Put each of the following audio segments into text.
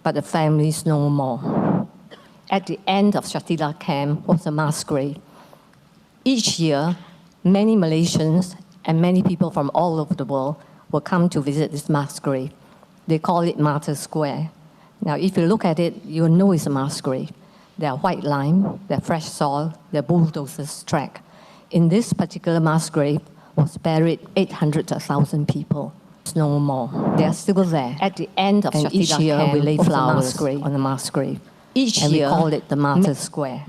but the families no more. At the end of Shatila camp was a mass grave. Each year, many Malaysians and many people from all over the world will come to visit this mass grave. They call it Martyr Square. Now, if you look at it, you'll know it's a mass grave. There are white lime, there are fresh soil, there are bulldozers track. In this particular mass grave was buried 800 to 1,000 people. There's no more. They are still there. At the end of Shatila each year, camp, we lay flowers on the mass grave. Each year, we call it the Martyr Square.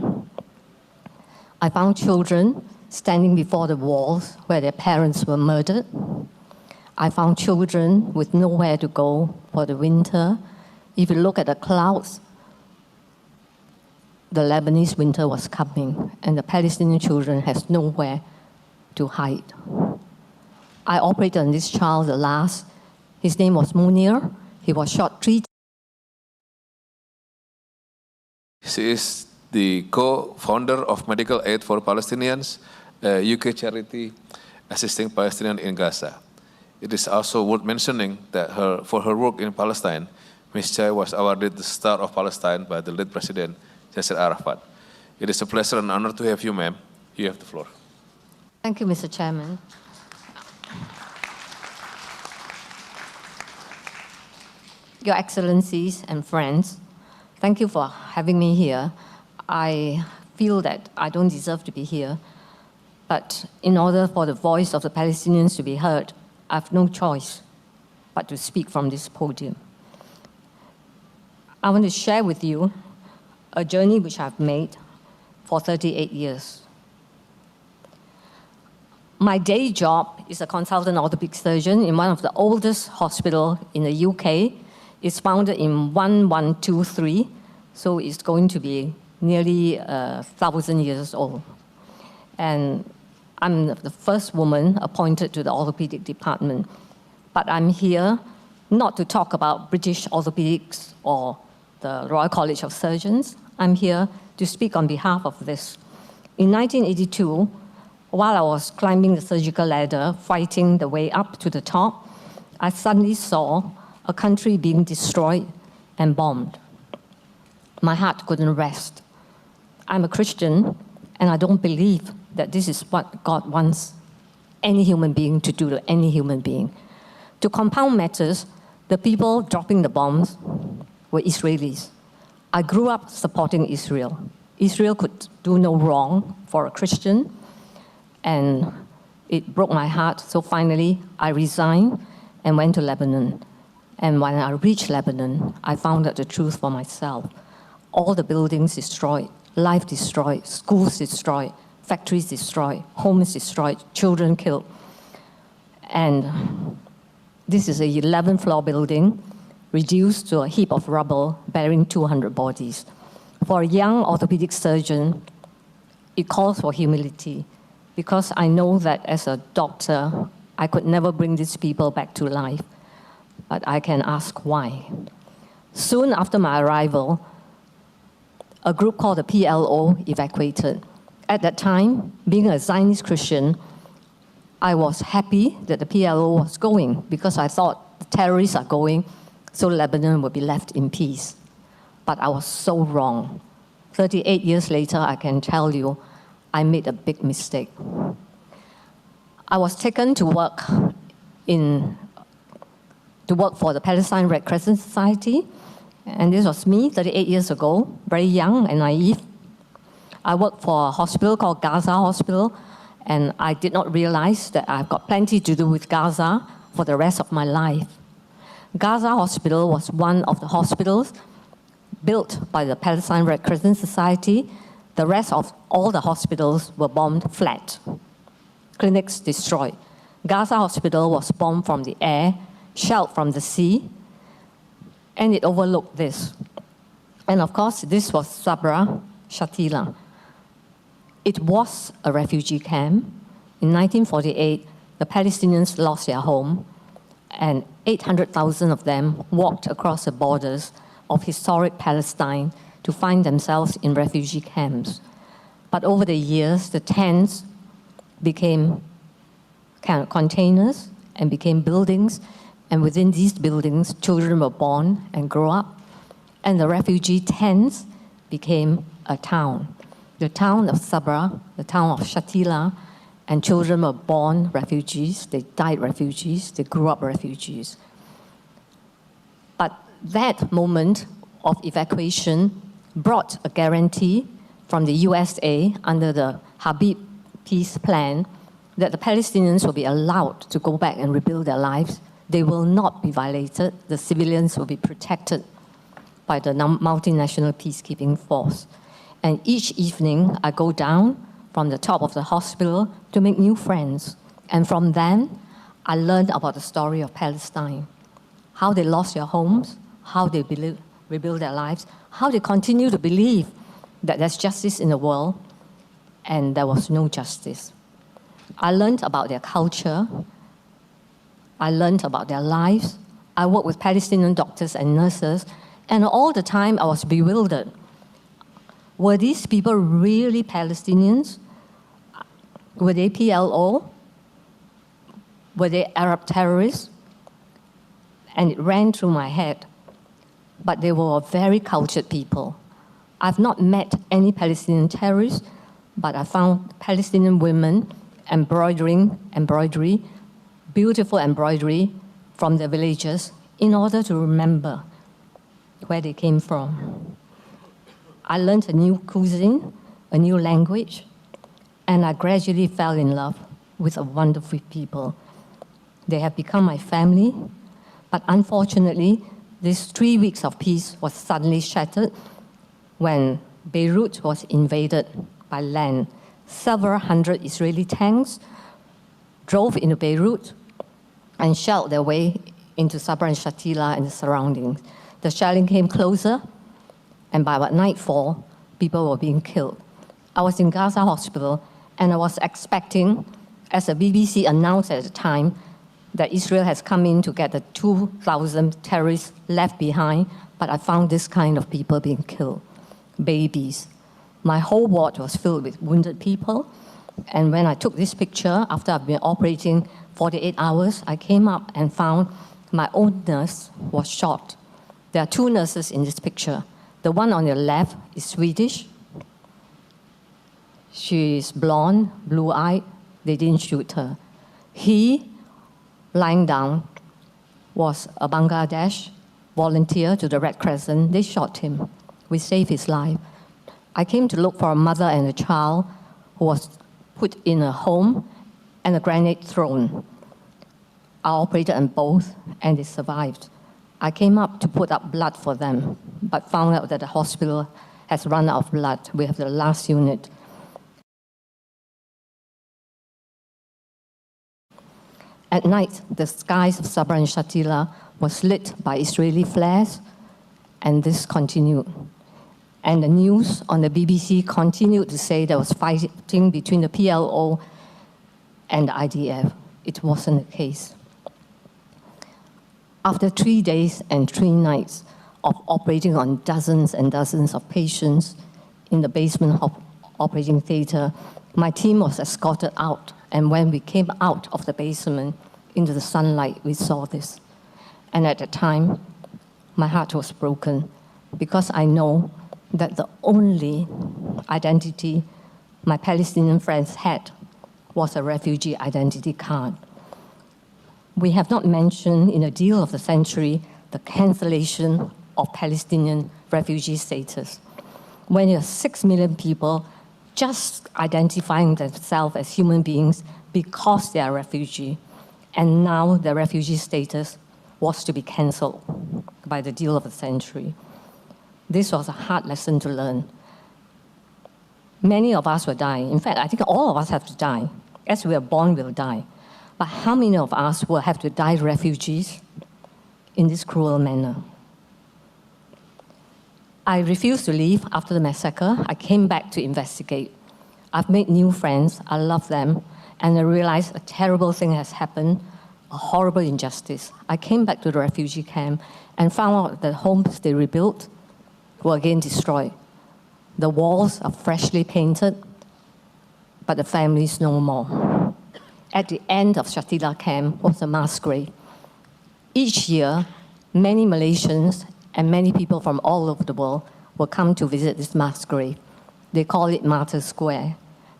I found children standing before the walls where their parents were murdered. I found children with nowhere to go for the winter. If you look at the clouds, the Lebanese winter was coming, and the Palestinian children has nowhere to hide. I operated on this child, the last. His name was Munir. He was shot 3 times. She is the co-founder of Medical Aid for Palestinians, a UK charity assisting Palestinians in Gaza. It is also worth mentioning that for her work in Palestine, Ms. Chai was awarded the Star of Palestine by the late President Yasser Arafat. It is a pleasure and honor to have you, ma'am. You have the floor. Thank you, Mr. Chairman. Your Excellencies and friends, thank you for having me here. I feel that I don't deserve to be here, but in order for the voice of the Palestinians to be heard, I have no choice but to speak from this podium. I want to share with you a journey which I've made for 38 years. My day job is a consultant orthopedic surgeon in one of the oldest hospitals in the UK. It's founded in 1123, so it's going to be nearly 1,000 years old. And I'm the first woman appointed to the orthopedic department. But I'm here not to talk about British orthopedics or the Royal College of Surgeons. I'm here to speak on behalf of this. In 1982, while I was climbing the surgical ladder, fighting the way up to the top, I suddenly saw a country being destroyed and bombed. My heart couldn't rest. I'm a Christian, and I don't believe that this is what God wants any human being to do to any human being. To compound matters, the people dropping the bombs were Israelis. I grew up supporting Israel. Israel could do no wrong for a Christian, and it broke my heart. So finally, I resigned and went to Lebanon. And when I reached Lebanon, I found out the truth for myself. All the buildings destroyed, life destroyed, schools destroyed, factories destroyed, homes destroyed, children killed. And this is a 11-floor building reduced to a heap of rubble bearing 200 bodies. For a young orthopedic surgeon, it calls for humility, because I know that as a doctor, I could never bring these people back to life, but I can ask why. Soon after my arrival, a group called the PLO evacuated. At that time, being a Zionist Christian, I was happy that the PLO was going, because I thought the terrorists are going, so Lebanon would be left in peace. But I was so wrong. 38 years later, I can tell you, I made a big mistake. I was taken to work for the Palestine Red Crescent Society, and this was me 38 years ago, very young and naive. I worked for a hospital called Gaza Hospital, and I did not realize that I've got plenty to do with Gaza for the rest of my life. Gaza Hospital was one of the hospitals built by the Palestine Red Crescent Society. The rest of all the hospitals were bombed flat. Clinics destroyed. Gaza Hospital was bombed from the air, shelled from the sea, and it overlooked this. And of course, this was Sabra, Shatila. It was a refugee camp. In 1948, the Palestinians lost their home, and 800,000 of them walked across the borders of historic Palestine to find themselves in refugee camps. But over the years, the tents became containers and became buildings, and within these buildings, children were born and grew up. and the refugee tents became a town. The town of Sabra, the town of Shatila, and children were born refugees, they died refugees, they grew up refugees. But that moment of evacuation brought a guarantee from the USA under the Habib peace plan that the Palestinians will be allowed to go back and rebuild their lives. They will not be violated. The civilians will be protected by the multinational peacekeeping force. And each evening, I go down from the top of the hospital to make new friends. And from them, I learned about the story of Palestine, how they lost their homes, how they rebuild their lives, how they continue to believe that there's justice in the world, and there was no justice. I learned about their culture. I learned about their lives. I worked with Palestinian doctors and nurses, and all the time I was bewildered. Were these people really Palestinians? Were they PLO? Were they Arab terrorists? And it ran through my head. But they were very cultured people. I've not met any Palestinian terrorists, but I found Palestinian women embroidery, beautiful embroidery from the villages in order to remember where they came from. I learned a new cuisine, a new language, and I gradually fell in love with a wonderful people. They have become my family, but unfortunately, these 3 weeks of peace was suddenly shattered when Beirut was invaded by land. Several hundred Israeli tanks drove into Beirut and shelled their way into Sabra and Shatila and the surroundings. The shelling came closer, and by about nightfall, people were being killed. I was in Gaza hospital, and I was expecting, as the BBC announced at the time, that Israel has come in to get the 2,000 terrorists left behind, but I found this kind of people being killed, babies. My whole ward was filled with wounded people, and when I took this picture, after I've been operating 48 hours, I came up and found my own nurse was shot. There are 2 nurses in this picture. The one on your left is Swedish. She is blonde, blue-eyed. They didn't shoot her. He, lying down, was a Bangladesh volunteer to the Red Crescent. They shot him. We saved his life. I came to look for a mother and a child who was put in a home and a grenade thrown. I operated on both, and they survived. I came up to put up blood for them, but found out that the hospital has run out of blood. We have the last unit. At night, the skies of Sabra and Shatila was lit by Israeli flares, and this continued. And the news on the BBC continued to say there was fighting between the PLO and the IDF. It wasn't the case. After 3 days and 3 nights of operating on dozens and dozens of patients in the basement of operating theater, my team was escorted out. And when we came out of the basement into the sunlight, we saw this. And at the time, my heart was broken because I know that the only identity my Palestinian friends had was a refugee identity card. We have not mentioned in the deal of the century the cancellation of Palestinian refugee status. When you have 6 million people just identifying themselves as human beings because they are refugee, and now their refugee status was to be cancelled by the deal of the century. This was a hard lesson to learn. Many of us will die. In fact, I think all of us have to die. As we are born, we'll die. But how many of us will have to die refugees in this cruel manner? I refused to leave after the massacre. I came back to investigate. I've made new friends. I love them. And I realized a terrible thing has happened, a horrible injustice. I came back to the refugee camp and found out that homes they rebuilt were again destroyed. The walls are freshly painted, but the families no more. At the end of Shatila camp was a mass grave. Each year, many Malaysians and many people from all over the world will come to visit this mass grave. They call it Martyr Square.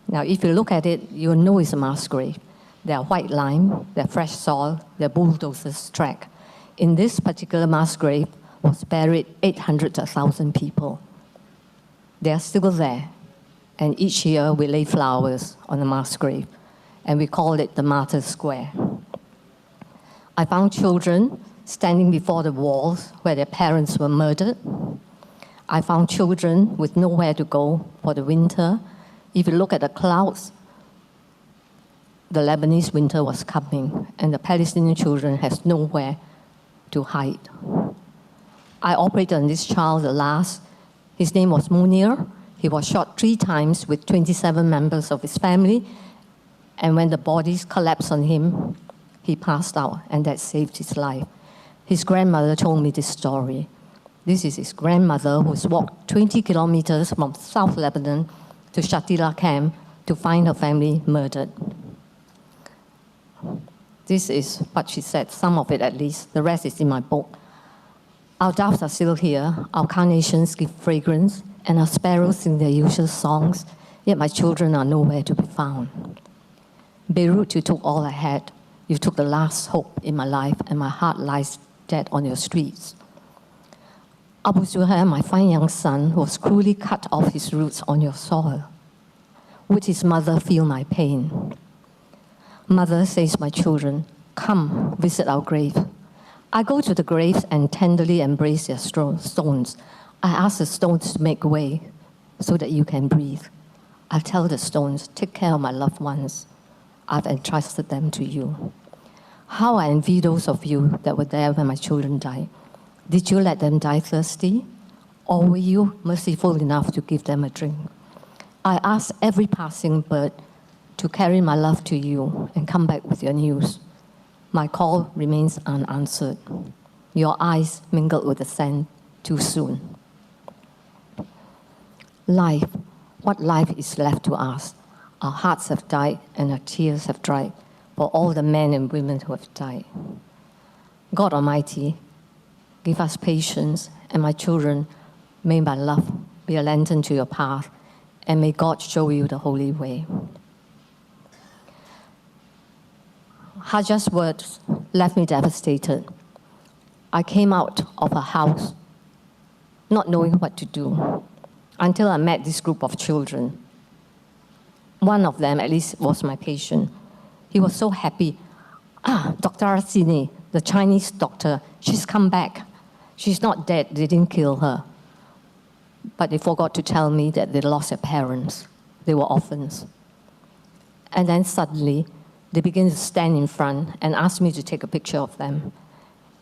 Now, if you look at it, you'll know it's a mass grave. There are white lime, there are fresh soil, there are bulldozers track. In this particular mass grave was buried 800 to 1,000 people. They are still there. And each year we lay flowers on the mass grave. And we call it the Martyr Square. I found children standing before the walls where their parents were murdered. I found children with nowhere to go for the winter. If you look at the clouds, the Lebanese winter was coming, and the Palestinian children has nowhere to hide. I operated on this child, the last. His name was Munir. He was shot 3 times with 27 members of his family, and when the bodies collapsed on him, he passed out, and that saved his life. His grandmother told me this story. This is his grandmother who's walked 20 kilometers from South Lebanon to Shatila camp to find her family murdered. This is what she said, some of it at least. The rest is in my book. Our doves are still here, our carnations give fragrance, and our sparrows sing their usual songs, yet my children are nowhere to be found. Beirut, you took all I had. You took the last hope in my life, and my heart lies dead on your streets. Abu Zuhair, my fine young son, was cruelly cut off his roots on your soil. Would his mother feel my pain? Mother, says my children, come visit our grave. I go to the graves and tenderly embrace their stones. I ask the stones to make way so that you can breathe. I tell the stones, take care of my loved ones. I've entrusted them to you. How I envy those of you that were there when my children died. Did you let them die thirsty? Or were you merciful enough to give them a drink? I ask every passing bird to carry my love to you and come back with your news. My call remains unanswered. Your eyes mingled with the sand too soon. Life, what life is left to us? Our hearts have died and our tears have dried for all the men and women who have died. God Almighty, give us patience, and my children, may my love be a lantern to your path, and may God show you the holy way. Hajar's words left me devastated. I came out of a house not knowing what to do until I met this group of children. One of them, at least, was my patient. He was so happy. Dr. Arsini, the Chinese doctor, she's come back. She's not dead, they didn't kill her. But they forgot to tell me that they lost their parents. They were orphans. And then suddenly, they began to stand in front and ask me to take a picture of them.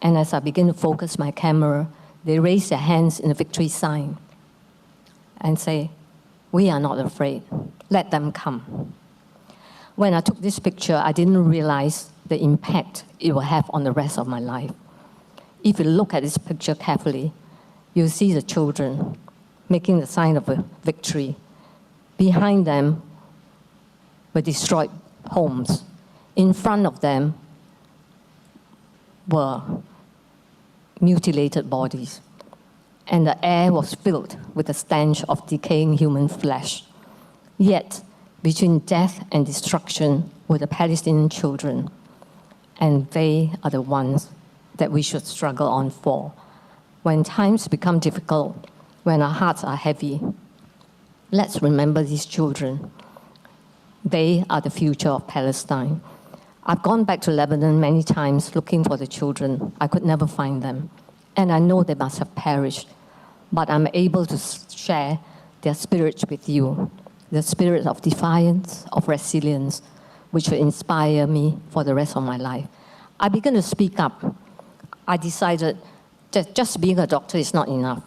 And as I began to focus my camera, they raised their hands in a victory sign and say, we are not afraid. Let them come. When I took this picture, I didn't realize the impact it will have on the rest of my life. If you look at this picture carefully, you'll see the children making the sign of a victory. Behind them were destroyed homes. In front of them were mutilated bodies. And the air was filled with the stench of decaying human flesh. Yet, between death and destruction were the Palestinian children, and they are the ones that we should struggle on for. When times become difficult, when our hearts are heavy, let's remember these children. They are the future of Palestine. I've gone back to Lebanon many times looking for the children. I could never find them, and I know they must have perished, but I'm able to share their spirit with you, the spirit of defiance, of resilience, which will inspire me for the rest of my life. I began to speak up. I decided that just being a doctor is not enough.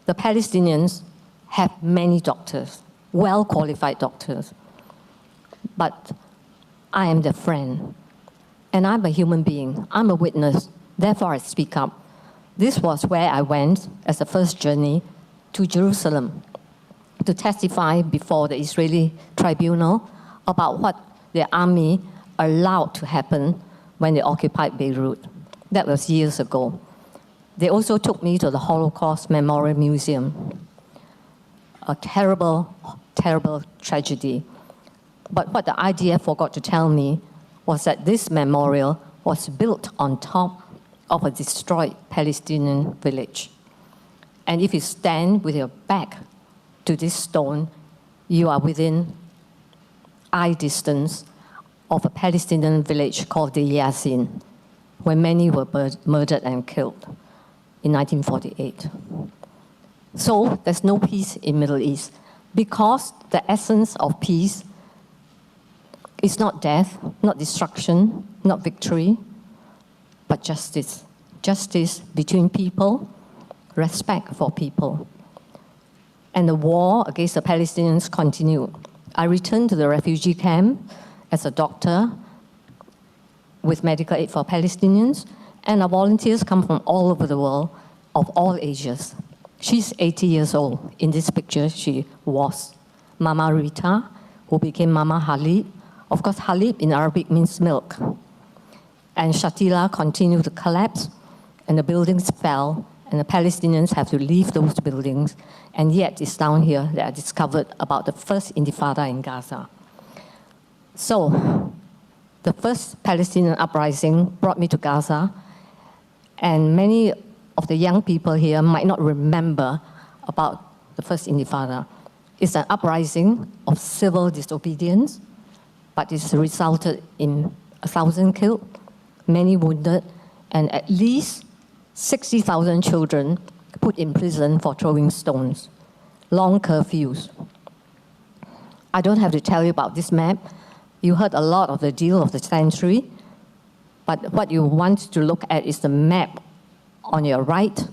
The Palestinians have many doctors, well-qualified doctors, but I am their friend, and I'm a human being. I'm a witness, therefore I speak up. This was where I went as a first journey to Jerusalem to testify before the Israeli tribunal about what the army allowed to happen when they occupied Beirut. That was years ago. They also took me to the Holocaust Memorial Museum. A terrible, terrible tragedy. But what the IDF forgot to tell me was that this memorial was built on top of a destroyed Palestinian village. And if you stand with your back to this stone, you are within eye distance of a Palestinian village called the Yasin, where many were murdered and killed in 1948. So there's no peace in Middle East because the essence of peace is not death, not destruction, not victory, but justice. Justice between people, respect for people. And the war against the Palestinians continued. I returned to the refugee camp as a doctor with medical aid for Palestinians, and our volunteers come from all over the world, of all ages. She's 80 years old. In this picture, she was Mama Rita, who became Mama Halib. Of course, Halib in Arabic means milk. And Shatila continued to collapse, and the buildings fell, and the Palestinians have to leave those buildings. And yet, it's down here that I discovered about the first Intifada in Gaza. So, the first Palestinian uprising brought me to Gaza, and many of the young people here might not remember about the first Intifada. It's an uprising of civil disobedience, but it's resulted in 1,000 killed, many wounded, and at least 60,000 children put in prison for throwing stones, long curfews. I don't have to tell you about this map. You heard a lot of the deal of the century, but what you want to look at is the map on your right.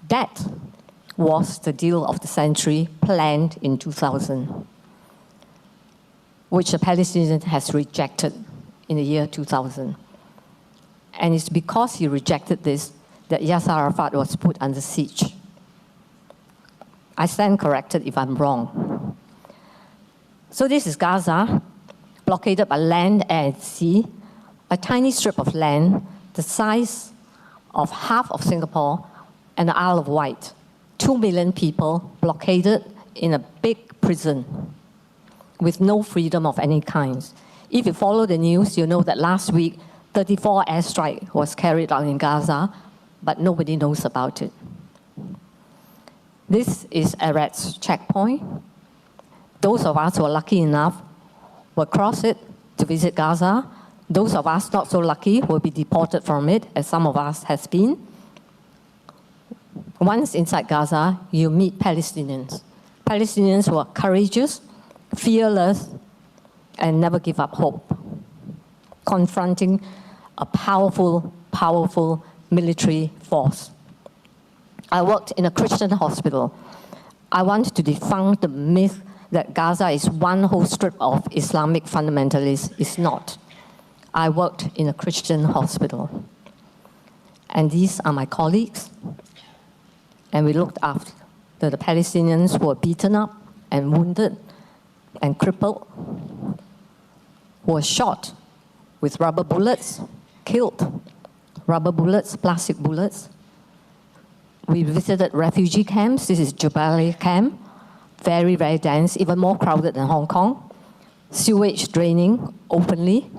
That was the deal of the century planned in 2000, which the Palestinians has rejected in the year 2000. And it's because he rejected this that Yasser Arafat was put under siege. I stand corrected if I'm wrong. So this is Gaza, blockaded by land, air, and sea, a tiny strip of land the size of half of Singapore and the Isle of Wight. 2 million people blockaded in a big prison with no freedom of any kind. If you follow the news, you know that last week, 34 airstrike was carried out in Gaza, but nobody knows about it. This is Eret's checkpoint. Those of us who are lucky enough will cross it to visit Gaza. Those of us not so lucky will be deported from it, as some of us has been. Once inside Gaza, you meet Palestinians. Palestinians who are courageous, fearless, and never give up hope, confronting a powerful, powerful military force. I worked in a Christian hospital. I want to debunk the myth that Gaza is one whole strip of Islamic fundamentalists. It's not. I worked in a Christian hospital. And these are my colleagues. And we looked after the Palestinians who were beaten up and wounded and crippled, who were shot with rubber bullets, killed. Rubber bullets, plastic bullets. We visited refugee camps. This is Jubilee camp. Very, very dense, even more crowded than Hong Kong. Sewage draining openly.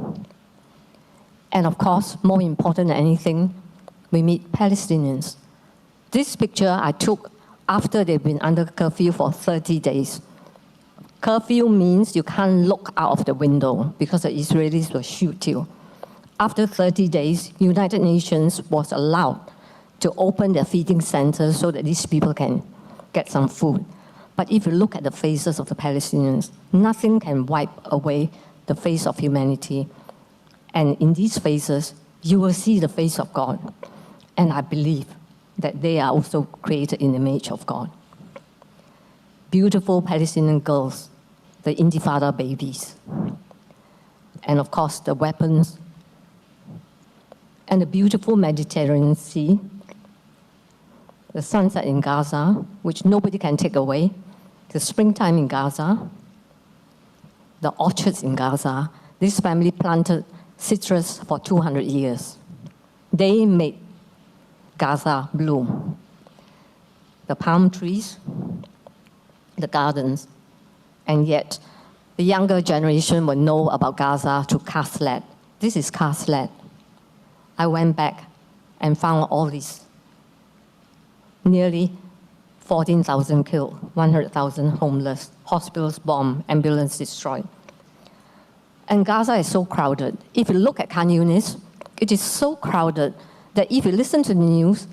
And of course, more important than anything, we meet Palestinians. This picture I took after they've been under curfew for 30 days. Curfew means you can't look out of the window because the Israelis will shoot you. After 30 days, United Nations was allowed to open their feeding centers so that these people can get some food. But if you look at the faces of the Palestinians, nothing can wipe away the face of humanity. And in these faces, you will see the face of God. And I believe that they are also created in the image of God. Beautiful Palestinian girls, the Intifada babies. And of course, the weapons. And the beautiful Mediterranean Sea. The sunset in Gaza, which nobody can take away. The springtime in Gaza. The orchards in Gaza. This family planted citrus for 200 years. They made Gaza bloom. The palm trees, the gardens, and yet the younger generation will know about Gaza through Kaslet. This is Kaslet. I went back and found all these. Nearly 14,000 killed, 100,000 homeless, hospitals bombed, ambulance destroyed. And Gaza is so crowded. If you look at Khan Yunis, it is so crowded that if you listen to the news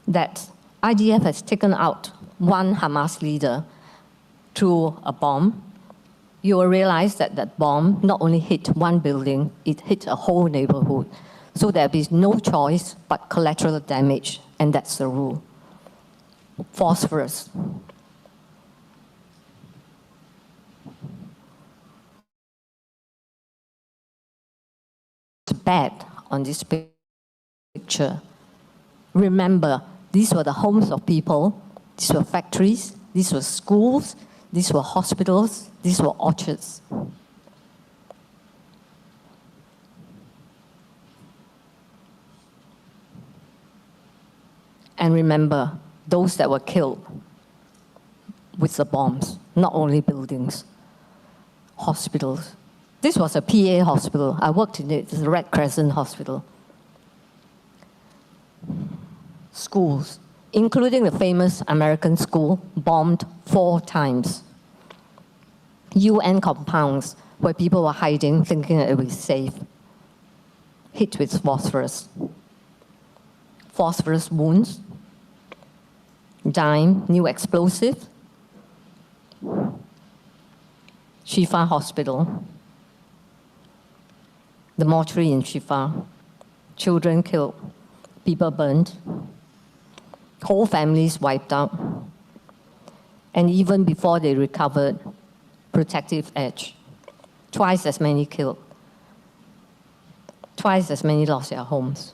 that IDF has taken out one Hamas leader through a bomb, you will realize that that bomb not only hit one building, it hit a whole neighborhood. So there'll be no choice but collateral damage, and that's the rule. Phosphorus. It's bad on this picture. Remember, these were the homes of people, these were factories, these were schools, these were hospitals, these were orchards. And remember, those that were killed with the bombs, not only buildings, hospitals. This was a PA hospital. I worked in it. It's a Red Crescent Hospital. Schools, including the famous American school, bombed 4 times. UN compounds where people were hiding, thinking that it was safe, hit with phosphorus. Phosphorus wounds, dime, new explosive, Shifa Hospital, the mortuary in Shifa, children killed, people burned, whole families wiped out, and even before they recovered, protective edge, twice as many killed, twice as many lost their homes.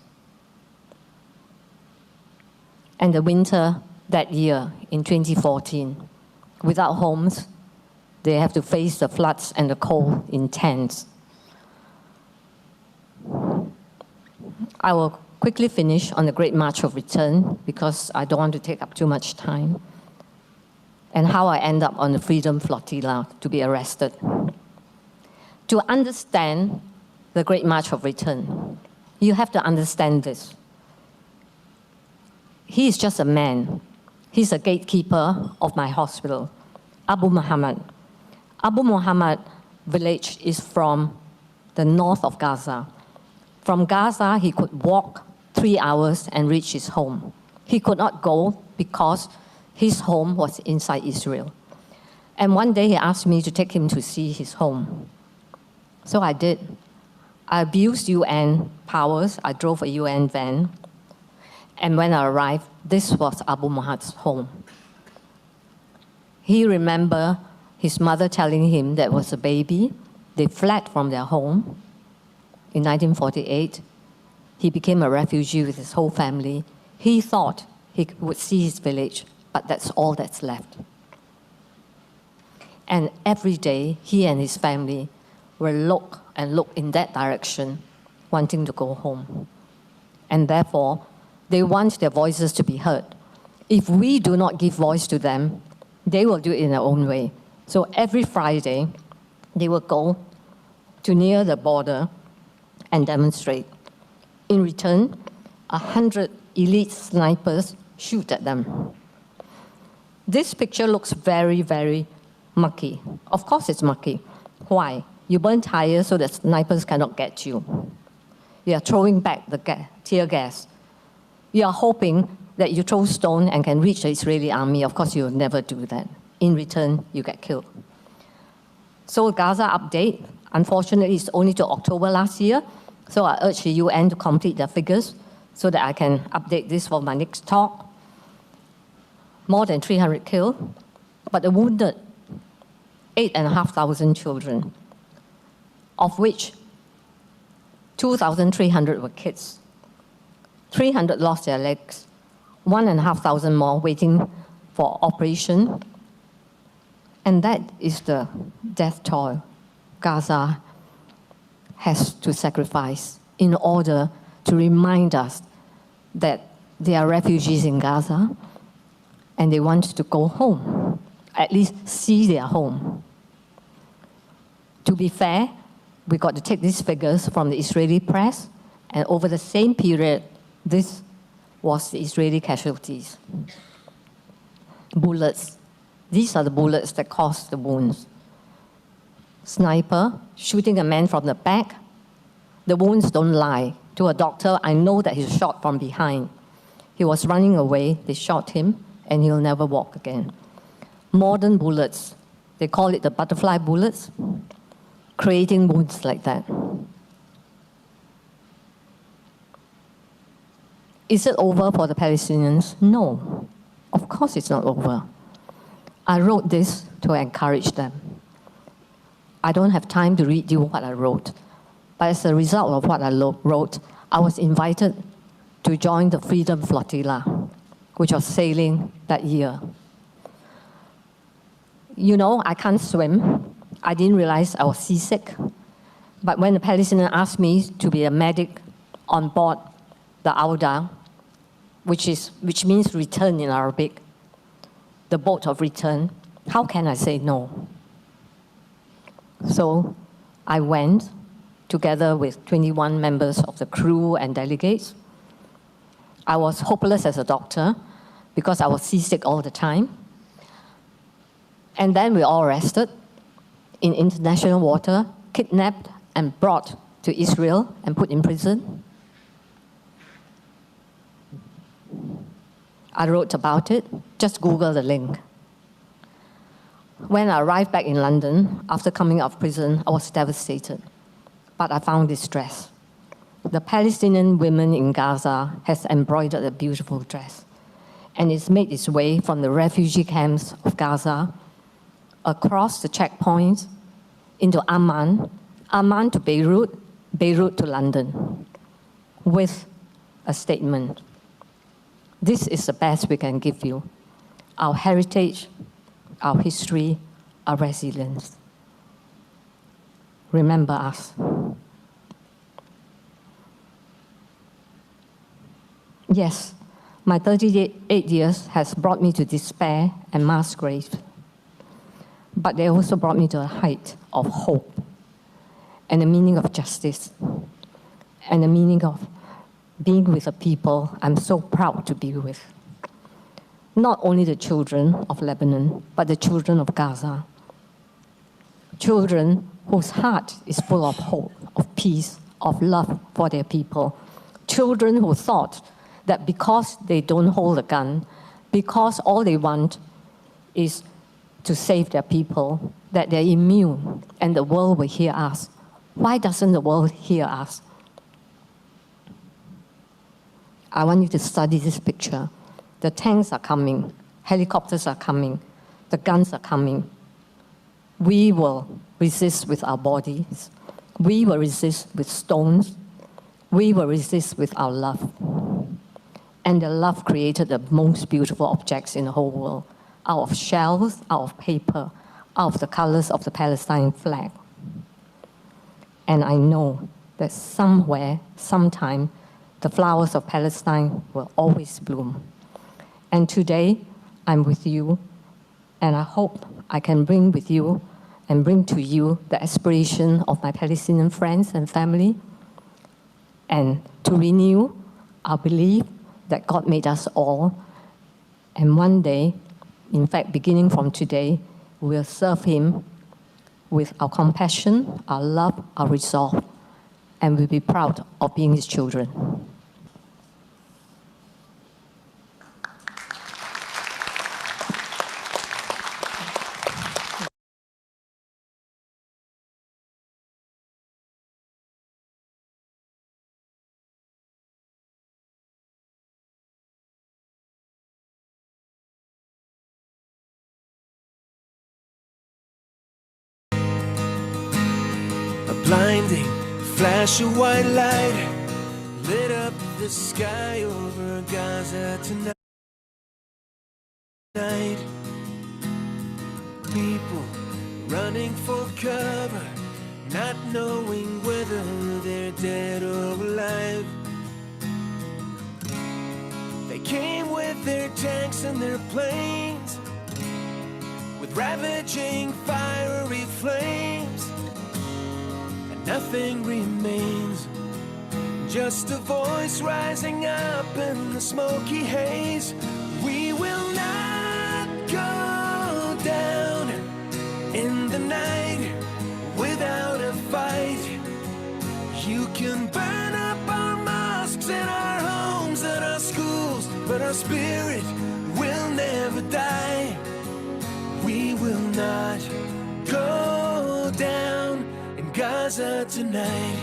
And the winter that year, in 2014, without homes, they have to face the floods and the cold in tents. I will quickly finish on the Great March of Return because I don't want to take up too much time, and how I end up on the Freedom Flotilla to be arrested. To understand the Great March of Return, you have to understand this. He is just a man. He's a gatekeeper of my hospital, Abu Muhammad. Abu Muhammad village is from the north of Gaza. From Gaza, he could walk 3 hours and reach his home. He could not go because his home was inside Israel. And one day he asked me to take him to see his home. So I did. I abused UN powers. I drove a UN van. And when I arrived, this was Abu Muhammad's home. He remembered his mother telling him there was a baby. They fled from their home. In 1948, he became a refugee with his whole family. He thought he would see his village, but that's all that's left. And every day, he and his family will look in that direction, wanting to go home. And therefore, they want their voices to be heard. If we do not give voice to them, they will do it in their own way. So every Friday, they will go to near the border and demonstrate. In return, 100 elite snipers shoot at them. This picture looks very, very mucky. Of course it's mucky. Why? You burn tires so that snipers cannot get you. You are throwing back the tear gas. You are hoping that you throw stone and can reach the Israeli army. Of course, you will never do that. In return, you get killed. So Gaza update, unfortunately, it's only to October last year. So I urge the UN to complete their figures so that I can update this for my next talk. More than 300 killed, but the wounded, 8,500 children, of which 2,300 were kids. 300 lost their legs, 1,500 more waiting for operation. And that is the death toll Gaza has to sacrifice in order to remind us that they are refugees in Gaza, and they want to go home, at least see their home. To be fair, we got to take these figures from the Israeli press, and over the same period, this was the Israeli casualties. Bullets. These are the bullets that caused the wounds. Sniper shooting a man from the back. The wounds don't lie. To a doctor, I know that he's shot from behind. He was running away, they shot him, and he'll never walk again. Modern bullets, they call it the butterfly bullets, creating wounds like that. Is it over for the Palestinians? No, of course it's not over. I wrote this to encourage them. I don't have time to read you what I wrote, but as a result of what I wrote, I was invited to join the Freedom Flotilla, which was sailing that year. You know, I can't swim. I didn't realize I was seasick. But when the Palestinians asked me to be a medic on board the Auda, which means return in Arabic, the boat of return, how can I say no? So I went together with 21 members of the crew and delegates. I was hopeless as a doctor because I was seasick all the time. And then we all arrested in international water, kidnapped and brought to Israel and put in prison. I wrote about it. Just Google the link. When I arrived back in London, after coming out of prison, I was devastated. But I found this dress. The Palestinian women in Gaza has embroidered a beautiful dress. And it's made its way from the refugee camps of Gaza, across the checkpoints, into Amman, Amman to Beirut, Beirut to London, with a statement. This is the best we can give you. Our heritage, our history, our resilience. Remember us. Yes, my 38 years has brought me to despair and mass grave. But they also brought me to a height of hope and a meaning of justice and a meaning of being with a people I'm so proud to be with. Not only the children of Lebanon, but the children of Gaza. Children whose heart is full of hope, of peace, of love for their people. Children who thought that because they don't hold a gun, because all they want is to save their people, that they're immune and the world will hear us. Why doesn't the world hear us? I want you to study this picture. The tanks are coming, helicopters are coming, the guns are coming. We will resist with our bodies. We will resist with stones. We will resist with our love. And the love created the most beautiful objects in the whole world, out of shells, out of paper, out of the colors of the Palestine flag. And I know that somewhere, sometime, the flowers of Palestine will always bloom. And today, I'm with you, and I hope I can bring with you and bring to you the aspiration of my Palestinian friends and family, and to renew our belief that God made us all. And one day, in fact, beginning from today, we'll serve Him with our compassion, our love, our resolve, and we'll be proud of being His children. Blinding flash of white light lit up the sky over Gaza tonight. People running for cover, not knowing whether they're dead or alive. came with their tanks and their planes, with ravaging fiery flames, and nothing remains, just a voice rising up in the smoky haze. We will not go down in the night without a fight. You can burn up our mosques and our homes and our schools, but our spirit will never die. We will not go down in Gaza tonight.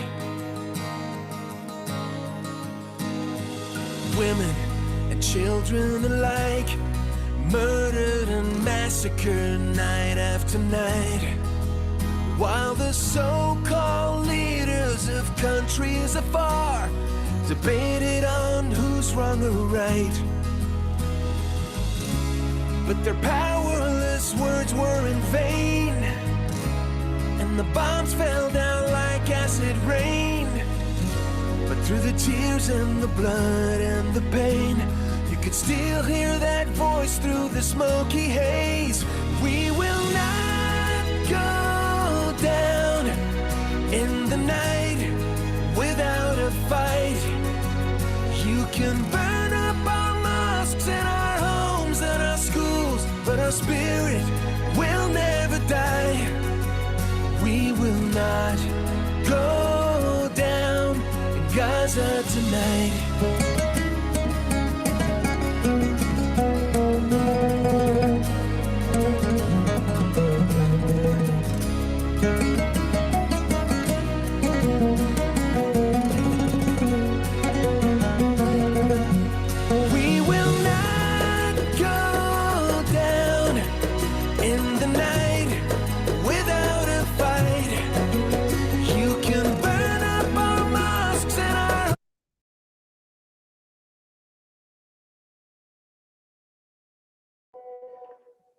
Women and children alike, murdered and massacred night after night, while the so-called leaders of countries afar debated on who's wrong or right. But their powerless words were in vain, and the bombs fell down like acid rain. But through the tears and the blood and the pain, you could still hear that voice through the smoky haze. We will not go down in the night without a fight. You can burn up our mosques and our homes and our schools, but our spirit will never die. We will not go down in Gaza tonight.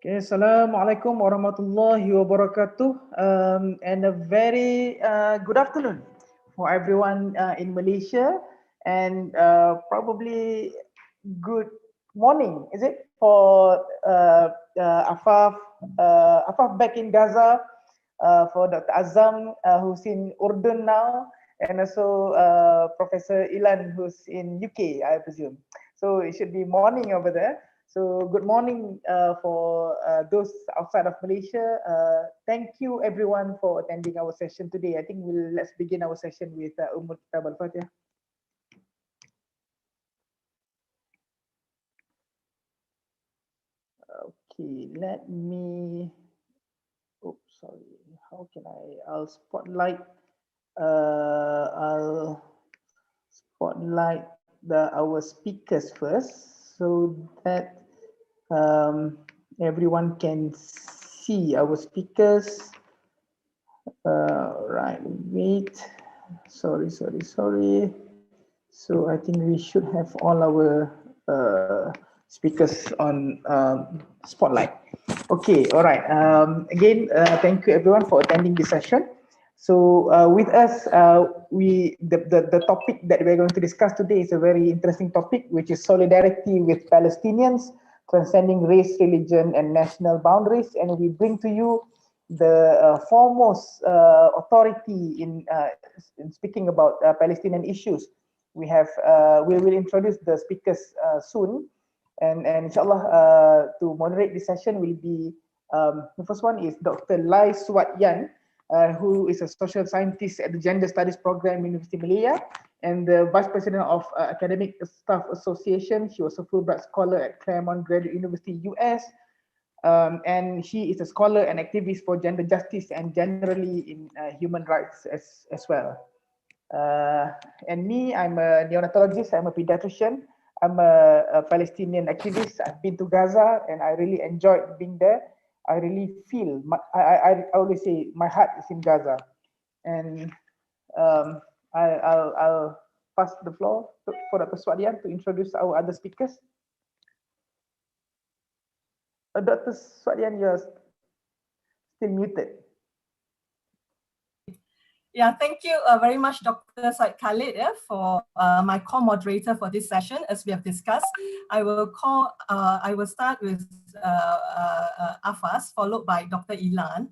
Okay, Assalamualaikum warahmatullahi wabarakatuh, and a very good afternoon for everyone in Malaysia, and probably good morning, is it, for Afaf back in Gaza, for Dr. Azam who's in Urdun now, and also Professor Ilan who's in UK, I presume. So it should be morning over there. So good morning for those outside of Malaysia. Thank you everyone for attending our session today. I think let's begin our session with Ummul Kitab Al-Fatihah. Okay, let me, oops, sorry, how can I'll spotlight our speakers first, so that everyone can see our speakers. Right, wait, sorry. So I think we should have all our speakers on spotlight. Okay, all right. Again, thank you everyone for attending this session. So with us, the topic that we're going to discuss today is a very interesting topic, which is solidarity with Palestinians, transcending race, religion, and national boundaries. And we bring to you the foremost authority in speaking about Palestinian issues. We will introduce the speakers soon, and inshallah to moderate this session will be the first one is Dr. Lai Suat Yan, who is a social scientist at the Gender Studies Program, University Malaya, and the Vice President of Academic Staff Association. She was a Fulbright Scholar at Claremont Graduate University, US, and she is a scholar and activist for gender justice and generally in human rights as well. And me, I'm a neonatologist, I'm a pediatrician, I'm a Palestinian activist. I've been to Gaza and I really enjoyed being there. I really feel, I always say my heart is in Gaza. And I'll pass the floor for Dr. Swadian to introduce our other speakers. Dr. Swadian, you're still muted. Yeah, thank you very much, Dr. Said Khalid, for my co-moderator for this session. As we have discussed, I will start with Afas, followed by Dr. Ilan.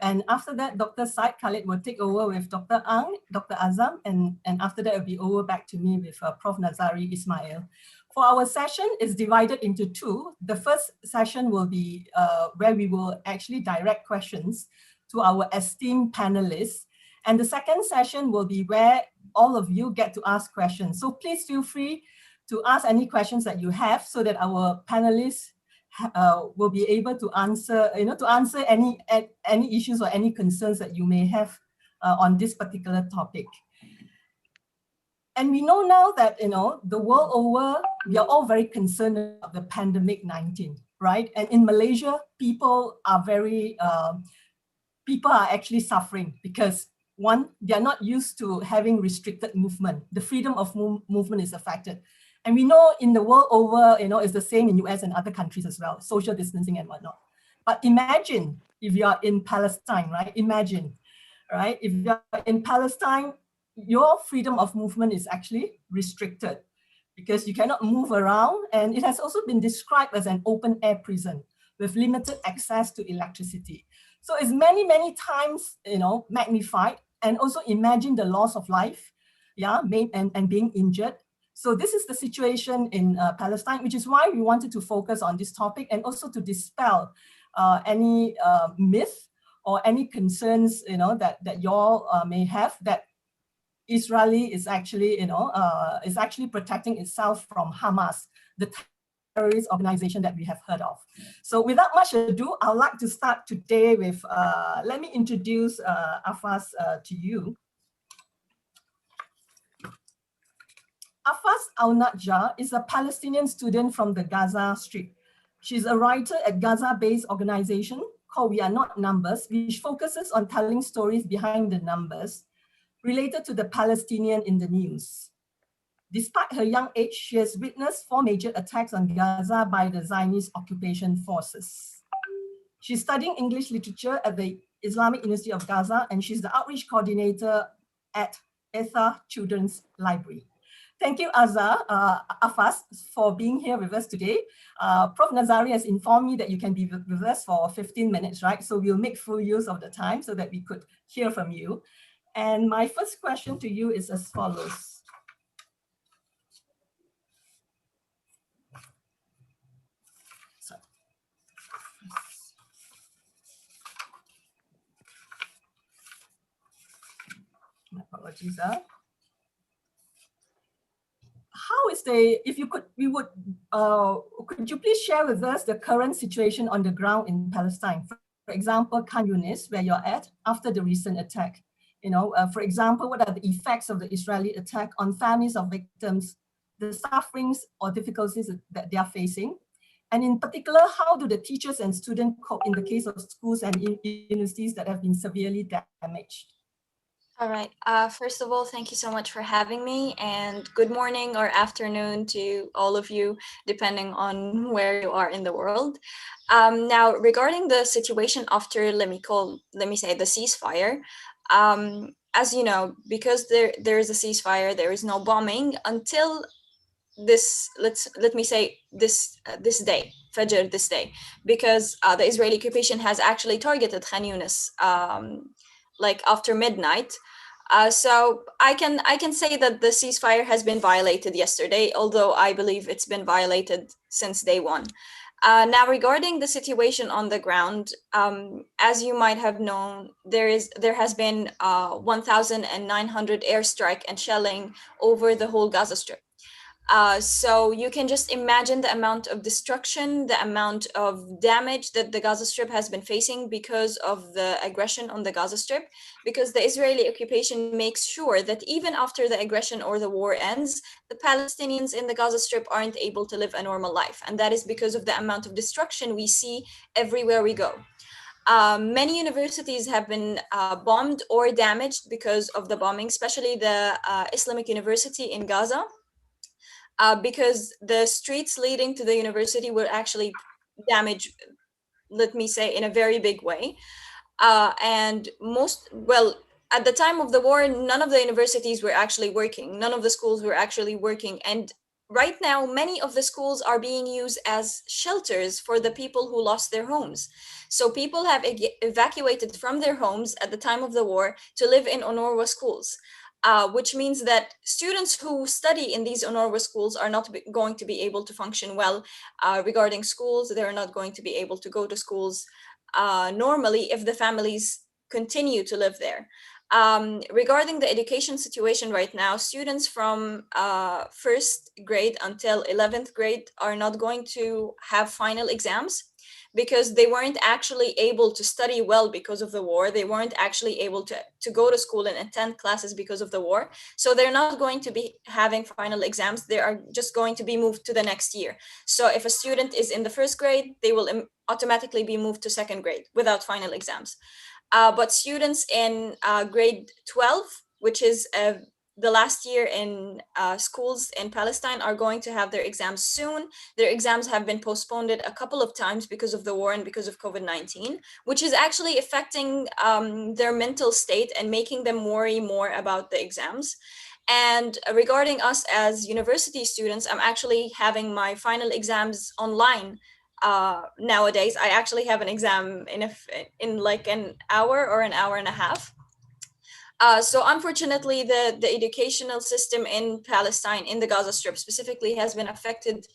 And after that, Dr. Said Khalid will take over with Dr. Ang, Dr. Azam, and after that, it will be over back to me with Prof. Nazari Ismail. For our session, it's divided into two. The first session will be where we will actually direct questions to our esteemed panelists. And the second session will be where all of you get to ask questions. So please feel free to ask any questions that you have so that our panelists will be able to answer, any issues or any concerns that you may have on this particular topic. And we know now that, the world over, we are all very concerned about the pandemic 19, right? And in Malaysia, people are actually suffering because one, they are not used to having restricted movement. The freedom of movement is affected. And we know in the world over, it's the same in US and other countries as well, social distancing and whatnot. But imagine if you are in Palestine, right? Imagine, right? If you are in Palestine, your freedom of movement is actually restricted because you cannot move around. And it has also been described as an open air prison with limited access to electricity. So it's many, many times, magnified. And also imagine the loss of life, and being injured. So this is the situation in Palestine, which is why we wanted to focus on this topic and also to dispel any myth or any concerns, that you all may have that Israeli is actually, protecting itself from Hamas, the terrorist organization that we have heard of. So without much ado, I'd like to start today with, let me introduce Afas to you. Afas Al-Najjar is a Palestinian student from the Gaza Strip. She's a writer at Gaza-based organization called We Are Not Numbers, which focuses on telling stories behind the numbers related to the Palestinian in the news. Despite her young age, she has witnessed 4 major attacks on Gaza by the Zionist occupation forces. She's studying English literature at the Islamic University of Gaza, and she's the outreach coordinator at Etha Children's Library. Thank you, Afas, for being here with us today. Prof. Nazari has informed me that you can be with us for 15 minutes, right? So we'll make full use of the time so that we could hear from you. And my first question to you is as follows. My apologies. How is if you could, could you please share with us the current situation on the ground in Palestine? For example, Khan Yunis, where you're at after the recent attack. For example, what are the effects of the Israeli attack on families of victims, the sufferings or difficulties that they are facing? And in particular, how do the teachers and students cope in the case of schools and universities that have been severely damaged? All right. First of all, thank you so much for having me, and good morning or afternoon to all of you, depending on where you are in the world. Now, regarding the situation after, let me say, the ceasefire, as you know, because there is a ceasefire, there is no bombing until this, let me say this day, Fajr, this day, because the Israeli occupation has actually targeted Khan Yunis like after midnight. So I can say that the ceasefire has been violated yesterday, although I believe it's been violated since day one. Now, regarding the situation on the ground, as you might have known, there has been 1,900 airstrike and shelling over the whole Gaza Strip. So you can just imagine the amount of destruction, the amount of damage that the Gaza Strip has been facing because of the aggression on the Gaza Strip, because the Israeli occupation makes sure that even after the aggression or the war ends, the Palestinians in the Gaza Strip aren't able to live a normal life. And that is because of the amount of destruction we see everywhere we go. Many universities have been bombed or damaged because of the bombing, especially the Islamic University in Gaza. Because the streets leading to the university were actually damaged, let me say, in a very big way. And at the time of the war, none of the universities were actually working. None of the schools were actually working. And right now, many of the schools are being used as shelters for the people who lost their homes. So people have evacuated from their homes at the time of the war to live in UNRWA schools. Which means that students who study in these UNRWA schools are not going to be able to function well regarding schools. They're not going to be able to go to schools normally if the families continue to live there. Regarding the education situation right now, students from first grade until 11th grade are not going to have final exams because they weren't actually able to study well because of the war. They weren't actually able to go to school and attend classes because of the war. So they're not going to be having final exams. They are just going to be moved to the next year. So if a student is in the first grade, they will automatically be moved to second grade without final exams. But students in grade 12, which is the last year in schools in Palestine, are going to have their exams soon. Their exams have been postponed a couple of times because of the war and because of COVID-19, which is actually affecting their mental state and making them worry more about the exams. And regarding us as university students, I'm actually having my final exams online nowadays. I actually have an exam in like an hour or an hour and a half. So unfortunately, the educational system in Palestine, in the Gaza Strip specifically, has been affected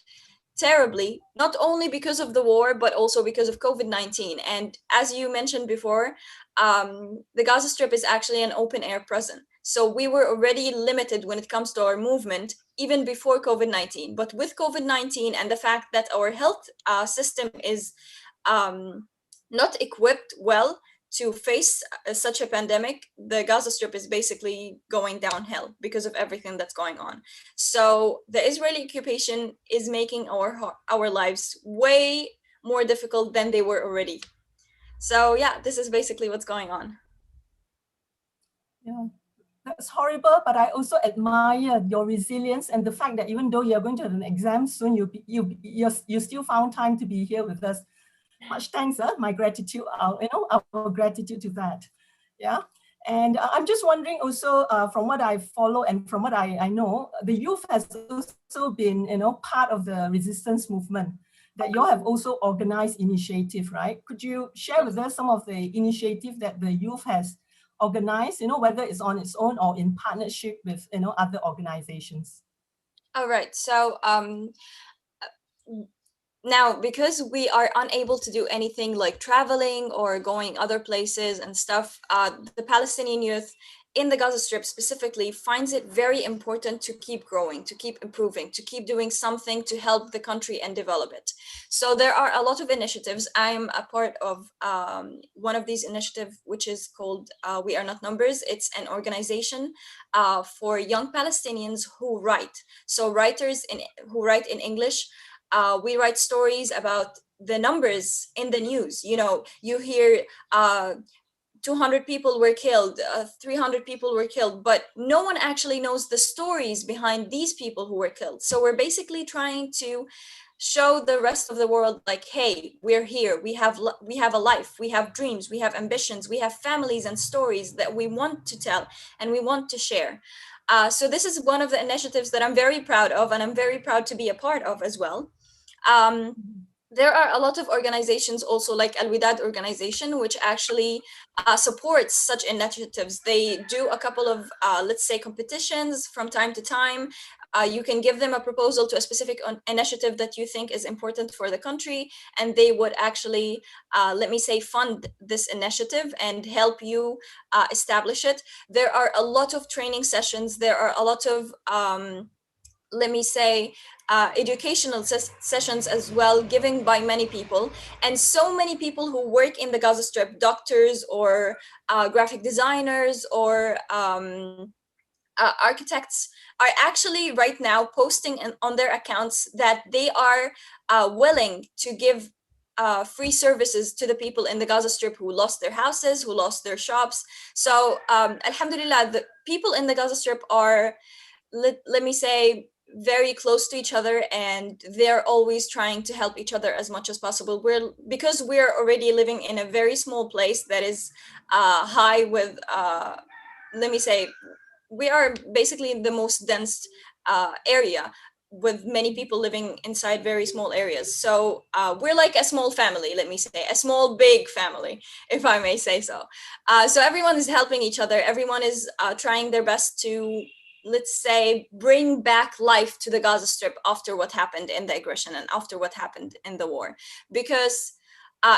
terribly, not only because of the war, but also because of COVID-19. And as you mentioned before, the Gaza Strip is actually an open air prison. So we were already limited when it comes to our movement, even before COVID-19. But with COVID-19 and the fact that our health system is not equipped well to face such a pandemic, the Gaza Strip is basically going downhill because of everything that's going on. So the Israeli occupation is making our lives way more difficult than they were already. So yeah, this is basically what's going on. Yeah, that's horrible, but I also admire your resilience and the fact that even though you're going to have an exam soon, you still found time to be here with us. Much thanks, my gratitude, our gratitude to that. Yeah. And I'm just wondering also, from what I follow and from what I know, the youth has also been, part of the resistance movement, that you all have also organized initiative, right? Could you share with us some of the initiative that the youth has organized, whether it's on its own or in partnership with, other organizations? All right. So now, because we are unable to do anything like traveling or going other places and stuff, the Palestinian youth in the Gaza Strip specifically finds it very important to keep growing, to keep improving, to keep doing something to help the country and develop it. So there are a lot of initiatives. I'm a part of one of these initiatives, which is called We Are Not Numbers. It's an organization for young Palestinians who write. So writers who write in English. We write stories about the numbers in the news. You hear 200 people were killed, 300 people were killed, but no one actually knows the stories behind these people who were killed. So we're basically trying to show the rest of the world, like, hey, we're here, we have a life, we have dreams, we have ambitions, we have families and stories that we want to tell and we want to share. So this is one of the initiatives that I'm very proud of, and I'm very proud to be a part of as well. There are a lot of organizations also, like Al-Widad organization, which actually supports such initiatives. They do a couple of, let's say, competitions from time to time. You can give them a proposal to a specific initiative that you think is important for the country, and they would actually, let me say, fund this initiative and help you establish it. There are a lot of training sessions. There are a lot of, let me say, educational sessions as well, given by many people. And so many people who work in the Gaza Strip, doctors or graphic designers or architects, are actually right now posting on their accounts that they are willing to give free services to the people in the Gaza Strip who lost their houses, who lost their shops. So alhamdulillah, the people in the Gaza Strip are, let me say, very close to each other, and they're always trying to help each other as much as possible. Because we're already living in a very small place that is high with let me say, we are basically in the most dense area, with many people living inside very small areas. So we're like a small family, let me say, a small big family, if I may say so. So everyone is helping each other. Everyone is trying their best to, let's say, bring back life to the Gaza Strip after what happened in the aggression and after what happened in the war. Because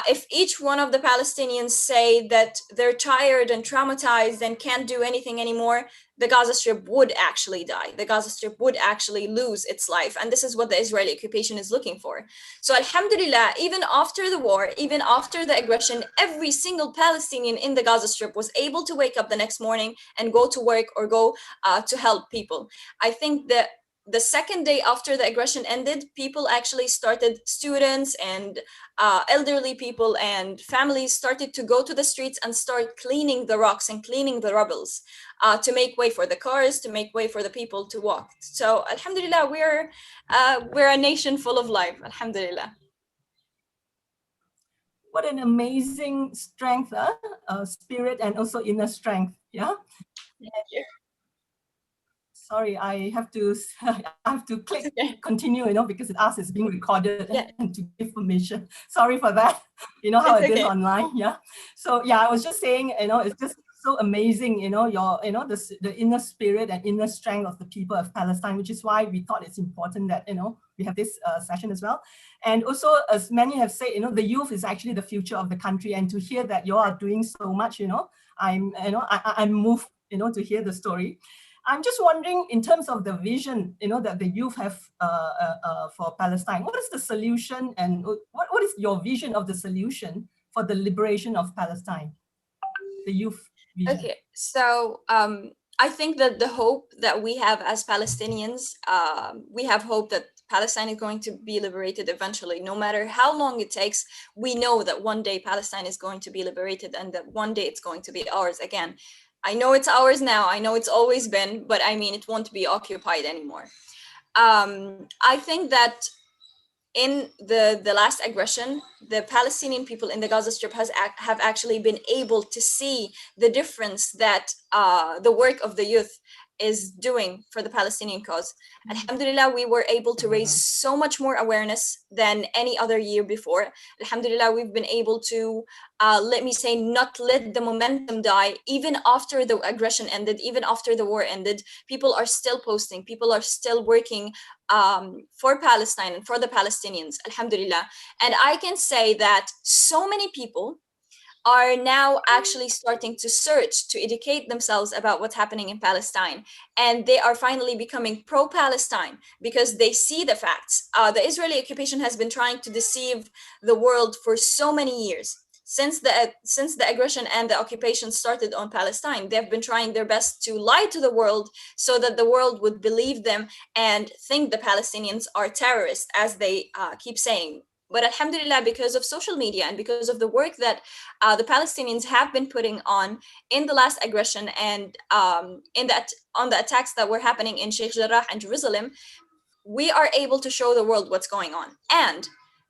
if each one of the Palestinians say that they're tired and traumatized and can't do anything anymore, the Gaza Strip would actually die. The Gaza Strip would actually lose its life. And this is what the Israeli occupation is looking for. So Alhamdulillah, even after the war, even after the aggression, every single Palestinian in the Gaza Strip was able to wake up the next morning and go to work or go to help people. I think that the second day after the aggression ended, people actually started, students and elderly people and families started to go to the streets and start cleaning the rocks and cleaning the rubbles to make way for the cars, to make way for the people to walk. So Alhamdulillah, we're a nation full of life, Alhamdulillah. What an amazing strength, spirit and also inner strength. Yeah. Thank you. Sorry, I have to click continue, because it asks it's being recorded and to give permission. Sorry for that. You know how it is online, yeah. So yeah, I was just saying, it's just so amazing, your, the inner spirit and inner strength of the people of Palestine, which is why we thought it's important that, we have this session as well. And also, as many have said, the youth is actually the future of the country, and to hear that you are doing so much, I'm moved, to hear the story. I'm just wondering, in terms of the vision, that the youth have for Palestine, what is the solution, and what is your vision of the solution for the liberation of Palestine? The youth vision. Okay, so I think that the hope that we have as Palestinians, we have hope that Palestine is going to be liberated eventually. No matter how long it takes, we know that one day Palestine is going to be liberated and that one day it's going to be ours again. I know it's ours now. I know it's always been, but I mean, it won't be occupied anymore. I think that in the last aggression, the Palestinian people in the Gaza Strip have actually been able to see the difference that the work of the youth is doing for the Palestinian cause. Alhamdulillah, we were able to raise so much more awareness than any other year before. Alhamdulillah, we've been able to, let me say, not let the momentum die. Even after the aggression ended, even after the war ended, people are still posting, people are still working for Palestine and for the Palestinians, alhamdulillah. And I can say that so many people are now actually starting to search, to educate themselves about what's happening in Palestine. And they are finally becoming pro-Palestine because they see the facts. The Israeli occupation has been trying to deceive the world for so many years. Since the aggression and the occupation started on Palestine, they've been trying their best to lie to the world so that the world would believe them and think the Palestinians are terrorists, as they keep saying. But alhamdulillah, because of social media and because of the work that the Palestinians have been putting on in the last aggression and on the attacks that were happening in Sheikh Jarrah and Jerusalem, we are able to show the world what's going on. And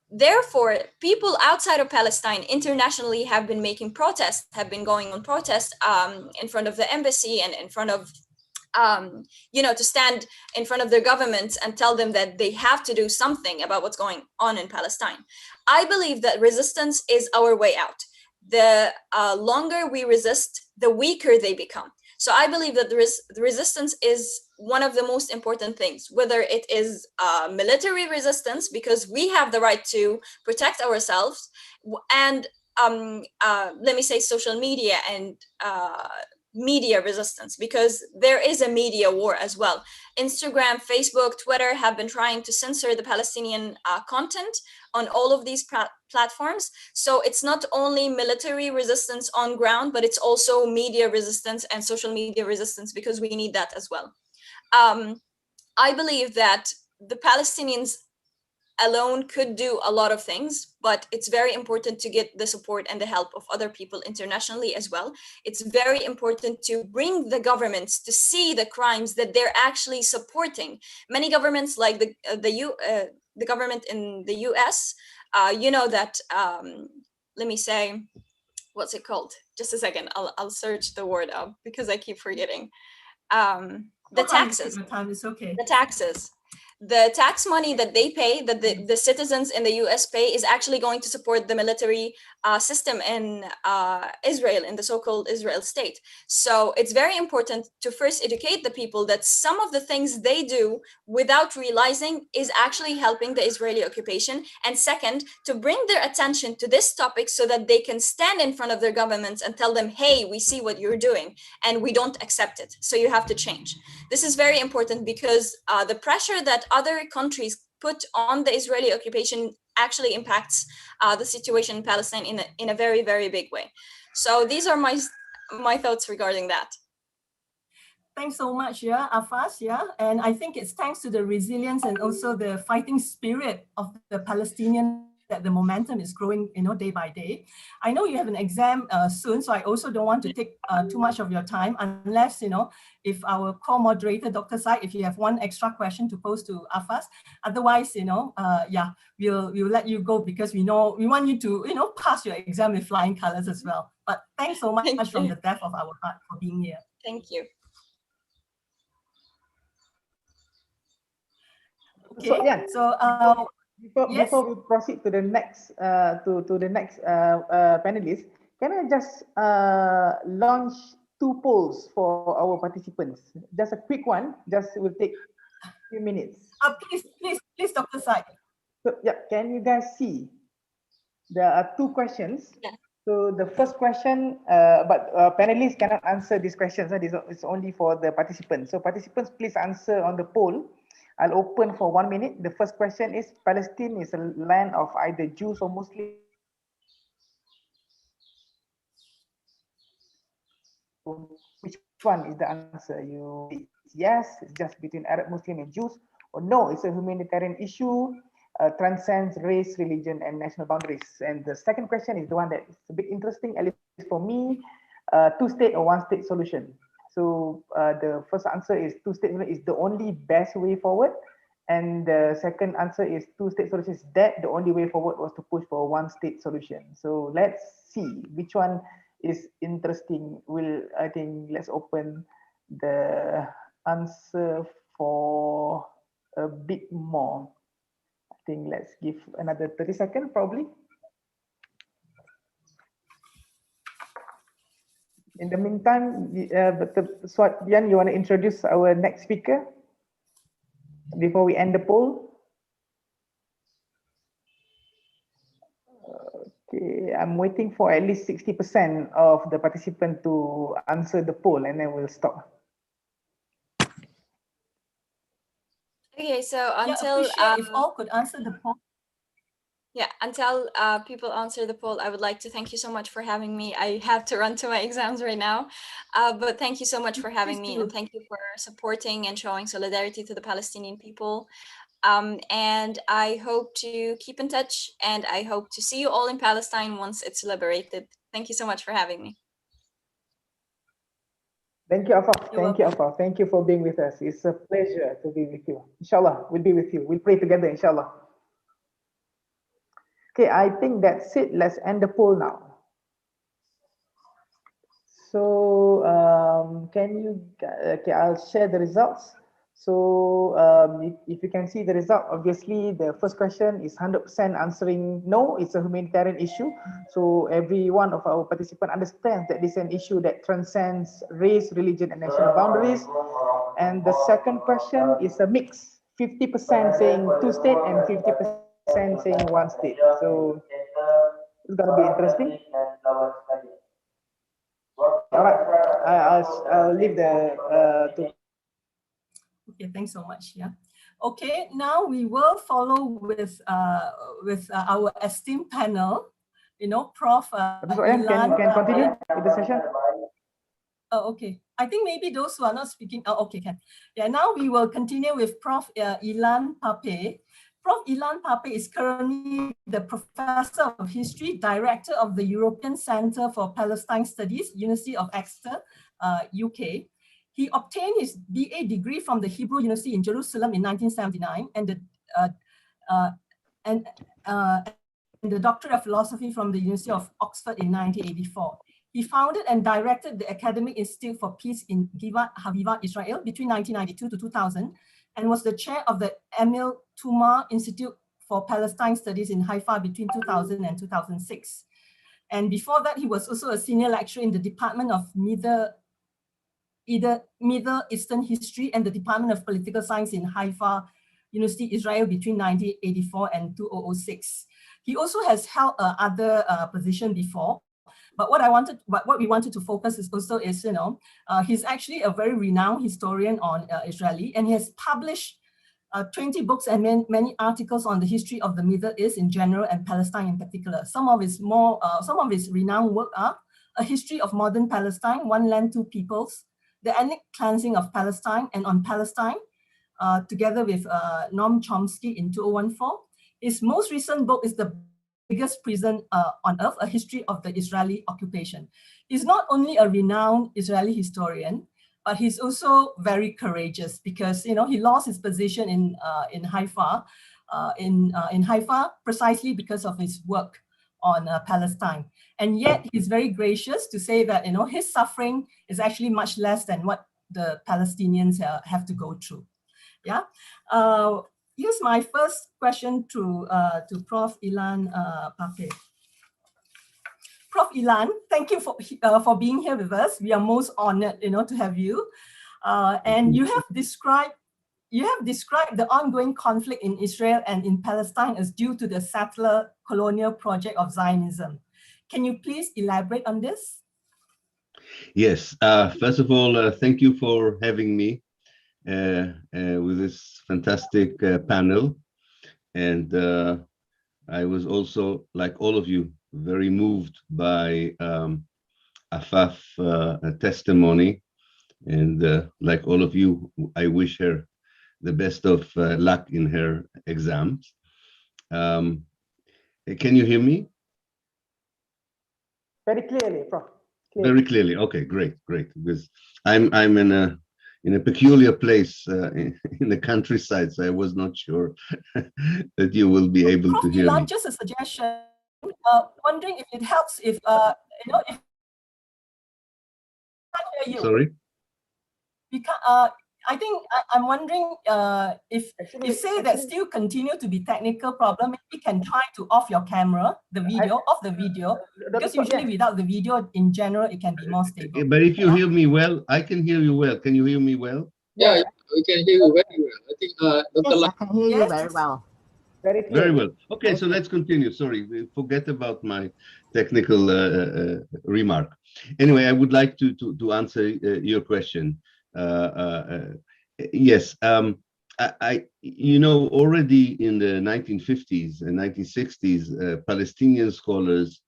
therefore, people outside of Palestine internationally have been making protests, have been going on protests in front of the embassy and in front of to stand in front of their governments and tell them that they have to do something about what's going on in Palestine. I believe that resistance is our way out. The longer we resist, the weaker they become. So I believe that the resistance is one of the most important things, whether it is military resistance, because we have the right to protect ourselves, and let me say social media and media resistance, because there is a media war as well. Instagram, Facebook, Twitter have been trying to censor the Palestinian content on all of these platforms. So it's not only military resistance on ground, but it's also media resistance and social media resistance, because we need that as well. I believe that the Palestinians alone could do a lot of things, but it's very important to get the support and the help of other people internationally as well. It's very important to bring the governments to see the crimes that they're actually supporting. Many governments, like the government in the US, that let me say, what's it called? Just a second, I'll search the word up because I keep forgetting. The taxes. Take your time, it's okay. The taxes. The tax money that they pay, that the citizens in the US pay, is actually going to support the military system in Israel, in the so-called Israel state. So it's very important to first educate the people that some of the things they do without realizing is actually helping the Israeli occupation. And second, to bring their attention to this topic so that they can stand in front of their governments and tell them, hey, we see what you're doing and we don't accept it. So you have to change. This is very important because the pressure that other countries put on the Israeli occupation actually impacts the situation in Palestine in a very, very big way. So these are my thoughts regarding that. Thanks so much, yeah, Afas, yeah. And I think it's thanks to the resilience and also the fighting spirit of the Palestinians that the momentum is growing, day by day. I know you have an exam soon, so I also don't want to take too much of your time unless, if our co-moderator, Dr. Said, if you have one extra question to pose to Afas. Otherwise, yeah, we'll let you go because we want you to, pass your exam with flying colors as well. But thanks so much from the depth of our heart for being here. Thank you. Okay, So yeah. So yes? Before we proceed to the next panelist, can I just launch 2 polls for our participants? Just a quick one. Just will take a few minutes. Please, Dr. Said. So yeah, can you guys see? There are 2 questions. Yeah. So the first question, but panelists cannot answer these questions. It's only for the participants. So participants, please answer on the poll. I'll open for 1 minute. The first question is: Palestine is a land of either Jews or Muslims. Which one is the answer? It's yes, it's just between Arab, Muslim, and Jews, or no, it's a humanitarian issue, transcends race, religion, and national boundaries. And the second question is the one that is a bit interesting, at least for me: 2-state or 1-state solution. So the first answer is 2-state is the only best way forward. And the second answer is 2-state solution is that the only way forward was to push for a 1-state solution. So let's see which one is interesting. I think let's open the answer for a bit more. I think let's give another 30 seconds probably. In the meantime, Dian, you want to introduce our next speaker before we end the poll? Okay, I'm waiting for at least 60% of the participants to answer the poll, and then we'll stop. Okay, so until if all could answer the poll. Yeah, until people answer the poll, I would like to thank you so much for having me. I have to run to my exams right now, but thank you so much for having me, and thank you for supporting and showing solidarity to the Palestinian people. And I hope to keep in touch, and I hope to see you all in Palestine once it's liberated. Thank you so much for having me. Thank you, Afaf. Thank you, Afaf. Thank you for being with us. It's a pleasure to be with you. Inshallah, we'll be with you. We'll pray together, inshallah. Okay, I think that's it. Let's end the poll now. So okay, I'll share the results. So if you can see the result, obviously the first question is 100% answering no, it's a humanitarian issue. So every one of our participants understands that this is an issue that transcends race, religion, and national boundaries. And the second question is a mix, 50% saying 2-state and 50% saying 1-state. So it's gonna be interesting. All right, I'll leave the Okay, thanks so much. Yeah. Okay, now we will follow with our esteemed panel. Prof. Can continue with the session. Oh, okay. I think maybe those who are not speaking. Oh, okay, can. Yeah. Now we will continue with Prof. Ilan Pape. Prof. Ilan Pape is currently the Professor of History, Director of the European Center for Palestine Studies, University of Exeter, UK. He obtained his BA degree from the Hebrew University in Jerusalem in 1979, the Doctorate of Philosophy from the University of Oxford in 1984. He founded and directed the Academic Institute for Peace in Givat Haviva, Israel between 1992 to 2000, and was the chair of the Emil Tumar Institute for Palestine Studies in Haifa between 2000 and 2006. And before that, he was also a senior lecturer in the Department of Middle Eastern History and the Department of Political Science in Haifa University, Israel between 1984 and 2006. He also has held other positions before. But what we wanted to focus is also is, he's actually a very renowned historian on Israeli, and he has published 20 books and many articles on the history of the Middle East in general and Palestine in particular. Some of his renowned work are A History of Modern Palestine, One Land, Two Peoples, The Ethnic Cleansing of Palestine, and On Palestine, together with Noam Chomsky in 2014. His most recent book is The Biggest Prison on Earth, A History of the Israeli Occupation. He's not only a renowned Israeli historian, but he's also very courageous because he lost his position in Haifa, in Haifa precisely because of his work on Palestine. And yet he's very gracious to say that his suffering is actually much less than what the Palestinians have to go through. Yeah. Here's my first question to Prof. Ilan Pape. Prof. Ilan, thank you for being here with us. We are most honored, to have you. And you have described the ongoing conflict in Israel and in Palestine as due to the settler colonial project of Zionism. Can you please elaborate on this? Yes. First of all, thank you for having me with this fantastic panel. And I was also, like all of you, very moved by Afaf testimony. And like all of you, I wish her the best of luck in her exams. Can you hear me? Very clearly, Prof. Very clearly. Okay, great. Because I'm in a peculiar place in the countryside, so I was not sure that you will be able to hear me. Just a suggestion. Wondering if it helps if if I can't hear you. Sorry. I think I'm wondering if you say that still continue to be technical problem, maybe you can try to off your camera, off the video, because usually without the video in general, it can be more stable. But if you hear me well, I can hear you well. Can you hear me well? Yeah, we can hear you very well. I think Dr. Yes, I can hear you very well. Very well. Okay, so let's continue. Sorry, forget about my technical remark. Anyway, I would like to answer your question. Yes, already in the 1950s and 1960s, Palestinian scholars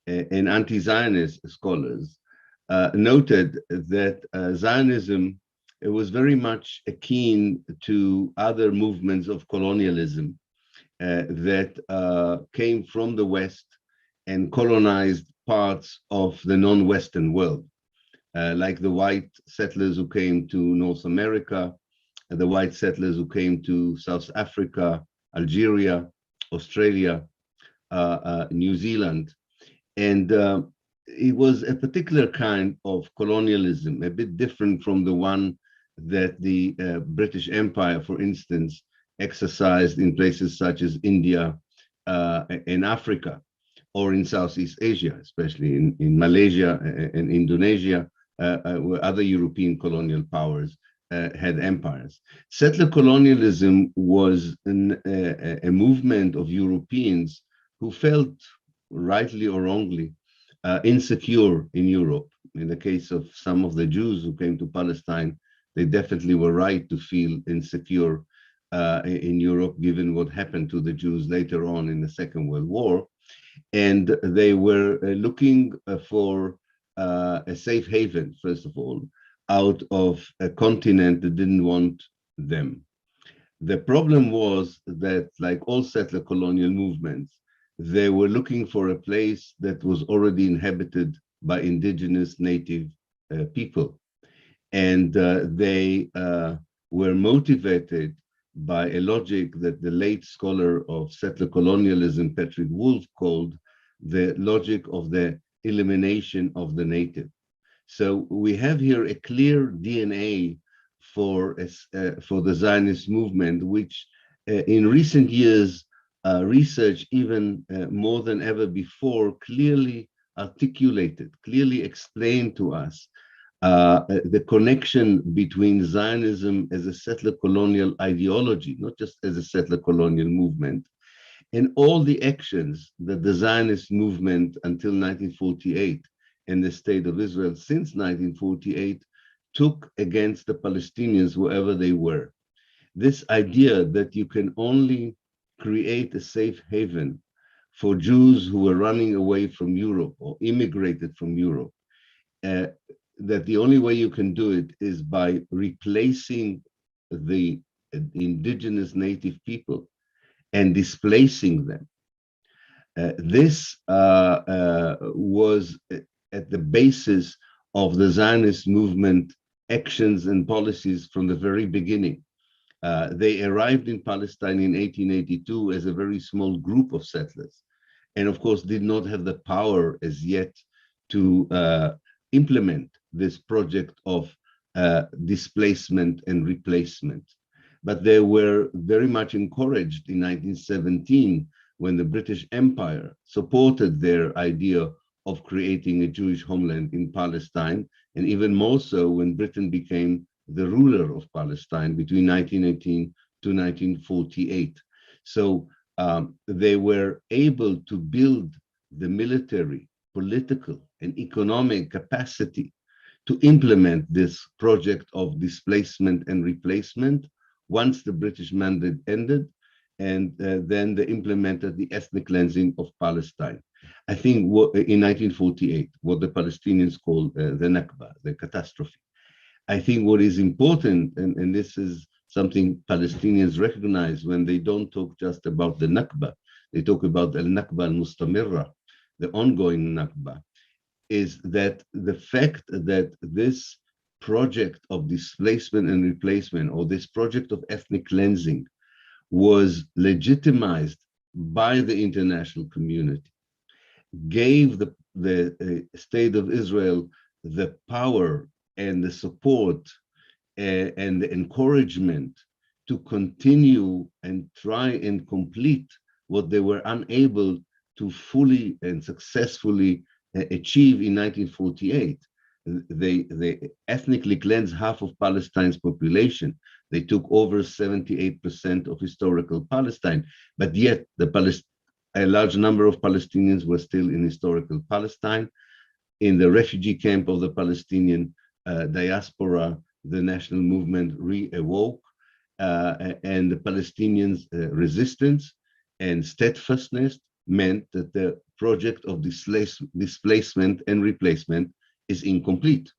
and anti-Zionist scholars noted that Zionism was very much akin to other movements of colonialism that came from the West and colonized parts of the non-Western world. Like the white settlers who came to North America, the white settlers who came to South Africa, Algeria, Australia, New Zealand. And it was a particular kind of colonialism, a bit different from the one that the British Empire, for instance, exercised in places such as India and Africa, or in Southeast Asia, especially in Malaysia and Indonesia, where other European colonial powers had empires. Settler colonialism was a movement of Europeans who felt, rightly or wrongly, insecure in Europe. In the case of some of the Jews who came to Palestine, they definitely were right to feel insecure in Europe, given what happened to the Jews later on in the Second World War. And they were looking for a safe haven, first of all, out of a continent that didn't want them. The problem was that, like all settler colonial movements, they were looking for a place that was already inhabited by indigenous native people. And they were motivated by a logic that the late scholar of settler colonialism, Patrick Wolfe, called the logic of the elimination of the native. So we have here a clear DNA for the Zionist movement, which in recent years, research even more than ever before clearly articulated, clearly explained to us the connection between Zionism as a settler colonial ideology, not just as a settler colonial movement, and all the actions that the Zionist movement until 1948 and the State of Israel since 1948 took against the Palestinians wherever they were. This idea that you can only create a safe haven for Jews who were running away from Europe or immigrated from Europe, that the only way you can do it is by replacing the indigenous native people and displacing them. This was at the basis of the Zionist movement actions and policies from the very beginning. They arrived in Palestine in 1882 as a very small group of settlers, and of course did not have the power as yet to implement this project of displacement and replacement. But they were very much encouraged in 1917 when the British Empire supported their idea of creating a Jewish homeland in Palestine, and even more so when Britain became the ruler of Palestine between 1918 to 1948. So they were able to build the military, political, and economic capacity to implement this project of displacement and replacement once the British mandate ended, and then they implemented the ethnic cleansing of Palestine. I think in 1948, what the Palestinians call the Nakba, the catastrophe. I think what is important, and this is something Palestinians recognize when they don't talk just about the Nakba, they talk about the Nakba al-Mustamirra, the ongoing Nakba, is that the fact that this project of displacement and replacement, or this project of ethnic cleansing, was legitimized by the international community, gave the State of Israel the power and the support and the encouragement to continue and try and complete what they were unable to fully and successfully achieve in 1948. They ethnically cleansed half of Palestine's population. They took over 78% of historical Palestine, but yet a large number of Palestinians were still in historical Palestine. In the refugee camp of the Palestinian diaspora, the national movement re-awoke, and the Palestinians' resistance and steadfastness meant that the project of displacement and replacement is incomplete.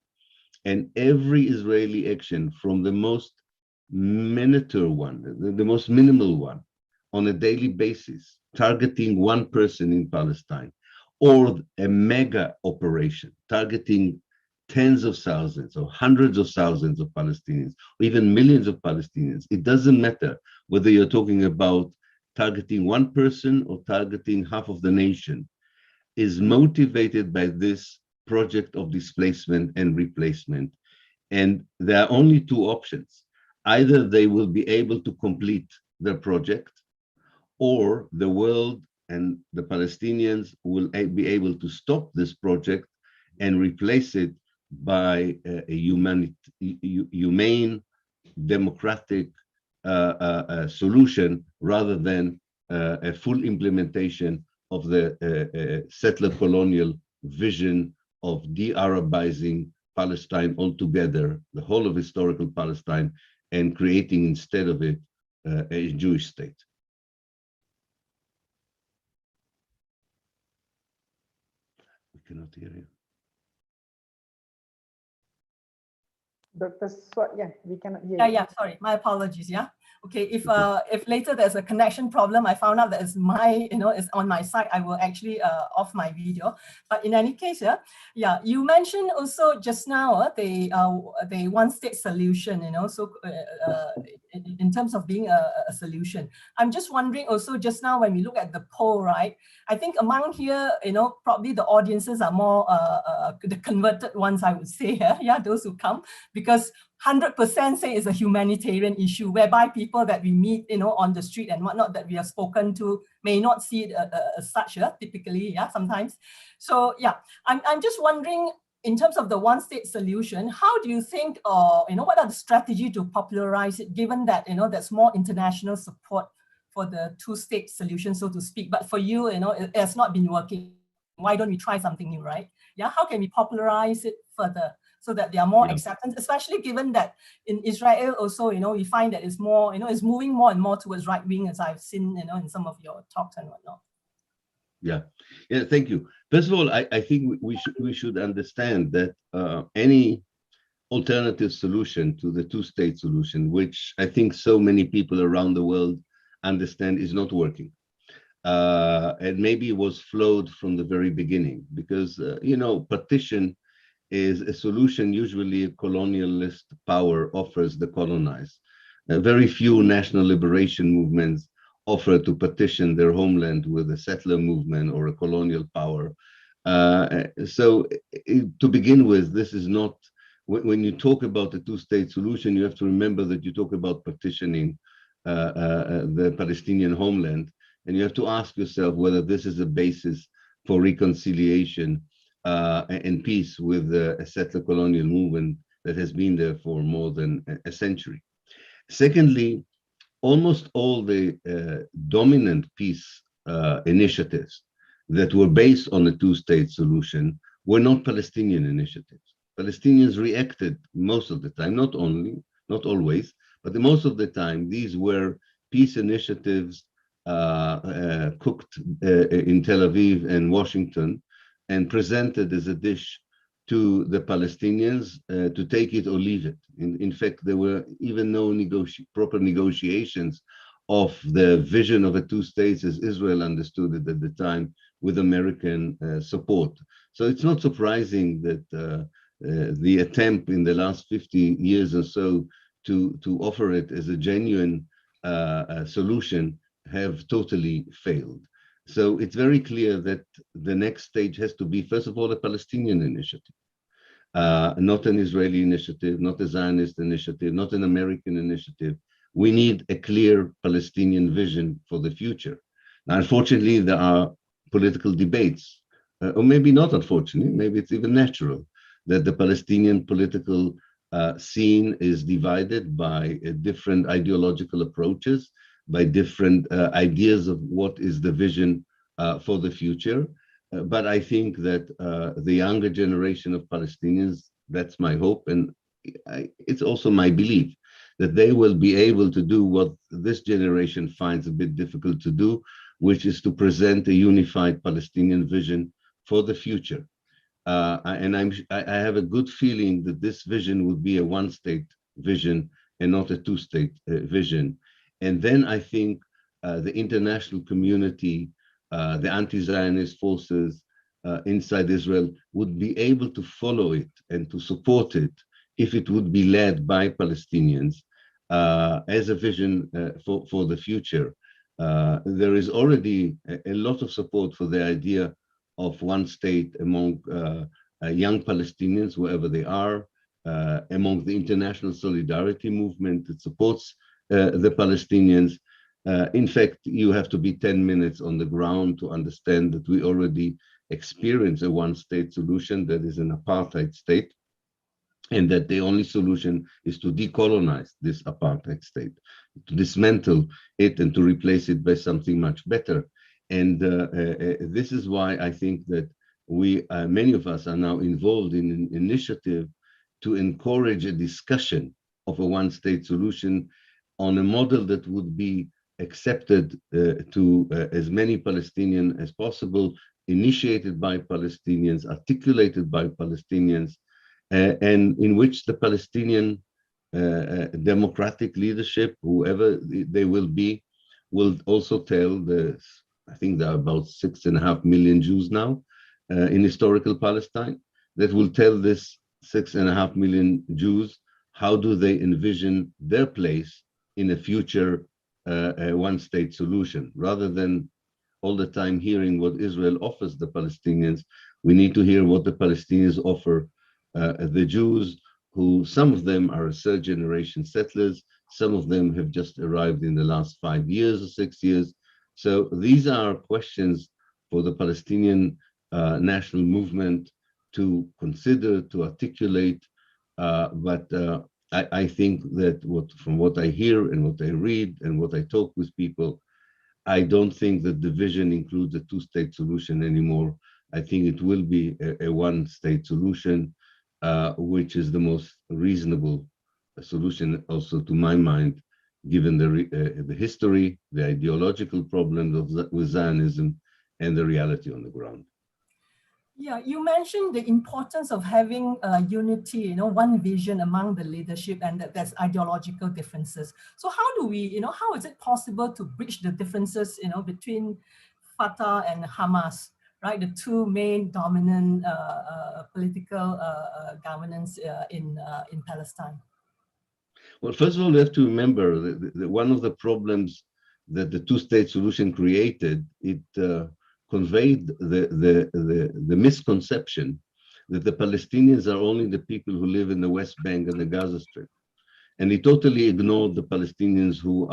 And every Israeli action, from the most minute one, the most minimal one, on a daily basis, targeting one person in Palestine, or a mega operation targeting tens of thousands or hundreds of thousands of Palestinians, or even millions of Palestinians. It doesn't matter whether you're talking about targeting one person or targeting half of the nation, is motivated by this project of displacement and replacement. And there are only two options. Either they will be able to complete their project, or the world and the Palestinians will be able to stop this project and replace it by a humane, democratic solution, rather than a full implementation of the settler colonial vision of de-Arabizing Palestine altogether, the whole of historical Palestine, and creating instead of it a Jewish state. We cannot hear you. Dr. Swat, yeah, we cannot hear you. Yeah, sorry, my apologies, yeah. Okay, if later there's a connection problem, I found out that it's my, it's on my side, I will actually off my video. But in any case, yeah, you mentioned also just now the one-state solution, so in terms of being a solution. I'm just wondering also just now when we look at the poll, right? I think among here, probably the audiences are more the converted ones, I would say, yeah, those who come, because 100% say it's a humanitarian issue, whereby people that we meet, on the street and whatnot that we have spoken to may not see it as such, typically, yeah, sometimes. So yeah, I'm just wondering, in terms of the one-state solution, how do you think, what are the strategy to popularize it, given that, there's more international support for the two-state solution, so to speak, but for you, it has not been working. Why don't we try something new, right? Yeah, how can we popularize it further so that there are more acceptance, especially given that in Israel also, we find that it's more, it's moving more and more towards right wing, as I've seen, in some of your talks and whatnot. Yeah, thank you. First of all, I think we should understand that any alternative solution to the two-state solution, which I think so many people around the world understand is not working. And maybe it was flawed from the very beginning because, partition is a solution usually a colonialist power offers the colonized. Very few national liberation movements offer to partition their homeland with a settler movement or a colonial power. So to begin with, this is not, when you talk about the two-state solution, you have to remember that you talk about partitioning the Palestinian homeland, and you have to ask yourself whether this is a basis for reconciliation and peace with a settler colonial movement that has been there for more than a century. Secondly, almost all the dominant peace initiatives that were based on a two-state solution were not Palestinian initiatives. Palestinians reacted most of the time, not always, but most of the time, these were peace initiatives cooked in Tel Aviv and Washington and presented as a dish to the Palestinians to take it or leave it. In fact, there were even no proper negotiations of the vision of a two states as Israel understood it at the time with American support. So it's not surprising that the attempt in the last 50 years or so to offer it as a genuine solution have totally failed. So it's very clear that the next stage has to be, first of all, a Palestinian initiative, not an Israeli initiative, not a Zionist initiative, not an American initiative. We need a clear Palestinian vision for the future. Now, unfortunately, there are political debates, or maybe not unfortunately, maybe it's even natural, that the Palestinian political scene is divided by different ideological approaches, by different ideas of what is the vision for the future. But I think that the younger generation of Palestinians, that's my hope, and it's also my belief, that they will be able to do what this generation finds a bit difficult to do, which is to present a unified Palestinian vision for the future. And I have a good feeling that this vision would be a one-state vision and not a two-state vision. And then I think the international community, the anti-Zionist forces inside Israel would be able to follow it and to support it if it would be led by Palestinians as a vision for the future. There is already a lot of support for the idea of one state among young Palestinians, wherever they are, among the international solidarity movement that supports the Palestinians. In fact, you have to be 10 minutes on the ground to understand that we already experience a one-state solution that is an apartheid state, and that the only solution is to decolonize this apartheid state, to dismantle it and to replace it by something much better. And this is why I think that we, many of us, are now involved in an initiative to encourage a discussion of a one-state solution on a model that would be accepted to as many Palestinians as possible, initiated by Palestinians, articulated by Palestinians, and in which the Palestinian democratic leadership, whoever they will also tell I think there are about 6.5 million Jews now in historical Palestine, that will tell this 6.5 million Jews how do they envision their place in a future one-state solution. Rather than all the time hearing what Israel offers the Palestinians, we need to hear what the Palestinians offer the Jews, who some of them are third-generation settlers, some of them have just arrived in the last 5 years or 6 years. So these are questions for the Palestinian national movement to consider, to articulate. But I think that from what I hear and what I read and what I talk with people, I don't think that the vision includes a two-state solution anymore. I think it will be a one-state solution, which is the most reasonable solution also to my mind, given the history, the ideological problems with Zionism, and the reality on the ground. Yeah, you mentioned the importance of having unity, one vision among the leadership, and that there's ideological differences. So how do we, how is it possible to bridge the differences, between Fatah and Hamas, right? The two main dominant political governance in Palestine. Well, first of all, we have to remember that one of the problems that the two-state solution created, it conveyed the misconception that the Palestinians are only the people who live in the West Bank and the Gaza Strip. And it totally ignored the Palestinians who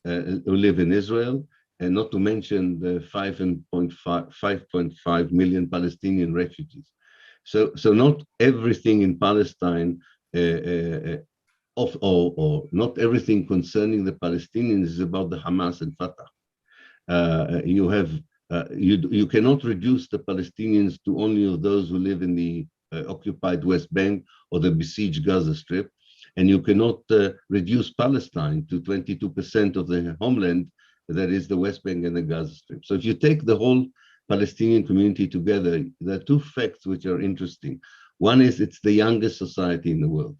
live in Israel, and not to mention the 5.5 million Palestinian refugees. So not everything in Palestine, or not everything concerning the Palestinians is about the Hamas and Fatah. You cannot reduce the Palestinians to only those who live in the occupied West Bank or the besieged Gaza Strip, and you cannot reduce Palestine to 22% of the homeland that is the West Bank and the Gaza Strip. So if you take the whole Palestinian community together, there are two facts which are interesting. One is it's the youngest society in the world.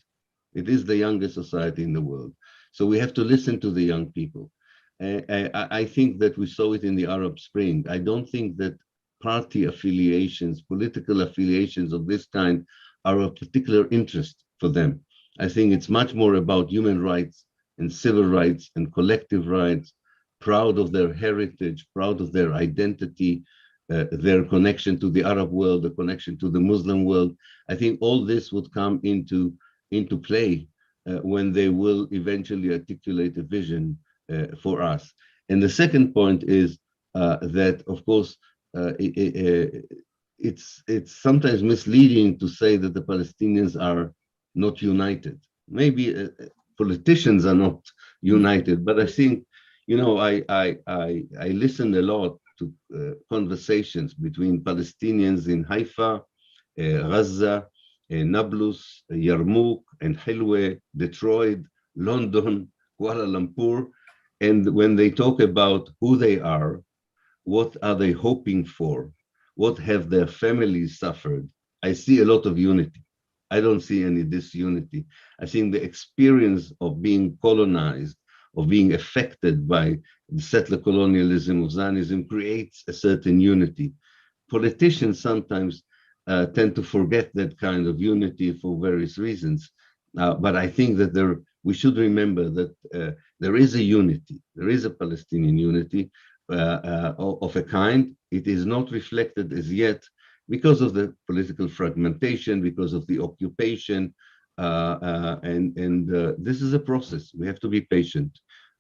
It is the youngest society in the world. So we have to listen to the young people. I think that we saw it in the Arab Spring. I don't think that party affiliations, political affiliations of this kind are of particular interest for them. I think it's much more about human rights and civil rights and collective rights, proud of their heritage, proud of their identity, their connection to the Arab world, the connection to the Muslim world. I think all this would come into play when they will eventually articulate a vision for us. And the second point is that, of course, it's sometimes misleading to say that the Palestinians are not united. Maybe politicians are not united, but I think, I listen a lot to conversations between Palestinians in Haifa, Gaza, Nablus, Yarmouk, and Hilwe, Detroit, London, Kuala Lumpur. And when they talk about who they are, what are they hoping for, what have their families suffered, I see a lot of unity. I don't see any disunity. I think the experience of being colonized, of being affected by the settler colonialism of Zionism creates a certain unity. Politicians sometimes tend to forget that kind of unity for various reasons. But I think that we should remember that there is a unity, there is a Palestinian unity of a kind. It is not reflected as yet because of the political fragmentation, because of the occupation, and this is a process. We have to be patient.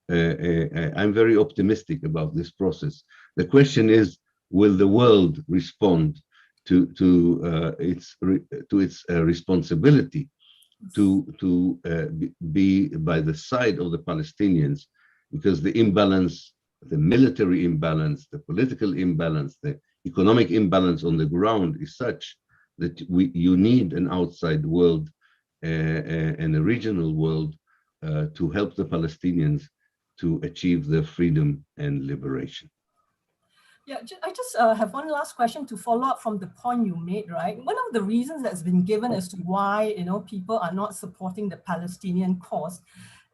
I'm very optimistic about this process. The question is, will the world respond to its responsibility to be by the side of the Palestinians, because the imbalance, the military imbalance, the political imbalance, the economic imbalance on the ground is such that you need an outside world and a regional world to help the Palestinians to achieve their freedom and liberation. Yeah, I just have one last question to follow up from the point you made, right? One of the reasons that's been given as to why, people are not supporting the Palestinian cause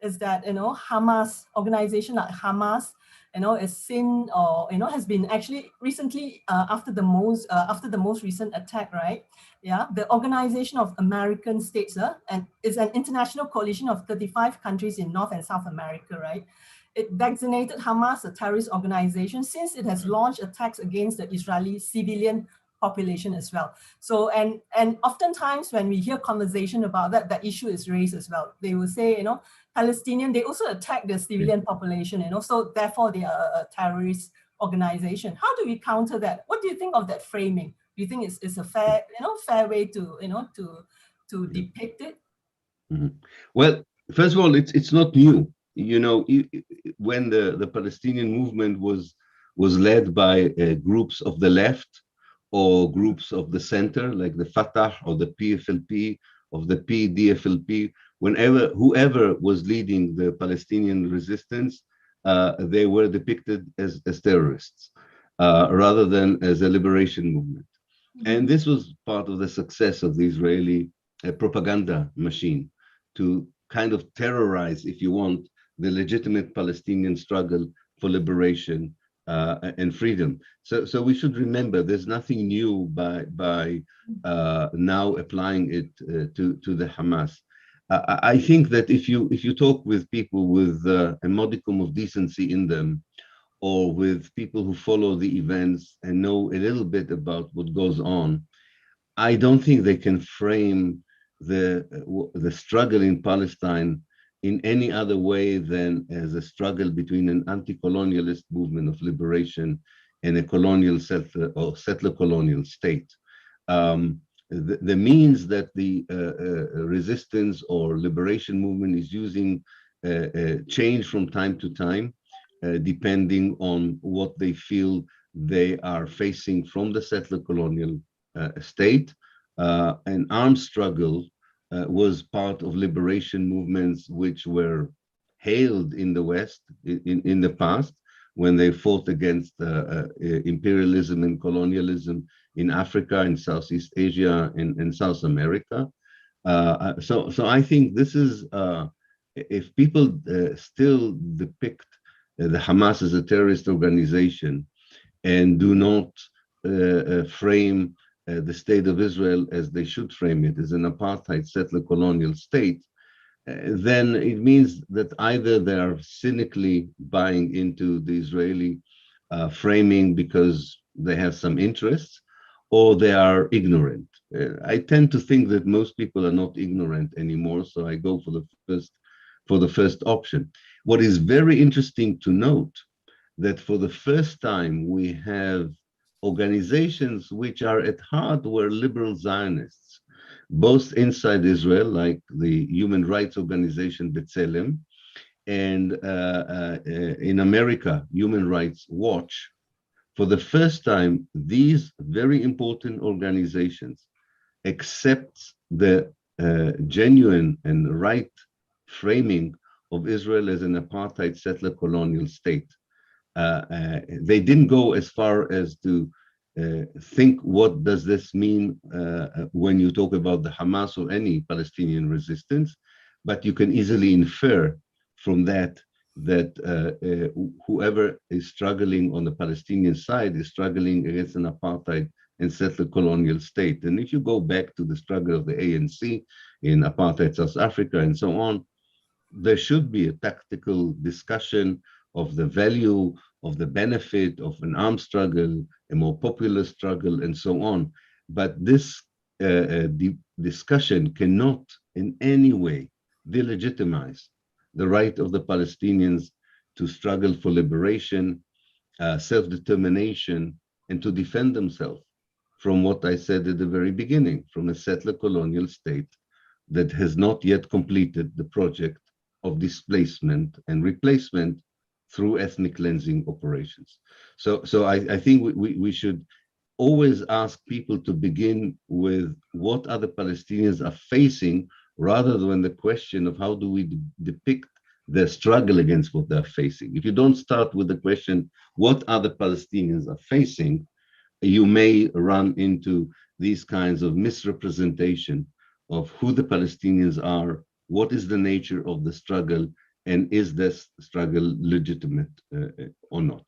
is that, Hamas, organization like Hamas, is seen or, has been actually recently after the most recent attack, right? Yeah, the Organization of American States, and is an international coalition of 35 countries in North and South America, right? It designated Hamas a terrorist organization since it has launched attacks against the Israeli civilian population as well. So, and oftentimes when we hear conversation about that, that issue is raised as well. They will say, Palestinian, they also attack the civilian population, so therefore they are a terrorist organization. How do we counter that? What do you think of that framing? Do you think it's a fair, fair way to, to depict it? Well, first of all, it's not new. When the Palestinian movement was led by groups of the left or groups of the center, like the Fatah or the PFLP, of the PDFLP, whoever was leading the Palestinian resistance, they were depicted as terrorists rather than as a liberation movement. And this was part of the success of the Israeli propaganda machine to kind of terrorize, if you want, the legitimate Palestinian struggle for liberation and freedom. So we should remember there's nothing new by now applying it to the Hamas. I think that if you talk with people with a modicum of decency in them, or with people who follow the events and know a little bit about what goes on, I don't think they can frame the struggle in Palestine in any other way than as a struggle between an anti-colonialist movement of liberation and a colonial settler or settler colonial state. The means that the resistance or liberation movement is using change from time to time, depending on what they feel they are facing from the settler colonial state. An armed struggle was part of liberation movements which were hailed in the West in the past when they fought against imperialism and colonialism in Africa, in Southeast Asia, and South America. So I think this is, if people still depict the Hamas as a terrorist organization and do not frame the state of Israel as they should frame it, as an apartheid settler colonial state, then it means that either they are cynically buying into the Israeli framing because they have some interests, or they are ignorant. I tend to think that most people are not ignorant anymore, so I go for the first option. What is very interesting to note that for the first time we have organizations which are at heart were liberal Zionists, both inside Israel, like the human rights organization B'Tselem, and in America, Human Rights Watch. For the first time, these very important organizations accept the genuine and right framing of Israel as an apartheid settler colonial state. They didn't go as far as to think what does this mean when you talk about the Hamas or any Palestinian resistance, but you can easily infer from that whoever is struggling on the Palestinian side is struggling against an apartheid and settler colonial state. And if you go back to the struggle of the ANC in apartheid South Africa and so on, there should be a tactical discussion of the value, of the benefit of an armed struggle, a more popular struggle, and so on. But this discussion cannot in any way delegitimize the right of the Palestinians to struggle for liberation, self-determination, and to defend themselves from what I said at the very beginning, from a settler colonial state that has not yet completed the project of displacement and replacement through ethnic cleansing operations. So I think we should always ask people to begin with what other Palestinians are facing, rather than the question of how do we depict their struggle against what they're facing. If you don't start with the question, what other Palestinians are facing, you may run into these kinds of misrepresentation of who the Palestinians are, what is the nature of the struggle, and is this struggle legitimate or not.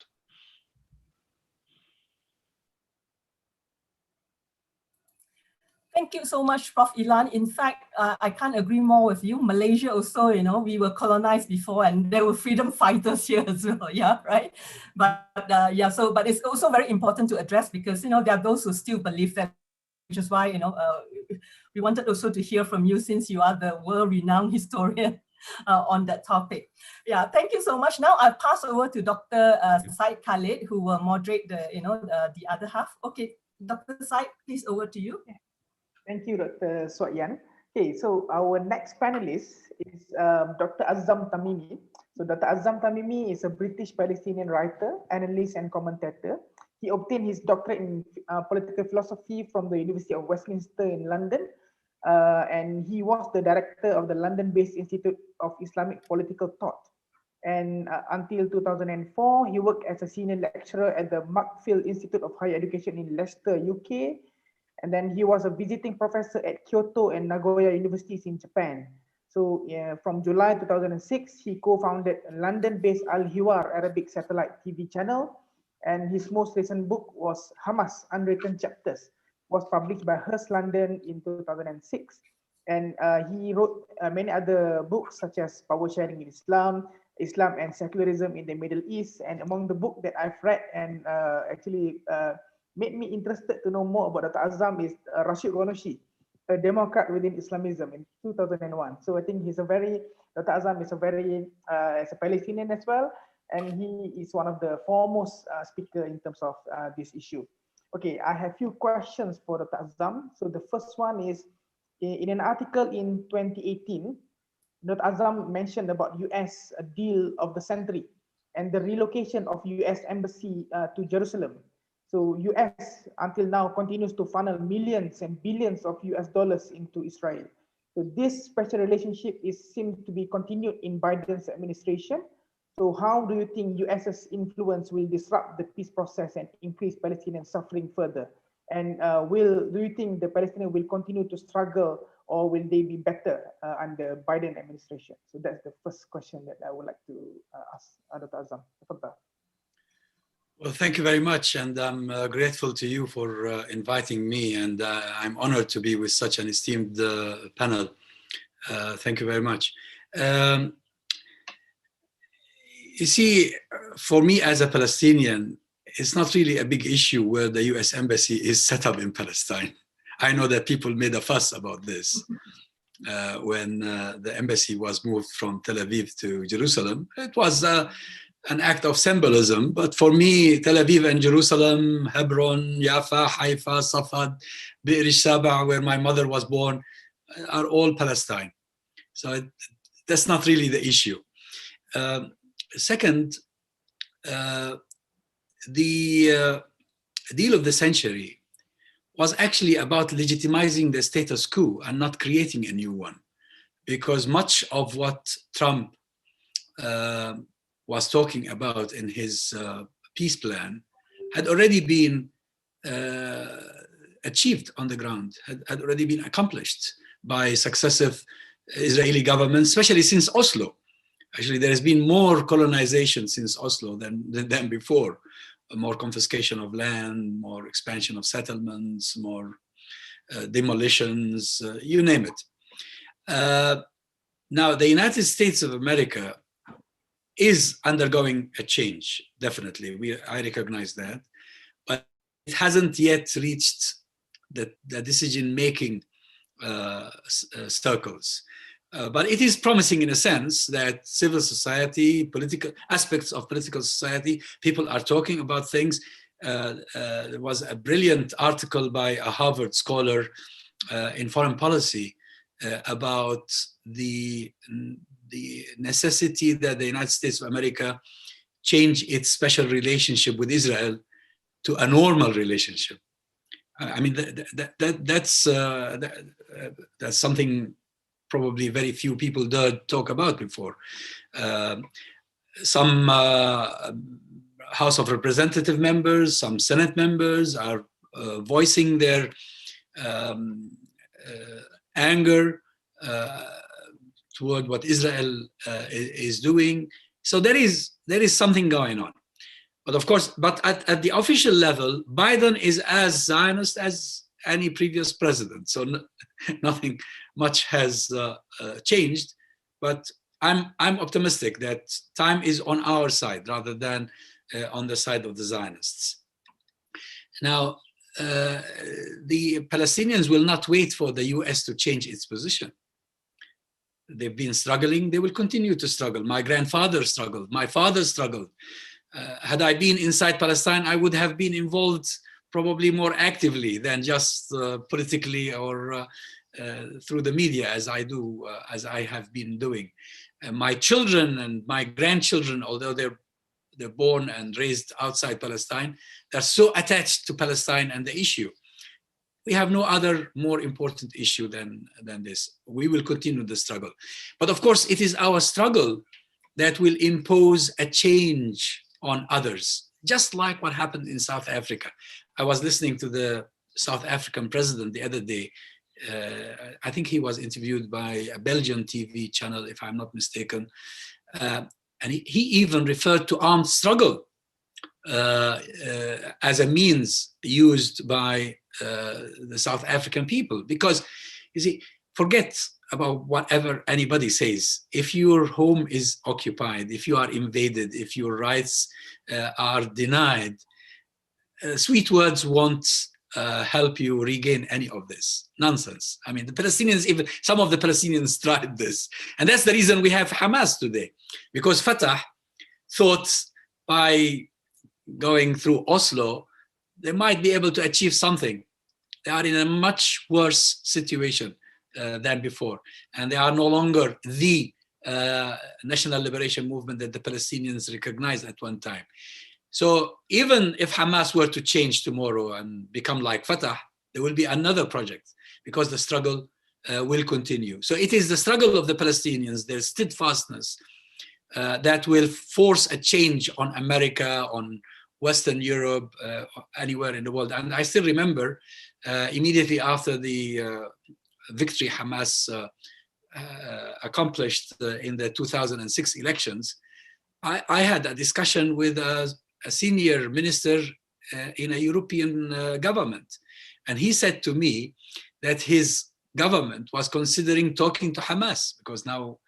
Thank you so much, Prof. Ilan. In fact, I can't agree more with you. Malaysia also, we were colonized before and there were freedom fighters here as well. Yeah, right. But but it's also very important to address because, there are those who still believe that, which is why, we wanted also to hear from you since you are the world-renowned historian on that topic. Yeah, thank you so much. Now I'll pass over to Dr. Said Khalid, who will moderate the other half. Okay, Dr. Said, please over to you. Thank you, Dr. Swatyan. Okay, so our next panelist is Dr. Azzam Tamimi. So Dr. Azzam Tamimi is a British Palestinian writer, analyst, and commentator. He obtained his doctorate in political philosophy from the University of Westminster in London, and he was the director of the London-based Institute of Islamic Political Thought. And until 2004, he worked as a senior lecturer at the Markfield Institute of Higher Education in Leicester, UK. And then he was a visiting professor at Kyoto and Nagoya universities in Japan. So from July 2006, he co-founded a London-based Al-Hiwar Arabic satellite TV channel. And his most recent book was Hamas, Unwritten Chapters, was published by Hearst London in 2006. And he wrote many other books such as Power Sharing in Islam, Islam and Secularism in the Middle East. And among the book that I've read and actually made me interested to know more about Dr. Azzam is Rashid Ghannouchi, a Democrat within Islamism in 2001. So I think Dr. Azzam is as a Palestinian as well, and he is one of the foremost speaker in terms of this issue. Okay, I have few questions for Dr. Azzam. So the first one is, in an article in 2018, Dr. Azzam mentioned about US deal of the century and the relocation of US embassy to Jerusalem. So US until now continues to funnel millions and billions of US dollars into Israel. So this special relationship seems to be continued in Biden's administration. So how do you think US's influence will disrupt the peace process and increase Palestinian suffering further? And do you think the Palestinians will continue to struggle, or will they be better under Biden administration? So that's the first question that I would like to ask Dr. Azzam. Well, thank you very much, and I'm grateful to you for inviting me, and I'm honored to be with such an esteemed panel. Thank you very much. You see, for me as a Palestinian, it's not really a big issue where the US embassy is set up in Palestine. I know that people made a fuss about this when the embassy was moved from Tel Aviv to Jerusalem. It was an act of symbolism, but for me, Tel Aviv and Jerusalem, Hebron, Jaffa, Haifa, Safad, Be'er Saba, where my mother was born, are all Palestine. So that's not really the issue. Second, the deal of the century was actually about legitimizing the status quo and not creating a new one, because much of what Trump was talking about in his peace plan had already been achieved on the ground, had already been accomplished by successive Israeli governments, especially since Oslo. Actually, there has been more colonization since Oslo than before. More confiscation of land, more expansion of settlements, more demolitions, you name it. Now, the United States of America is undergoing a change, definitely. I recognize that. But it hasn't yet reached the decision-making circles. But it is promising in a sense that civil society, political aspects of political society, people are talking about things. There was a brilliant article by a Harvard scholar in foreign policy about the necessity that the United States of America change its special relationship with Israel to a normal relationship. I mean, that's something probably very few people dared talk about before. Some House of Representative members, some Senate members are voicing their anger toward what Israel is doing. So there is something going on. But of course, at the official level, Biden is as Zionist as any previous president. So nothing much has changed. But I'm optimistic that time is on our side rather than on the side of the Zionists. Now, the Palestinians will not wait for the US to change its position. They've been struggling. They will continue to struggle. My grandfather struggled. My father struggled. Had I been inside Palestine, I would have been involved probably more actively than just politically or through the media as I have been doing. My children and my grandchildren, although they're born and raised outside Palestine, they're so attached to Palestine and the issue. We have no other more important issue than this. We will continue the struggle. But of course, it is our struggle that will impose a change on others, just like what happened in South Africa. I was listening to the South African president the other day. I think he was interviewed by a Belgian TV channel, if I'm not mistaken. And he even referred to armed struggle as a means used by the South African people. Because, you see, forget about whatever anybody says. If your home is occupied, if you are invaded, if your rights are denied, sweet words won't help you regain any of this nonsense. I mean, the Palestinians, even some of the Palestinians tried this. And that's the reason we have Hamas today. Because Fatah thought by going through Oslo, they might be able to achieve something. They are in a much worse situation than before. And they are no longer the national liberation movement that the Palestinians recognized at one time. So even if Hamas were to change tomorrow and become like Fatah, there will be another project because the struggle will continue. So it is the struggle of the Palestinians, their steadfastness, that will force a change on America, on Western Europe, anywhere in the world. And I still remember immediately after the victory Hamas accomplished in the 2006 elections, I had a discussion with a senior minister in a European government. And he said to me that his government was considering talking to Hamas because now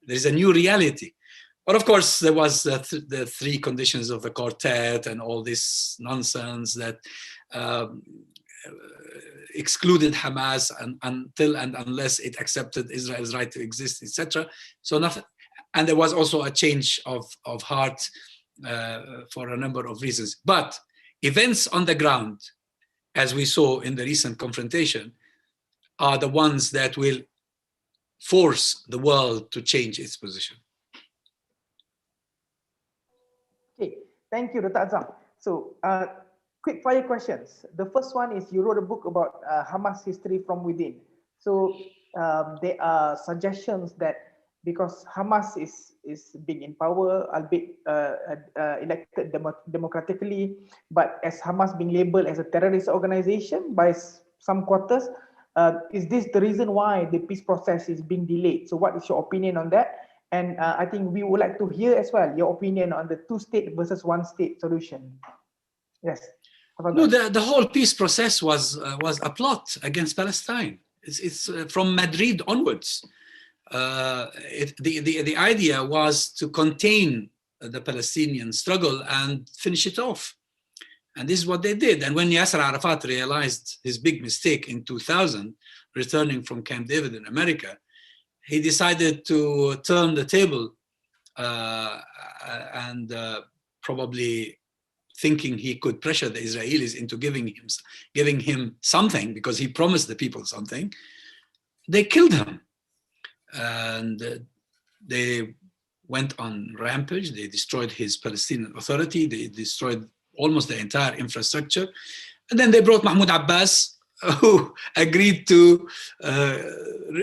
there is a new reality. But of course, there was the three conditions of the quartet and all this nonsense that excluded Hamas until and unless it accepted Israel's right to exist, etc. So nothing, and there was also a change of heart for a number of reasons. But events on the ground, as we saw in the recent confrontation, are the ones that will force the world to change its position. Okay, thank you, Dr. Azam. So, quick fire questions. The first one is you wrote a book about Hamas history from within. So, there are suggestions that because Hamas is being in power, albeit elected democratically, but as Hamas being labeled as a terrorist organization by some quarters, is this the reason why the peace process is being delayed? So what is your opinion on that? And I think we would like to hear as well your opinion on the two-state versus one-state solution. Yes. No, the whole peace process was a plot against Palestine. It's from Madrid onwards. The idea was to contain the Palestinian struggle and finish it off. And this is what they did. And when Yasser Arafat realized his big mistake in 2000, returning from Camp David in America, he decided to turn the table and probably thinking he could pressure the Israelis into giving him something because he promised the people something. They killed him. And they went on rampage. They destroyed his Palestinian Authority. They destroyed almost the entire infrastructure. And then they brought Mahmoud Abbas who agreed to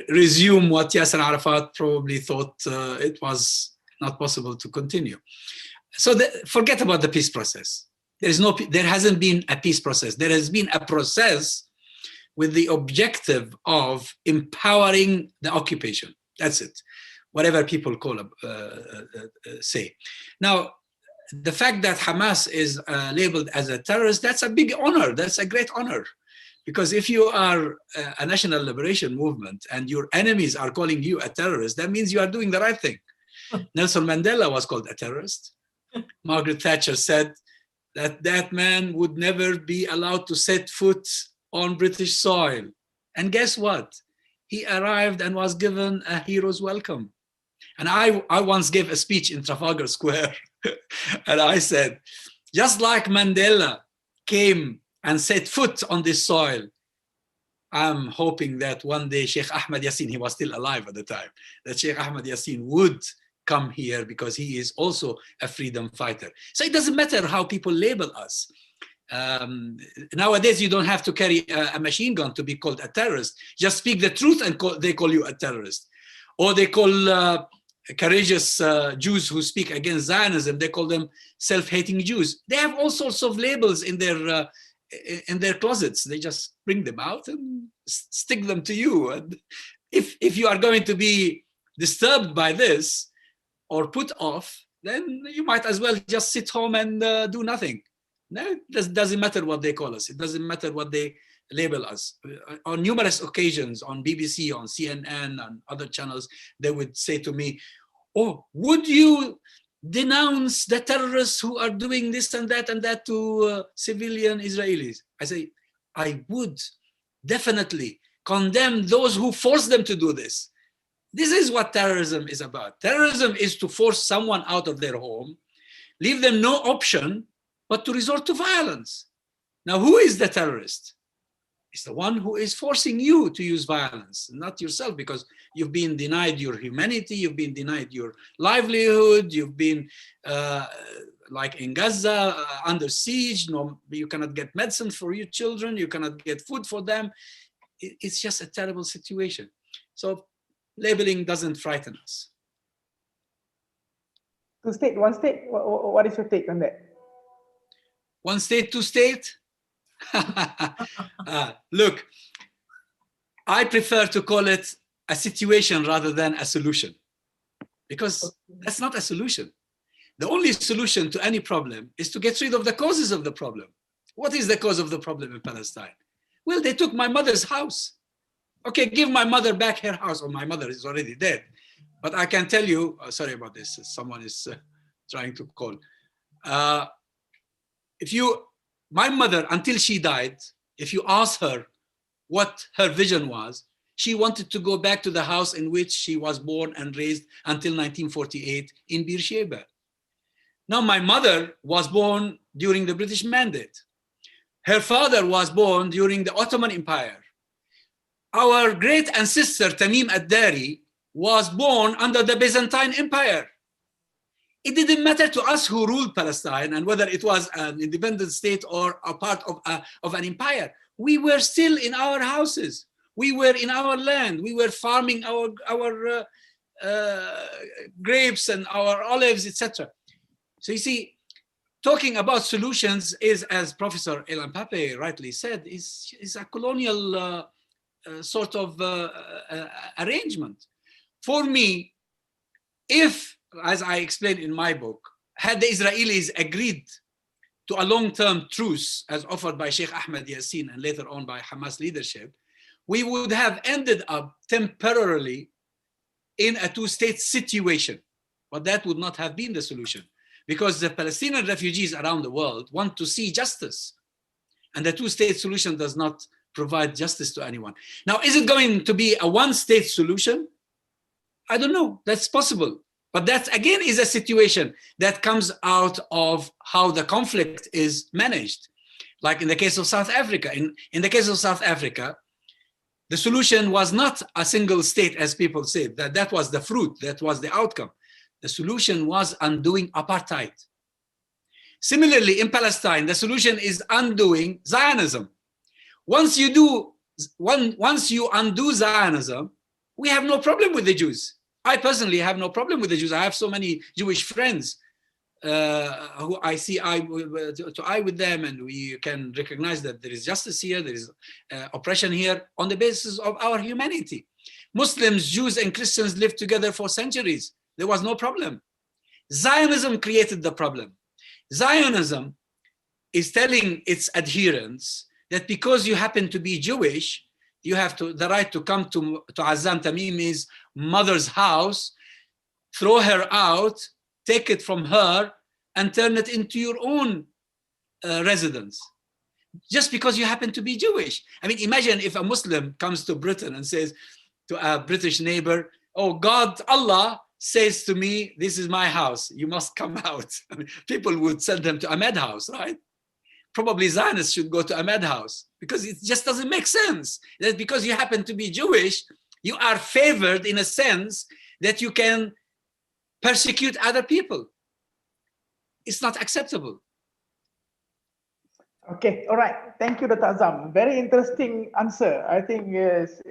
resume what Yasser Arafat probably thought it was not possible to continue. So forget about the peace process. There hasn't been a peace process. There has been a process with the objective of empowering the occupation. That's it. Whatever people say. Now, the fact that Hamas is labeled as a terrorist, that's a big honor. That's a great honor. Because if you are a national liberation movement and your enemies are calling you a terrorist, that means you are doing the right thing. Nelson Mandela was called a terrorist. Margaret Thatcher said that that man would never be allowed to set foot on British soil. And guess what? He arrived and was given a hero's welcome. And I once gave a speech in Trafalgar Square. And I said, just like Mandela came and set foot on this soil, I'm hoping that one day Sheikh Ahmed Yassin, he was still alive at the time, that Sheikh Ahmed Yassin would come here because he is also a freedom fighter. So it doesn't matter how people label us. Nowadays, you don't have to carry a machine gun to be called a terrorist. Just speak the truth and they call you a terrorist. Or they call courageous Jews who speak against Zionism, they call them self-hating Jews. They have all sorts of labels in their closets. They just bring them out and stick them to you. And if you are going to be disturbed by this or put off, then you might as well just sit home and do nothing. No, it doesn't matter what they call us. It doesn't matter what they label us. On numerous occasions, on BBC, on CNN, and other channels, they would say to me, oh, would you denounce the terrorists who are doing this and that to civilian Israelis? I say, I would definitely condemn those who force them to do this. This is what terrorism is about. Terrorism is to force someone out of their home, leave them no option but to resort to violence. Now, who is the terrorist? It's the one who is forcing you to use violence, not yourself, because you've been denied your humanity, you've been denied your livelihood, you've been, like in Gaza, under siege, no, you cannot get medicine for your children, you cannot get food for them. It's just a terrible situation. So labeling doesn't frighten us. Two state, one state, what is your take on that? One state, two state? Look, I prefer to call it a situation rather than a solution, because that's not a solution. The only solution to any problem is to get rid of the causes of the problem. What is the cause of the problem in Palestine? Well, they took my mother's house. Okay, give my mother back her house. Or my mother is already dead. But I can tell you, sorry about this, someone is trying to call. My mother, until she died, if you ask her what her vision was, she wanted to go back to the house in which she was born and raised until 1948 in Beersheba. Now, my mother was born during the British Mandate. Her father was born during the Ottoman Empire. Our great ancestor, Tamim ad-Dari, was born under the Byzantine Empire. It didn't matter to us who ruled Palestine and whether it was an independent state or a part of an empire. We were still in our houses. We were in our land. We were farming our grapes and our olives, etc. So you see, talking about solutions is, as Professor Elan Pape rightly said, is a colonial sort of arrangement. For me, if, as I explained in my book, had the Israelis agreed to a long-term truce as offered by Sheikh Ahmed Yassin and later on by Hamas leadership, we would have ended up temporarily in a two-state situation. But that would not have been the solution, because the Palestinian refugees around the world want to see justice. And the two-state solution does not provide justice to anyone. Now, is it going to be a one-state solution? I don't know. That's possible. But that, again, is a situation that comes out of how the conflict is managed. Like in the case of South Africa. In the case of South Africa, the solution was not a single state, as people say. That was the fruit, that was the outcome. The solution was undoing apartheid. Similarly, in Palestine, the solution is undoing Zionism. Once you undo Zionism, we have no problem with the Jews. I personally have no problem with the Jews. I have so many Jewish friends who I see eye to eye with them, and we can recognize that there is justice here, there is oppression here on the basis of our humanity. Muslims, Jews, and Christians lived together for centuries. There was no problem. Zionism created the problem. Zionism is telling its adherents that because you happen to be Jewish, you have the right to come to Azzam Tamimi's mother's house, throw her out, take it from her, and turn it into your own residence, just because you happen to be Jewish. I mean, imagine if a Muslim comes to Britain and says to a British neighbor, oh, God, Allah says to me, this is my house, you must come out. I mean, people would send them to Ahmed House, right? Probably Zionists should go to Ahmed House, because it just doesn't make sense that because you happen to be Jewish, you are favored in a sense that you can persecute other people. It's not acceptable. Okay, all right. Thank you, Dr. Azam. Very interesting answer. I think is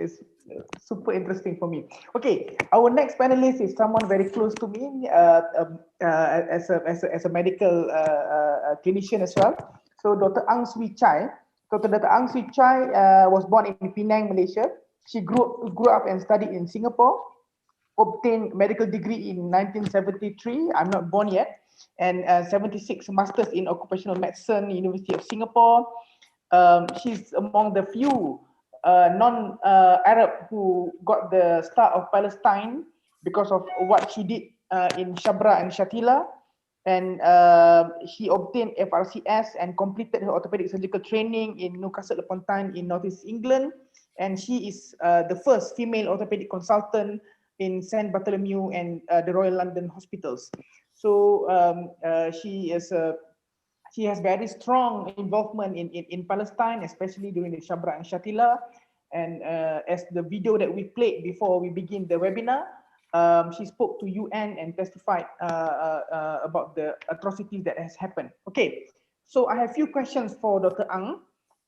super interesting for me. Okay, our next panelist is someone very close to me as a medical clinician as well. So Dr. Ang Swee Chai. Dr. Ang Swee Chai was born in Penang, Malaysia. She grew up and studied in Singapore, obtained medical degree in 1973. I'm not born yet. And 76 masters in occupational medicine, University of Singapore. She's among the few non-Arab who got the start of Palestine because of what she did in Shabra and Shatila. And she obtained FRCS and completed her orthopedic surgical training in Newcastle upon Tyne in Northeast England. And she is the first female orthopedic consultant in St. Bartholomew and the Royal London Hospitals. So she has very strong involvement in Palestine, especially during the Shabra and Shatila. And as the video that we played before we begin the webinar, she spoke to UN and testified about the atrocities that has happened. Okay, so I have a few questions for Dr. Ang.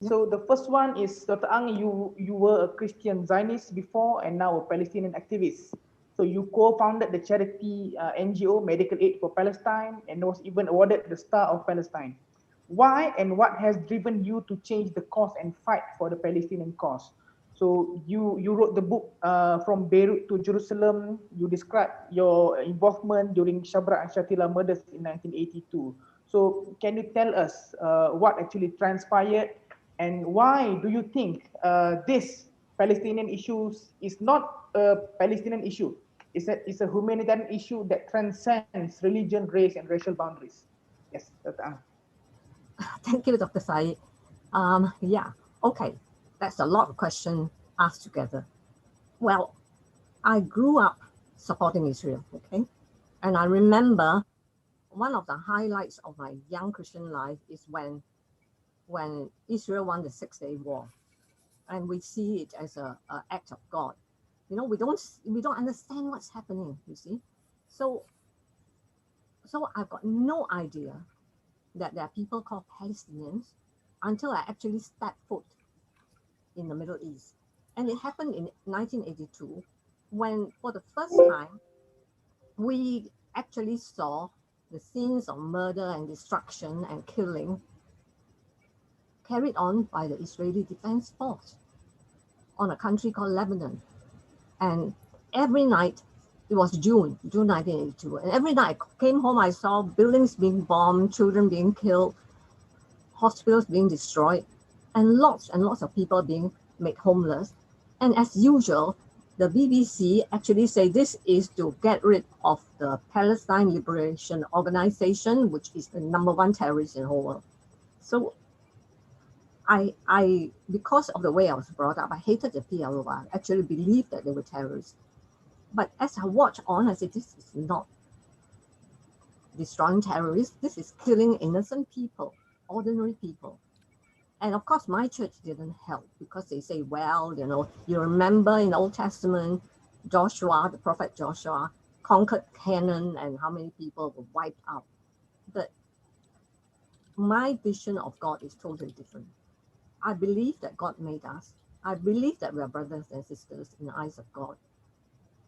So the first one is, Dr. Ang, you were a Christian Zionist before and now a Palestinian activist. So you co-founded the charity NGO Medical Aid for Palestine and was even awarded the Star of Palestine. Why and what has driven you to change the cause and fight for the Palestinian cause? So you wrote the book From Beirut to Jerusalem. You described your involvement during Shabra and Shatila murders in 1982. So can you tell us what actually transpired and why do you think this Palestinian issue is not a Palestinian issue? It's a humanitarian issue that transcends religion, race, and racial boundaries. Yes, Dr. Ang. Thank you, Dr. Said. Yeah, okay. That's a lot of questions asked together. Well, I grew up supporting Israel, okay? And I remember one of the highlights of my young Christian life is when Israel won the 6-day war. And we see it as an act of God. You know, we don't understand what's happening, you see. So I've got no idea that there are people called Palestinians until I actually stepped foot in the Middle East. And it happened in 1982 when, for the first time, we actually saw the scenes of murder and destruction and killing carried on by the Israeli Defense Force on a country called Lebanon. And every night, it was June 1982, and every night I came home, I saw buildings being bombed, children being killed, hospitals being destroyed, and lots of people being made homeless. And as usual, the BBC actually say this is to get rid of the Palestine Liberation Organization, which is the #1 terrorist in the whole world. So I because of the way I was brought up, I hated the PLO. I actually believed that they were terrorists. But as I watch on, I said, this is not destroying terrorists. This is killing innocent people, ordinary people. And of course, my church didn't help because they say, well, you know, you remember in the Old Testament, Joshua, the prophet Joshua, conquered Canaan and how many people were wiped out. But my vision of God is totally different. I believe that God made us. I believe that we are brothers and sisters in the eyes of God.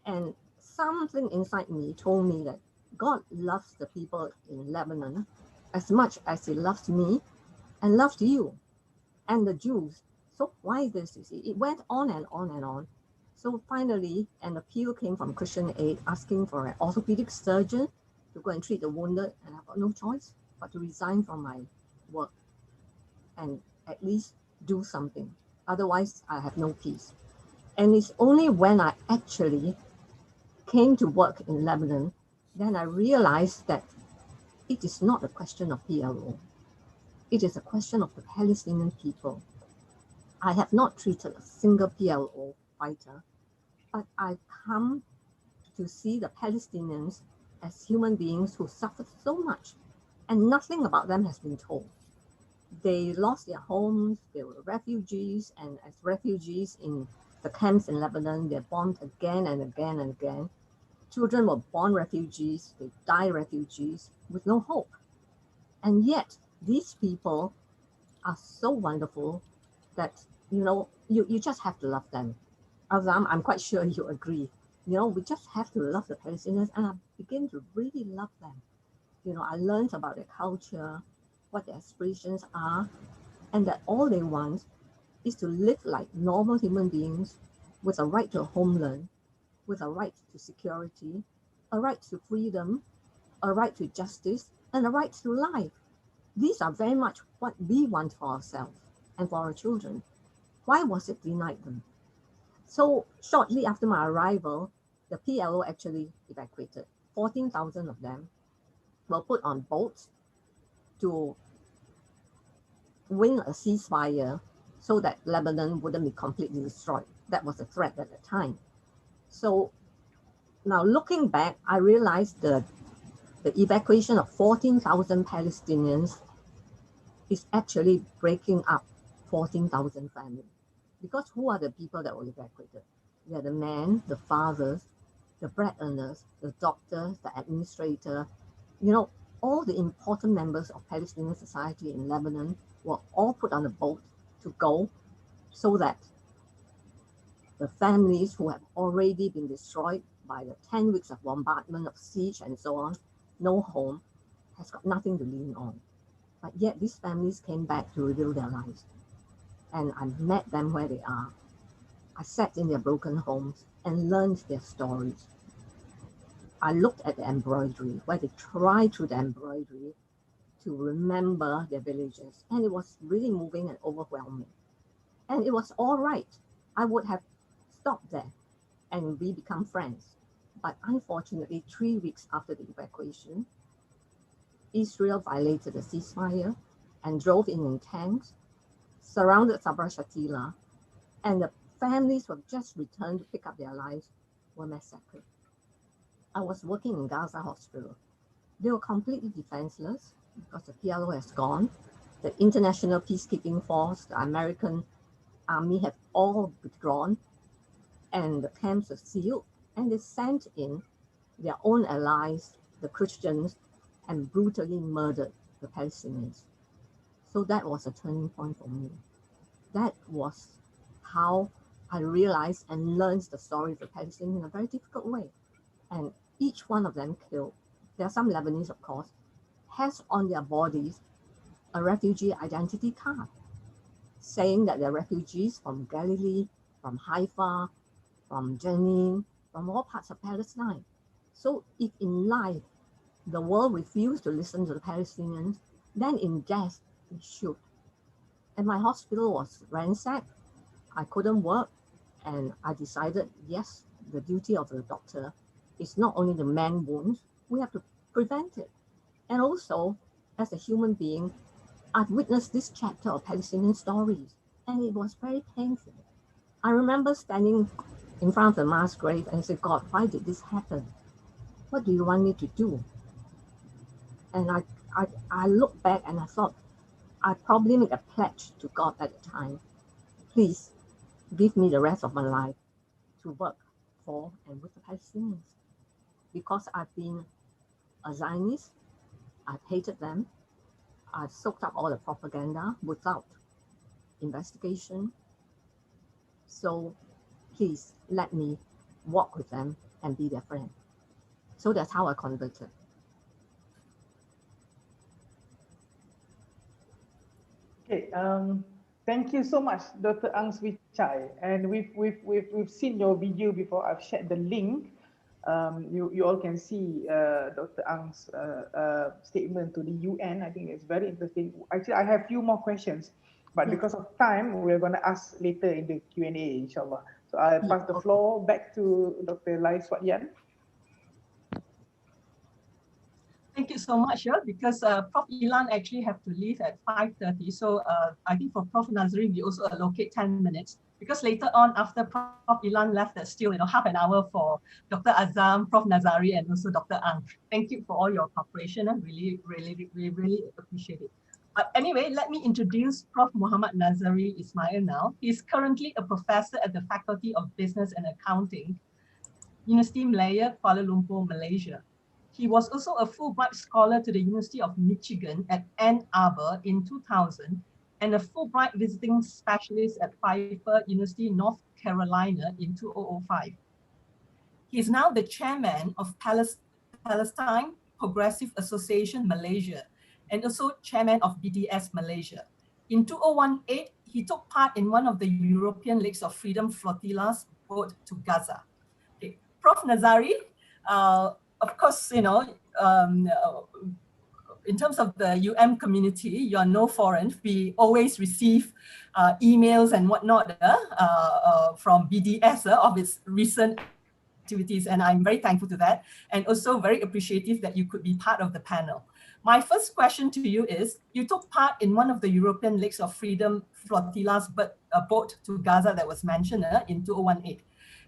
And something inside me told me that God loves the people in Lebanon as much as he loves me and loves you and the Jews. So why this? You see, it went on and on and on. So finally, an appeal came from Christian Aid asking for an orthopedic surgeon to go and treat the wounded, and I've got no choice but to resign from my work and at least do something. Otherwise, I have no peace. And it's only when I actually came to work in Lebanon, then I realized that it is not a question of PLO. It is a question of the Palestinian people. I have not treated a single PLO fighter, but I've come to see the Palestinians as human beings who suffered so much, and nothing about them has been told. They lost their homes, they were refugees, and as refugees in the camps in Lebanon, they're bombed again and again and again. Children were born refugees, they die refugees with no hope. And yet, these people are so wonderful that, you just have to love them. Azam, I'm quite sure you agree. We just have to love the Palestinians, and I begin to really love them. I learned about their culture, what their aspirations are, and that all they want is to live like normal human beings with a right to a homeland, with a right to security, a right to freedom, a right to justice, and a right to life. These are very much what we want for ourselves and for our children. Why was it denied them? So shortly after my arrival, the PLO actually evacuated. 14,000 of them were put on boats to win a ceasefire so that Lebanon wouldn't be completely destroyed. That was a threat at the time. So now looking back, I realized that the evacuation of 14,000 Palestinians is actually breaking up 14,000 families. Because who are the people that were evacuated? They are the men, the fathers, the bread earners, the doctors, the administrator. All the important members of Palestinian society in Lebanon were all put on a boat to go so that the families who have already been destroyed by the 10 weeks of bombardment, of siege, and so on, no home, has got nothing to lean on. But yet these families came back to rebuild their lives. And I met them where they are. I sat in their broken homes and learned their stories. I looked at the embroidery, where they tried through the embroidery to remember their villages. And it was really moving and overwhelming. And it was all right. I would have stopped there and we become friends. But unfortunately, 3 weeks after the evacuation, Israel violated the ceasefire and drove in tanks, surrounded Sabra Shatila, and the families who have just returned to pick up their lives were massacred. I was working in Gaza hospital. They were completely defenseless because the PLO has gone. The international peacekeeping force, the American army have all withdrawn, and the camps are sealed, and they sent in their own allies, the Christians, and brutally murdered the Palestinians. So that was a turning point for me. That was how I realized and learned the story of the Palestinians in a very difficult way. And each one of them killed, there are some Lebanese, of course, has on their bodies a refugee identity card saying that they're refugees from Galilee, from Haifa, from Jenin, from all parts of Palestine. So if in life the world refused to listen to the Palestinians, then in death it should. And my hospital was ransacked. I couldn't work, and I decided, yes, the duty of the doctor is not only to mend wounds, we have to prevent it. And also, as a human being, I've witnessed this chapter of Palestinian stories, and it was very painful. I remember standing in front of the mass grave and said, God, why did this happen? What do you want me to do? And I looked back and I thought, I probably made a pledge to God at the time. Please give me the rest of my life to work for and with the Palestinians. Because I've been a Zionist, I've hated them, I've soaked up all the propaganda without investigation. So please let me walk with them and be their friend. So that's how I converted. Okay, thank you so much, Dr. Ang Swee Chai. And we've seen your video before. I've shared the link. You all can see Dr. Ang's statement to the UN. I think it's very interesting. Actually, I have few more questions, but because of time, we're going to ask later in the Q&A, inshallah. So I'll pass the floor back to Dr. Lai Swat Yan. Thank you so much, because Prof. Ilan actually have to leave at 5:30. So I think for Prof. Nazari, we also allocate 10 minutes because later on after Prof. Ilan left, there's still half an hour for Dr. Azam, Prof. Nazari, and also Dr. Ang. Thank you for all your cooperation. I really appreciate it. Anyway, let me introduce Prof. Muhammad Nazari Ismail now. He's currently a professor at the Faculty of Business and Accounting, University Malaya, Kuala Lumpur, Malaysia. He was also a Fulbright scholar to the University of Michigan at Ann Arbor in 2000 and a Fulbright visiting specialist at Pfeiffer University, North Carolina in 2005. He is now the chairman of Palestine Progressive Association Malaysia and also chairman of BDS Malaysia. In 2018, he took part in one of the European Leagues of Freedom flotillas boat to Gaza. Okay. Prof. Nazari, of course, in terms of the UM community, you are no foreign. We always receive emails and whatnot from BDS of its recent activities, and I'm very thankful to that, and also very appreciative that you could be part of the panel. My first question to you is, you took part in one of the European Leagues of Freedom flotillas boat to Gaza that was mentioned in 2018.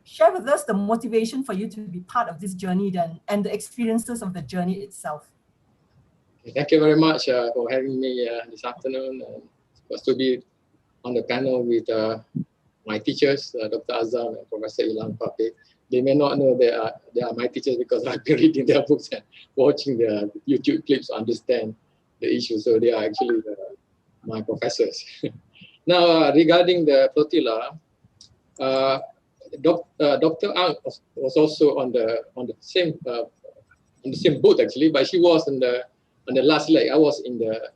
Share with us the motivation for you to be part of this journey then, and the experiences of the journey itself. Thank you very much for having me this afternoon. Supposed to be on the panel with my teachers, Dr. Azam and Professor Ilan Pape. They may not know they are my teachers because I've been reading their books and watching their YouTube clips to understand the issue. So they are actually my professors. Now, regarding the flotilla, Dr. Ang was also on the same boat actually, but she was on the last leg. I was in the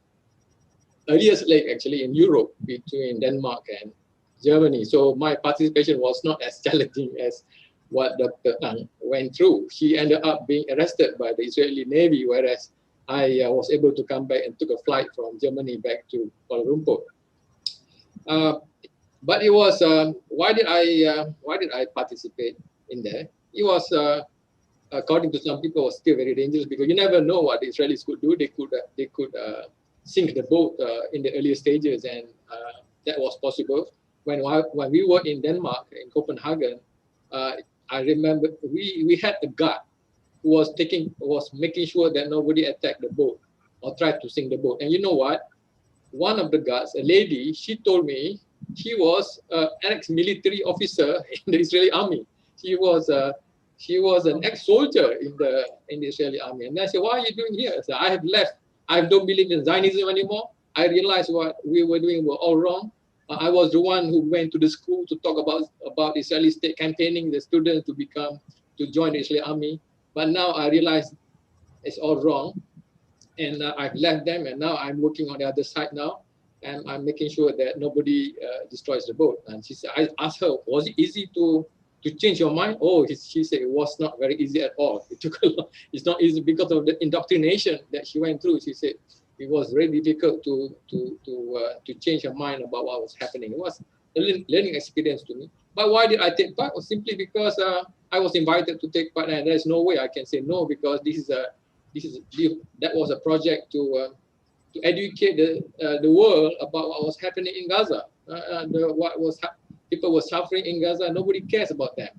earliest leg actually in Europe between Denmark and Germany. So my participation was not as challenging as what Dr. Ang went through. She ended up being arrested by the Israeli Navy, whereas I was able to come back and took a flight from Germany back to Kuala Lumpur. But it was why did I participate in there? It was according to some people, was still very dangerous because you never know what the Israelis could do. They could sink the boat in the earlier stages, and that was possible. When we were in Denmark in Copenhagen, I remember we had a guard who was making sure that nobody attacked the boat or tried to sink the boat. And you know what? One of the guards, a lady, she told me she was an ex-military officer in the Israeli army. She was an ex-soldier in the Israeli army. And I said, "Why are you doing here?" I said, "I have left. I don't believe in Zionism anymore. I realized what we were doing were all wrong. I was the one who went to the school to talk about Israeli state campaigning the students to join the Israeli army. But now I realize it's all wrong. And I've left them, and now I'm working on the other side now. And I'm making sure that nobody destroys the boat." And she said, I asked her, "Was it easy to change your mind?" Oh, she said it was not very easy at all. It took a lot. It's not easy because of the indoctrination that she went through. She said it was very difficult to change her mind about what was happening. It was a learning experience to me. But why did I take part? Well, simply because I was invited to take part, and there's no way I can say no, because that was a project to educate the world about what was happening in Gaza. People were suffering in Gaza. Nobody cares about them.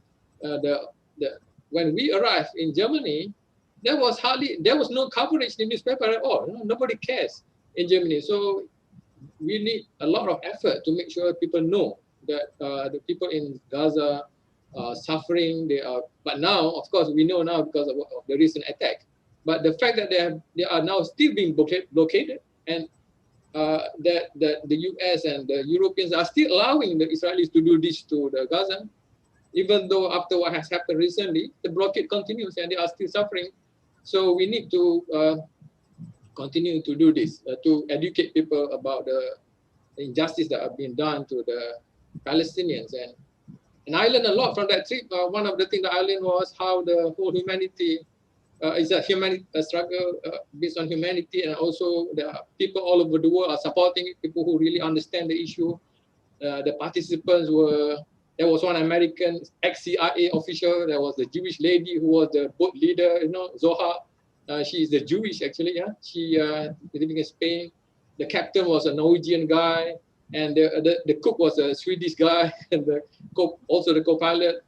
When we arrived in Germany, there was no coverage in the newspaper at all. Nobody cares in Germany. So we need a lot of effort to make sure people know that the people in Gaza are suffering. But now, of course, we know now because of the recent attack. But the fact that they are now still being blockaded, and that the US and the Europeans are still allowing the Israelis to do this to the Gaza, even though after what has happened recently, the blockade continues and they are still suffering. So we need to continue to do this, to educate people about the injustice that have been done to the Palestinians. And I learned a lot from that trip. One of the things that I learned was how the whole humanity is a struggle based on humanity, and also the people all over the world are supporting it, people who really understand the issue. The participants were, there was one American ex-CIA official, there was the Jewish lady who was the boat leader, you know, Zohar. She is the Jewish actually, yeah. She living in Spain. The captain was a Norwegian guy, and the cook was a Swedish guy, and also the co-pilot.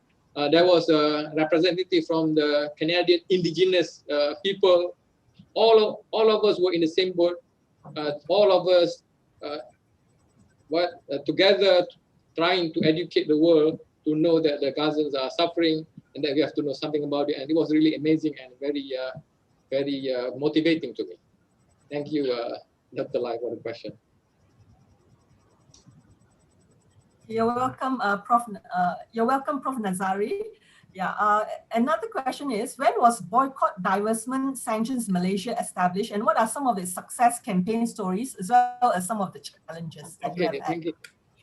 There was a representative from the Canadian indigenous people. All of us were in the same boat. All of us together trying to educate the world to know that the Gazans are suffering and that we have to know something about it. And it was really amazing and very motivating to me. Thank you, Dr. Lai, for the question. You're welcome, Prof. You're welcome, Prof. Nazari. Yeah. Another question is, when was boycott, divestment, sanctions Malaysia established, and what are some of its success campaign stories as well as some of the challenges that you have had?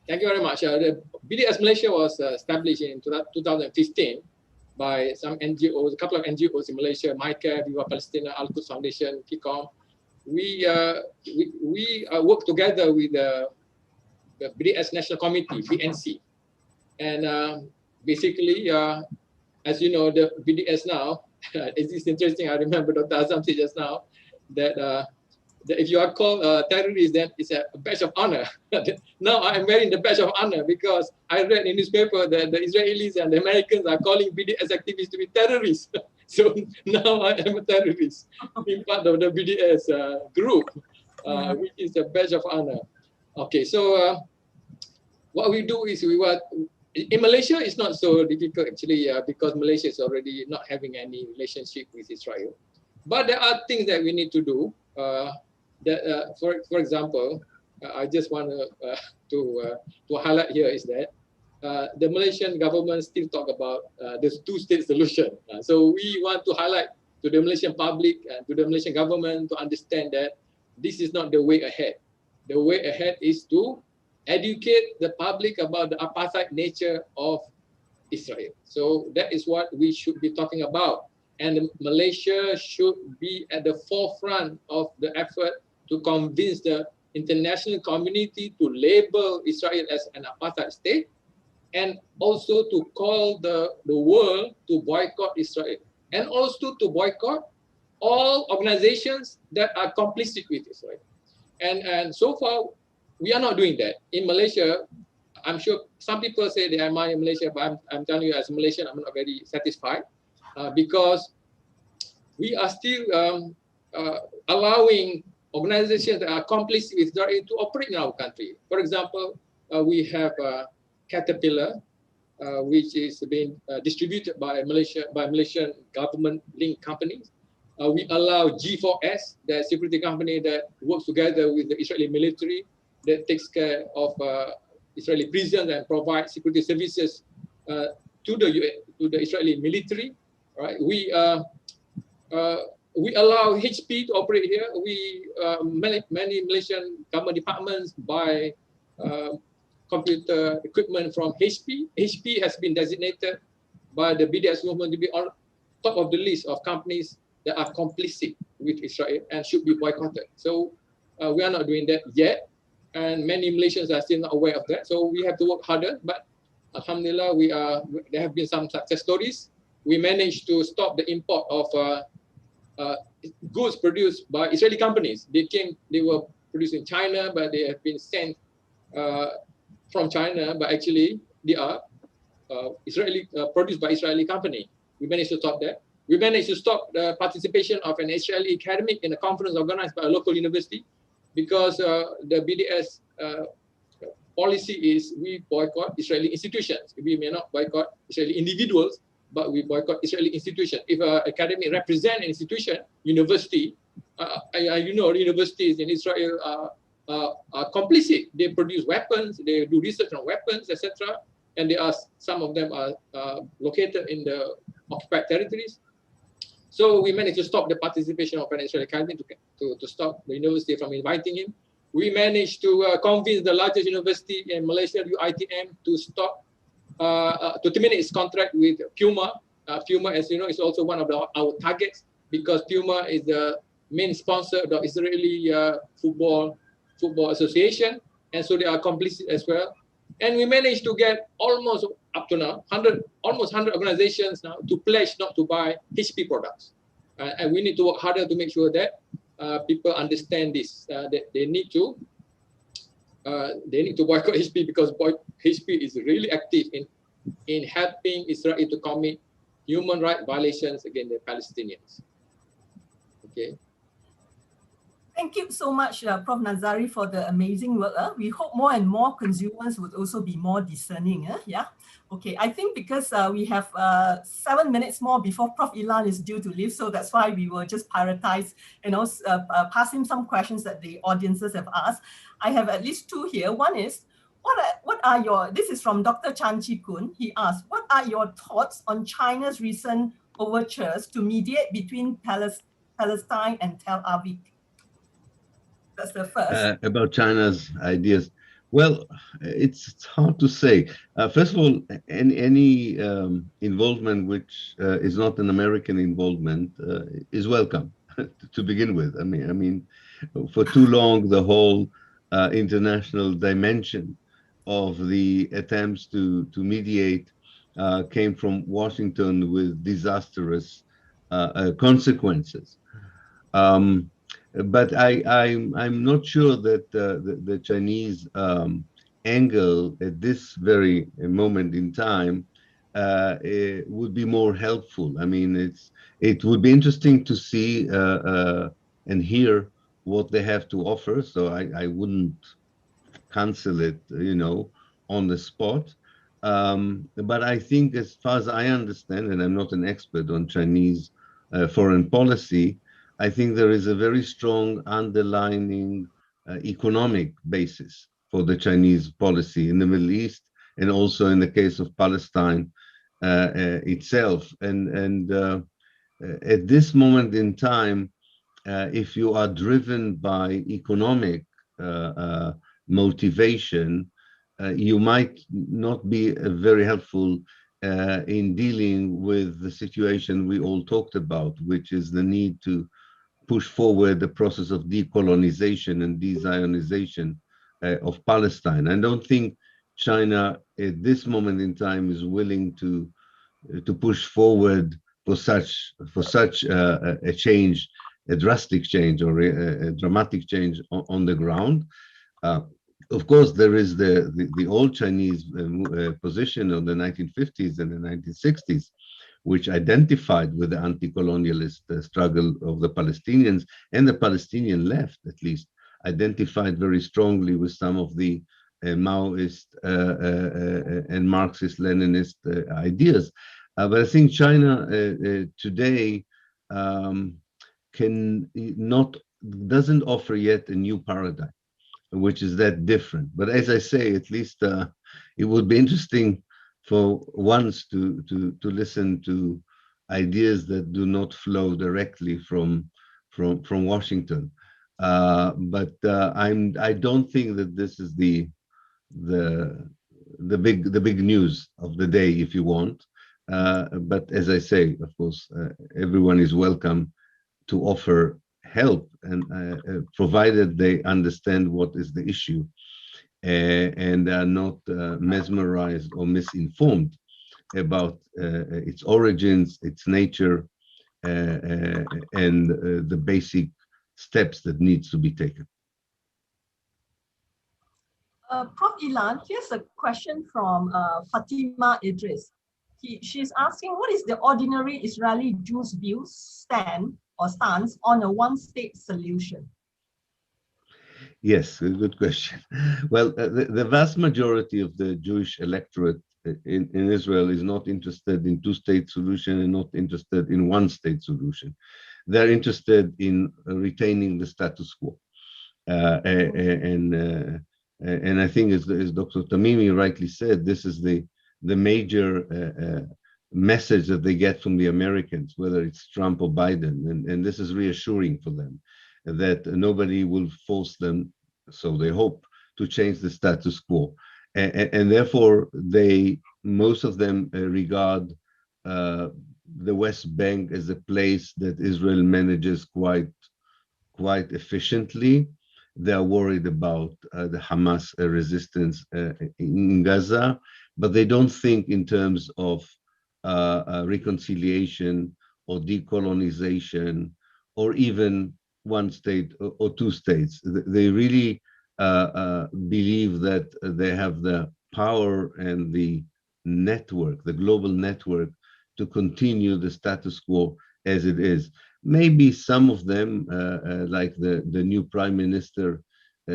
Thank you very much. The BDS Malaysia was established in 2015 by some NGOs, a couple of NGOs in Malaysia, MyCare, Viva Palestina, Al-Quds Foundation, KICOM. We work together with the BDS National Committee, BNC. And basically, as you know, the BDS now, it's interesting, I remember Dr. Azam said just now, that if you are called a terrorist, then it's a badge of honor. Now I'm wearing the badge of honor because I read in newspaper that the Israelis and the Americans are calling BDS activists to be terrorists. So now I am a terrorist, being part of the BDS group, which is a badge of honor. Okay, so what we do is in Malaysia, it's not so difficult actually because Malaysia is already not having any relationship with Israel. But there are things that we need to do. For example, I just want to highlight here is that the Malaysian government still talk about this two-state solution. So we want to highlight to the Malaysian public and to the Malaysian government to understand that this is not the way ahead. The way ahead is to educate the public about the apartheid nature of Israel. So that is what we should be talking about. And Malaysia should be at the forefront of the effort to convince the international community to label Israel as an apartheid state, and also to call the world to boycott Israel, and also to boycott all organizations that are complicit with Israel. And so far, we are not doing that. In Malaysia, I'm sure some people say they admire Malaysia, but I'm telling you as a Malaysian, I'm not very satisfied because we are still allowing organizations that are complicit with Israel to operate in our country. For example, we have Caterpillar, which is being distributed by Malaysian government-linked companies. We allow G4S, the security company that works together with the Israeli military, that takes care of Israeli prisons and provides security services to the Israeli military. Right? We allow HP to operate here. Many Malaysian government departments buy computer equipment from HP. HP has been designated by the BDS movement to be on top of the list of companies that are complicit with Israel and should be boycotted. So we are not doing that yet, and many Malaysians are still not aware of that. So we have to work harder. But Alhamdulillah, there have been some success stories. We managed to stop the import of goods produced by Israeli companies. They were produced in China, but they have been sent from China, but actually they are produced by Israeli company. We managed to stop that. We managed to stop the participation of an Israeli academic in a conference organized by a local university because the BDS policy is we boycott Israeli institutions. We may not boycott Israeli individuals, but we boycott Israeli institutions. If an academic represents an institution, university, you know, universities in Israel are are complicit. They produce weapons, they do research on weapons, etc. And some of them are located in the occupied territories. So we managed to stop the participation of an Israeli academy, to stop the university from inviting him. We managed to convince the largest university in Malaysia, UiTM, to stop, to terminate its contract with Puma. Puma, as you know, is also one of our targets, because Puma is the main sponsor of the Israeli football association, and so they are complicit as well. And we managed to get almost up to now almost 100 organizations now to pledge not to buy HP products, and we need to work harder to make sure that people understand this, that they need to boycott HP, because HP is really active in helping Israel to commit human rights violations against the Palestinians. Okay. Thank you so much, Prof. Nazari, for the amazing work. We hope more and more consumers would also be more discerning. Yeah. Okay. I think because we have 7 minutes more before Prof. Ilan is due to leave, so that's why we will just prioritize, pass him some questions that the audiences have asked. I have at least two here. One is, what are your? This is from Dr. Chan Chi Kun. He asked, what are your thoughts on China's recent overtures to mediate between Palestine and Tel Aviv? That's the first. About China's ideas. Well, it's hard to say. First of all, any involvement which is not an American involvement is welcome to begin with. I mean, for too long, the whole international dimension of the attempts to mediate came from Washington with disastrous consequences. But I'm not sure that the Chinese angle at this very moment in time would be more helpful. I mean, it would be interesting to see and hear what they have to offer. So I wouldn't cancel it, on the spot. But I think, as far as I understand, and I'm not an expert on Chinese foreign policy, I think there is a very strong underlying economic basis for the Chinese policy in the Middle East, and also in the case of Palestine itself. And at this moment in time, if you are driven by economic motivation, you might not be very helpful in dealing with the situation we all talked about, which is the need to push forward the process of decolonization and de-Zionization of Palestine. I don't think China at this moment in time is willing to push forward for such a change, a drastic change or a dramatic change on the ground. Of course, there is the old Chinese position of the 1950s and the 1960s, which identified with the anti-colonialist struggle of the Palestinians, and the Palestinian left, at least, identified very strongly with some of the Maoist and Marxist-Leninist ideas. But I think China today doesn't offer yet a new paradigm, which is that different. But as I say, at least it would be interesting for once to listen to ideas that do not flow directly from Washington. But I don't think that this is the big news of the day, if you want. But as I say, of course, everyone is welcome to offer help, and provided they understand what is the issue and are not mesmerized or misinformed about its origins, its nature, and the basic steps that needs to be taken. Prof. Ilan, here's a question from Fatima Idris. She's asking, what is the ordinary Israeli Jews' view, stance on a one-state solution? Yes, a good question. Well, the vast majority of the Jewish electorate in Israel is not interested in two-state solution and not interested in one-state solution. They're interested in retaining the status quo. And I think, as Dr. Tamimi rightly said, this is the major message that they get from the Americans, whether it's Trump or Biden, and this is reassuring for them that nobody will force them, so they hope, to change the status quo, and therefore most of them regard the West Bank as a place that Israel manages quite efficiently. They are worried about the Hamas resistance in Gaza, but they don't think in terms of reconciliation or decolonization or even one state or two states. They really believe that they have the power and the network, the global network, to continue the status quo as it is. Maybe some of them, like the new prime minister,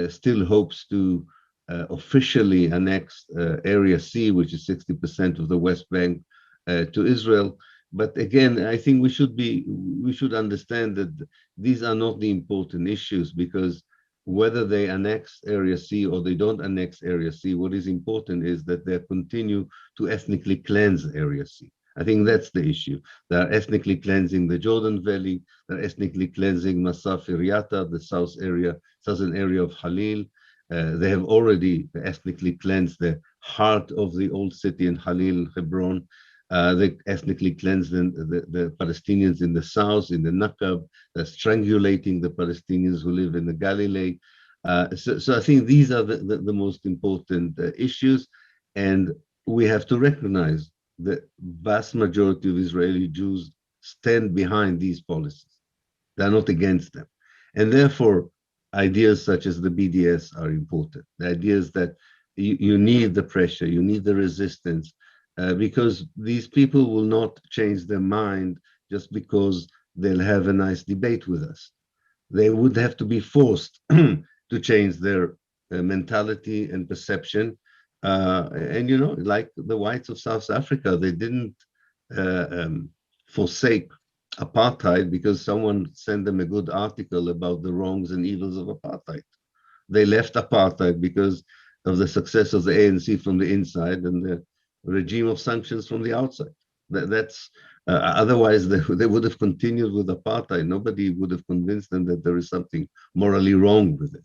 still hopes to officially annex Area C, which is 60% of the West Bank, to Israel. But again, I think we should understand that these are not the important issues, because whether they annex Area C or they don't annex Area C, what is important is that they continue to ethnically cleanse Area C. I think that's the issue. They are ethnically cleansing the Jordan Valley. They're ethnically cleansing Masaf Iriata, the southern area of Halil. They have already ethnically cleansed the heart of the old city in Halil, Hebron. They ethnically cleansed the Palestinians in the south, in the Nakab. They're strangulating the Palestinians who live in the Galilee. So I think these are the most important issues. And we have to recognize the vast majority of Israeli Jews stand behind these policies. They're not against them. And therefore, ideas such as the BDS are important. The ideas that you need the pressure, you need the resistance, because these people will not change their mind just because they'll have a nice debate with us. They would have to be forced to change their mentality and perception. And like the whites of South Africa, they didn't forsake apartheid because someone sent them a good article about the wrongs and evils of apartheid. They left apartheid because of the success of the ANC from the inside and the regime of sanctions from the outside. Otherwise they would have continued with apartheid. Nobody would have convinced them that there is something morally wrong with it.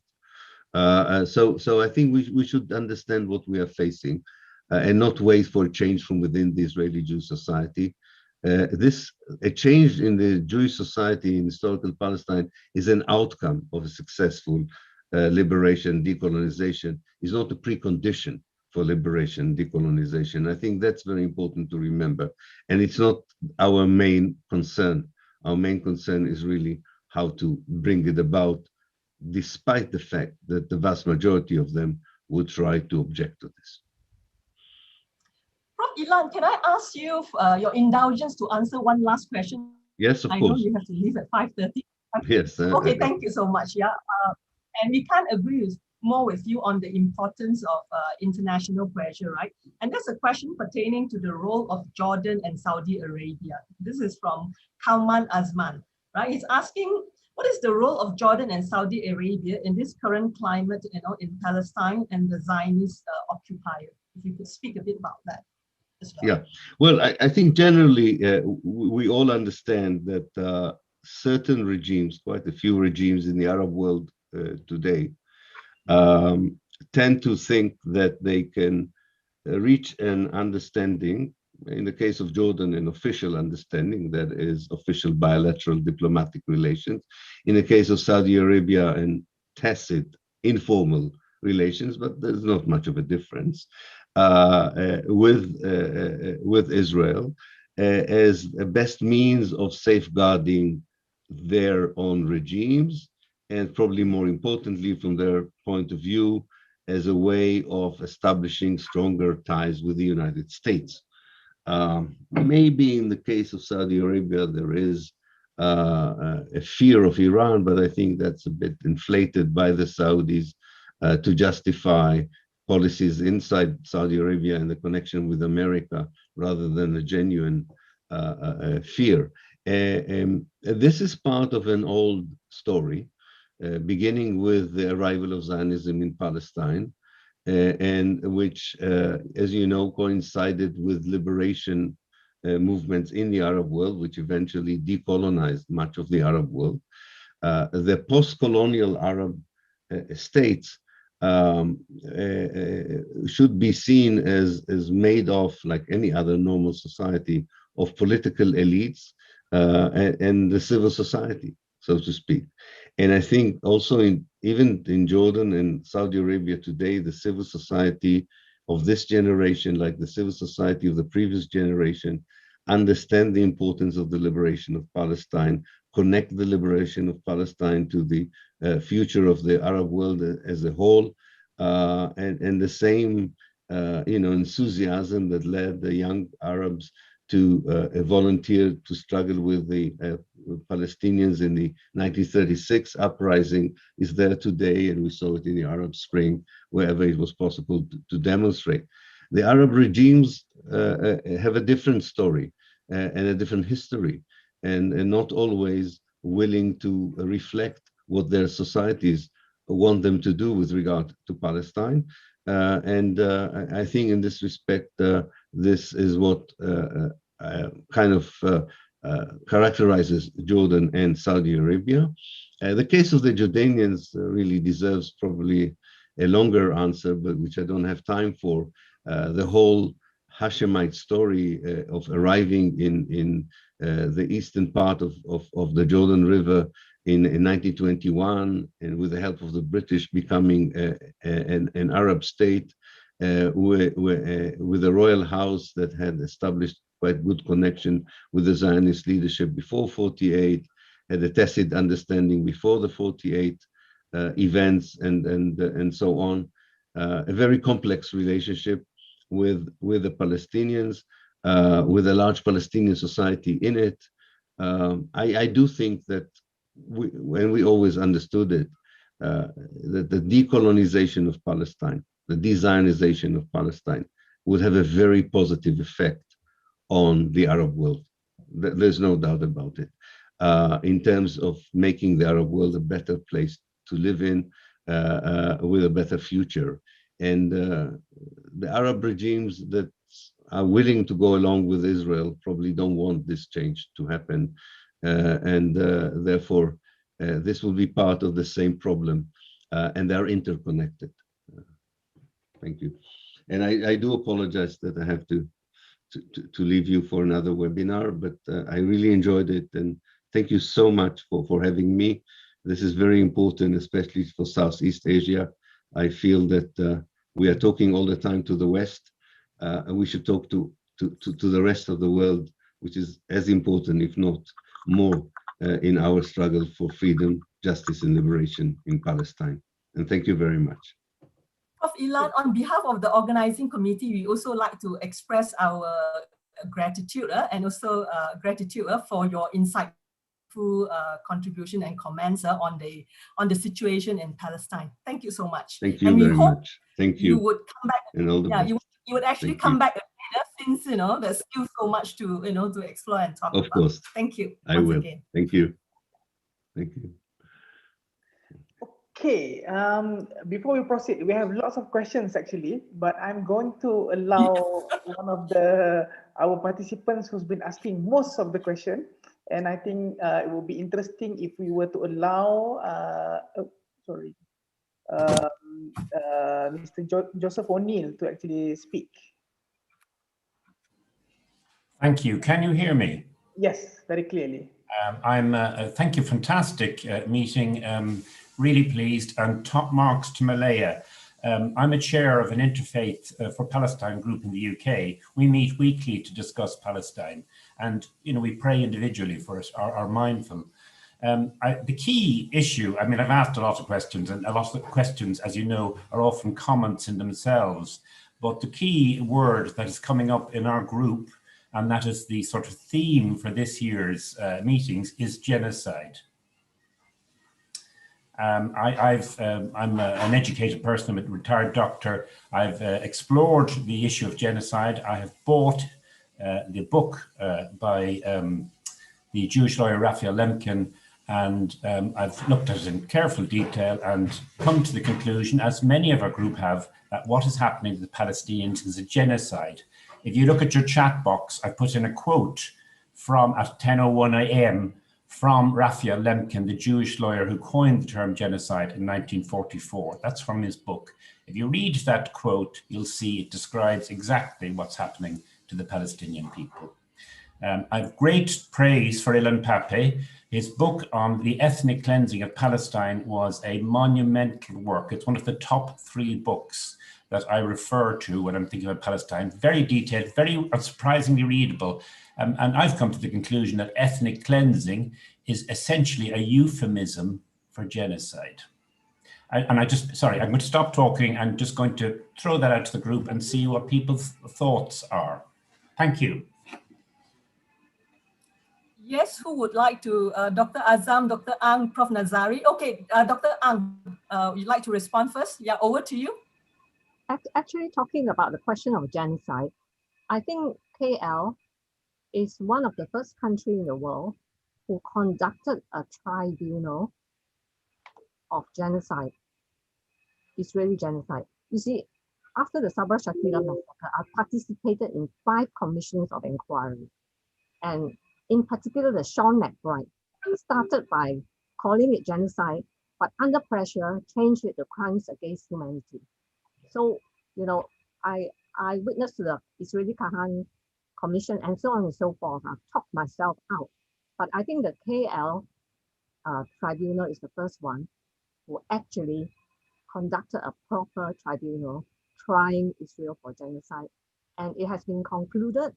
So I think we should understand what we are facing and not wait for a change from within the Israeli Jewish society. A change in the Jewish society in historical Palestine is an outcome of a successful liberation, decolonization. Is not a precondition for liberation, decolonization. I think that's very important to remember. And it's not our main concern. Our main concern is really how to bring it about, despite the fact that the vast majority of them would try to object to this. Prof. Ilan, can I ask you your indulgence to answer one last question? Yes, of course. I know you have to leave at 5:30. Yes. Okay, thank you so much. Yeah, and we can't agree more with you on the importance of international pressure, right? And that's a question pertaining to the role of Jordan and Saudi Arabia. This is from Kalman Azman, right? He's asking, what is the role of Jordan and Saudi Arabia in this current climate, in Palestine and the Zionist occupier? If you could speak a bit about that as well. Yeah, well, I think generally we all understand that certain regimes, quite a few regimes in the Arab world today, tend to think that they can reach an understanding. In the case of Jordan, an official understanding, that is official bilateral diplomatic relations. In the case of Saudi Arabia, an tacit, informal relations, but there's not much of a difference with Israel as a best means of safeguarding their own regimes, and probably more importantly, from their point of view, as a way of establishing stronger ties with the United States. Maybe in the case of Saudi Arabia, there is a fear of Iran, but I think that's a bit inflated by the Saudis to justify policies inside Saudi Arabia and the connection with America, rather than a genuine fear. This is part of an old story. beginning with the arrival of Zionism in Palestine, and which, as you know, coincided with liberation movements in the Arab world, which eventually decolonized much of the Arab world. The post-colonial Arab states should be seen as made of, like any other normal society, of political elites and the civil society, so to speak. And I think also even in Jordan and Saudi Arabia today, the civil society of this generation, like the civil society of the previous generation, understand the importance of the liberation of Palestine, connect the liberation of Palestine to the future of the Arab world as a whole, and the same enthusiasm that led the young Arabs to volunteer to struggle with the Palestinians in the 1936 uprising is there today, and we saw it in the Arab Spring, wherever it was possible to demonstrate. The Arab regimes have a different story and a different history, and not always willing to reflect what their societies want them to do with regard to Palestine. I think in this respect, this is what kind of characterizes Jordan and Saudi Arabia. The case of the Jordanians really deserves probably a longer answer, but which I don't have time for. The whole Hashemite story of arriving in the eastern part of the Jordan River in 1921, and with the help of the British becoming an Arab state with a royal house that had established quite good connection with the Zionist leadership before 48, had a tacit understanding before the 48 events, and so on. A very complex relationship with the Palestinians, with a large Palestinian society in it. I do think that when we always understood it, that the decolonization of Palestine, the de-Zionization of Palestine, would have a very positive effect on the Arab world. There's no doubt about it, in terms of making the Arab world a better place to live in, with a better future. And the Arab regimes that are willing to go along with Israel probably don't want this change to happen. Therefore, this will be part of the same problem, and they're interconnected. Thank you. And I do apologize that I have to leave you for another webinar, but I really enjoyed it, and thank you so much for having me. This is very important, especially for Southeast Asia. I feel that we are talking all the time to the West, and we should talk to the rest of the world, which is as important, if not more, in our struggle for freedom, justice, and liberation in Palestine. And thank you very much. Prof. Ilan, on behalf of the organizing committee, we also like to express our gratitude and also gratitude for your insightful contribution and comments on the situation in Palestine. Thank you so much. Thank you very much. Thank you. You would come back. And all the best. You would actually come back again, since there's still so much to to explore and talk about. Of course. Thank you. I will. Again. Thank you. Thank you. Okay, before we proceed, we have lots of questions actually, but I'm going to allow one of our participants who's been asking most of the question, and I think it will be interesting if we were to allow, Mr. Joseph O'Neill to actually speak. Thank you. Can you hear me? Yes, very clearly. Thank you. Fantastic meeting. Really pleased, and top marks to Malaya. I'm a chair of an interfaith for Palestine group in the UK. We meet weekly to discuss Palestine, and we pray individually for it, are mindful. The key issue, I mean, I've asked a lot of questions, and a lot of the questions, as you know, are often comments in themselves. But the key word that is coming up in our group, and that is the sort of theme for this year's meetings, is genocide. I'm an educated person, I'm a retired doctor. I've explored the issue of genocide. I have bought the book by the Jewish lawyer Raphael Lemkin, And I've looked at it in careful detail and come to the conclusion, as many of our group have, that what is happening to the Palestinians is a genocide. If you look at your chat box, I put in a quote from at 10:01 a.m. from Raphael Lemkin, the Jewish lawyer who coined the term genocide in 1944. That's from his book. If you read that quote, you'll see it describes exactly what's happening to the Palestinian people. I have great praise for Ilan Pappé. His book on the ethnic cleansing of Palestine was a monumental work. It's one of the top 3 books that I refer to when I'm thinking about Palestine. Very detailed, very unsurprisingly readable. And I've come to the conclusion that ethnic cleansing is essentially a euphemism for genocide. I'm going to stop talking. I'm just going to throw that out to the group and see what people's thoughts are. Thank you. Yes, who would like to, Dr. Azam, Dr. Ang, Prof. Nazari? Okay, Dr. Ang, you'd like to respond first? Yeah, over to you. Actually, talking about the question of genocide, I think KL is one of the first countries in the world who conducted a tribunal of genocide. Israeli genocide. You see, after the Sabra Shatila massacre, I participated in 5 commissions of inquiry. And in particular, the Sean McBride started by calling it genocide, but under pressure, changed it to crimes against humanity. So, you know, I witnessed the Israeli Kahan Commission and so on and so forth. I've talked myself out. But I think the KL tribunal is the first one who actually conducted a proper tribunal trying Israel for genocide. And it has been concluded.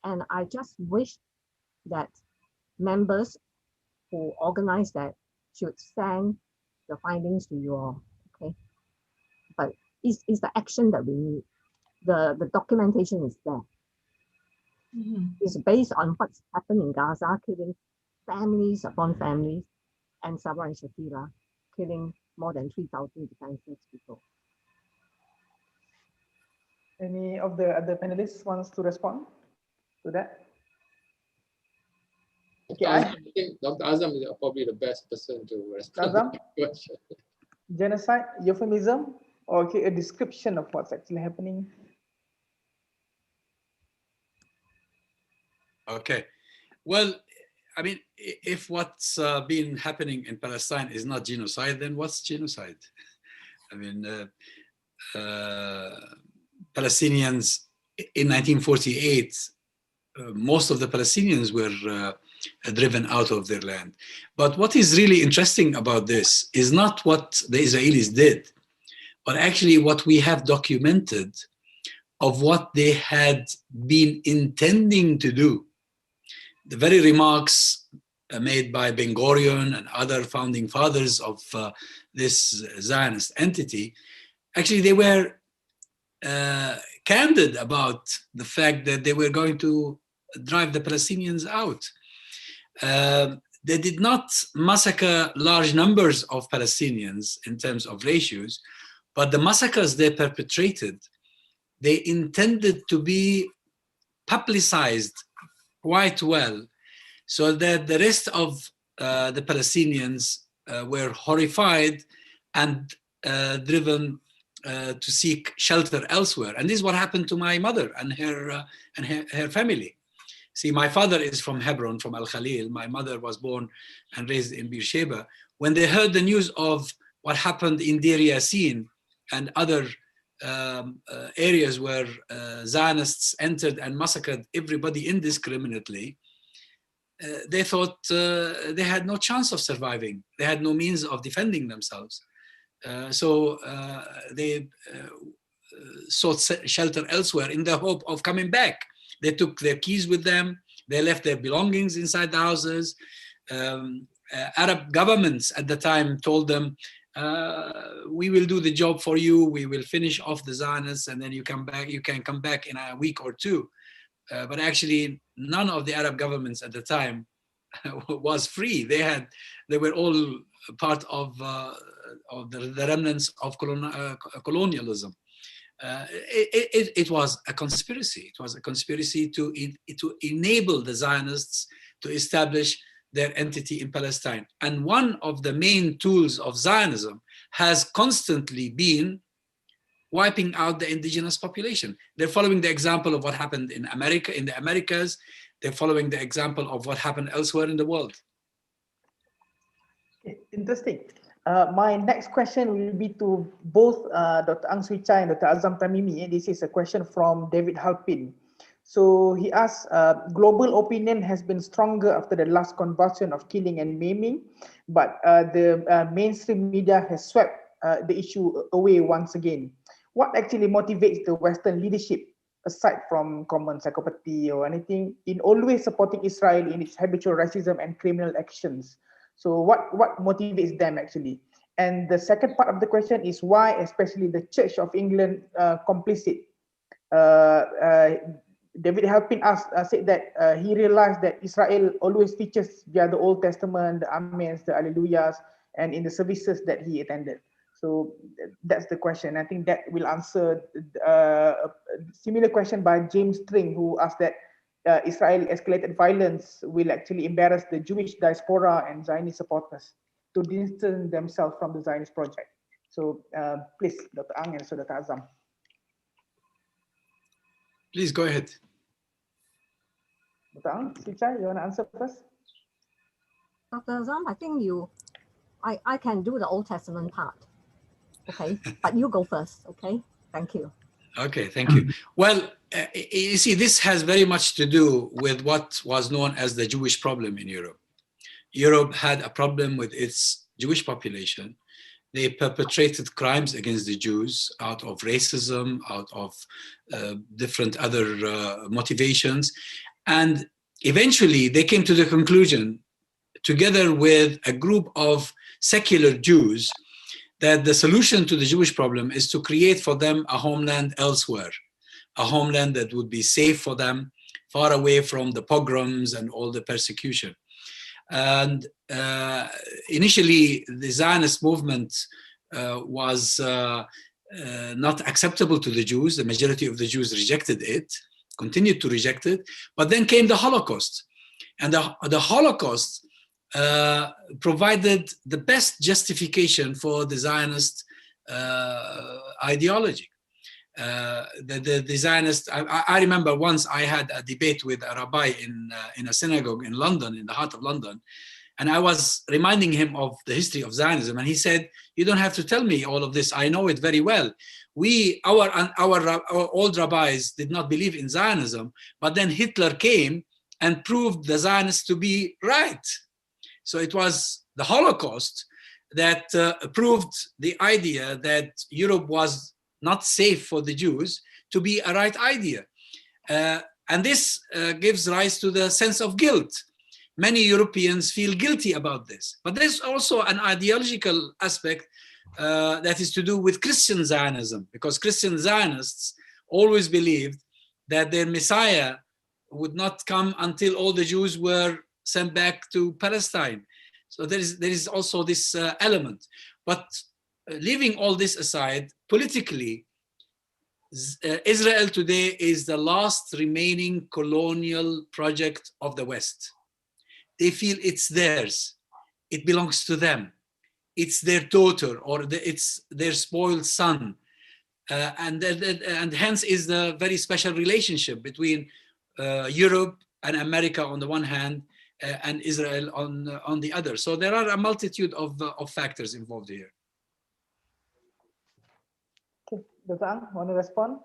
And I just wish that members who organized that should send the findings to you all, okay? But it's the action that we need. The documentation is there. Mm-hmm. It's based on what's happened in Gaza, killing families upon families, and Sabra and Shatila, killing more than 3,000 defenseless people. Any of the other panelists wants to respond to that? Okay, I think Dr. Azam is probably the best person to respond to the question. Genocide, euphemism, or okay, a description of what's actually happening? Okay. Well, I mean, if what's been happening in Palestine is not genocide, then what's genocide? I mean, Palestinians in 1948, most of the Palestinians were driven out of their land. But what is really interesting about this is not what the Israelis did, but actually what we have documented of what they had been intending to do. The very remarks made by Ben Gurion and other founding fathers of this Zionist entity, actually they were candid about the fact that they were going to drive the Palestinians out. They did not massacre large numbers of Palestinians in terms of ratios, but the massacres they perpetrated, they intended to be publicized quite well, so that the rest of the Palestinians were horrified and driven to seek shelter elsewhere. And this is what happened to my mother and her family. See, my father is from Hebron, from Al Khalil. My mother was born and raised in Beersheba. When they heard the news of what happened in Deir Yassin and other areas where Zionists entered and massacred everybody indiscriminately, they thought they had no chance of surviving. They had no means of defending themselves. So they sought shelter elsewhere in the hope of coming back. They took their keys with them. They left their belongings inside the houses. Arab governments at the time told them, we will do the job for you. We will finish off the Zionists, and then you come back. You can come back in a week or two. But actually, none of the Arab governments at the time was free. They were all part of the remnants of colonialism. It was a conspiracy. It was a conspiracy to enable the Zionists to establish their entity in Palestine. And one of the main tools of Zionism has constantly been wiping out the indigenous population. They're following the example of what happened in America, in the Americas. They're following the example of what happened elsewhere in the world. Interesting. My next question will be to both Dr. Ang Swee Chai and Dr. Azam Tamimi. This is a question from David Halpin. So he asks, global opinion has been stronger after the last convulsion of killing and maiming, but the mainstream media has swept the issue away once again. What actually motivates the Western leadership, aside from common psychopathy or anything, in always supporting Israel in its habitual racism and criminal actions? So what motivates them actually? And the second part of the question is why especially the Church of England complicit? David Halpin said that he realized that Israel always features via the Old Testament, the Amens, the Alleluias, and in the services that he attended. So that's the question. I think that will answer a similar question by James String, who asked that Israel escalated violence will actually embarrass the Jewish diaspora and Zionist supporters to distance themselves from the Zionist project. So please, Dr. Ang and Dr. Azam. Please go ahead. Dr. Ang, Swee Chai, you want to answer first? Dr. Azam, I think I can do the Old Testament part. Okay, but you go first, okay? Thank you. Okay, thank you. Well, you see, this has very much to do with what was known as the Jewish problem in Europe. Europe had a problem with its Jewish population. They perpetrated crimes against the Jews out of racism, out of different other motivations. And eventually they came to the conclusion, together with a group of secular Jews, that the solution to the Jewish problem is to create for them a homeland elsewhere, a homeland that would be safe for them, far away from the pogroms and all the persecution. And initially, the Zionist movement was not acceptable to the Jews. The majority of the Jews rejected it, continued to reject it. But then came the Holocaust. And the Holocaust provided the best justification for the Zionist ideology. The Zionist, I remember once I had a debate with a rabbi in a synagogue in London, in the heart of London, and I was reminding him of the history of Zionism, and he said, "You don't have to tell me all of this. I know it very well. Our old rabbis did not believe in Zionism, but then Hitler came and proved the Zionists to be right." So it was the Holocaust that proved the idea that Europe was not safe for the Jews to be a right idea. And this gives rise to the sense of guilt. Many Europeans feel guilty about this. But there's also an ideological aspect that is to do with Christian Zionism, because Christian Zionists always believed that their Messiah would not come until all the Jews were sent back to Palestine. So there is also this element. But leaving all this aside, politically, Israel today is the last remaining colonial project of the West. They feel it's theirs. It belongs to them. It's their daughter, or it's their spoiled son. And hence is the very special relationship between Europe and America on the one hand, and Israel on the other. So there are a multitude of factors involved here. Okay, Dr. Ang, want to respond?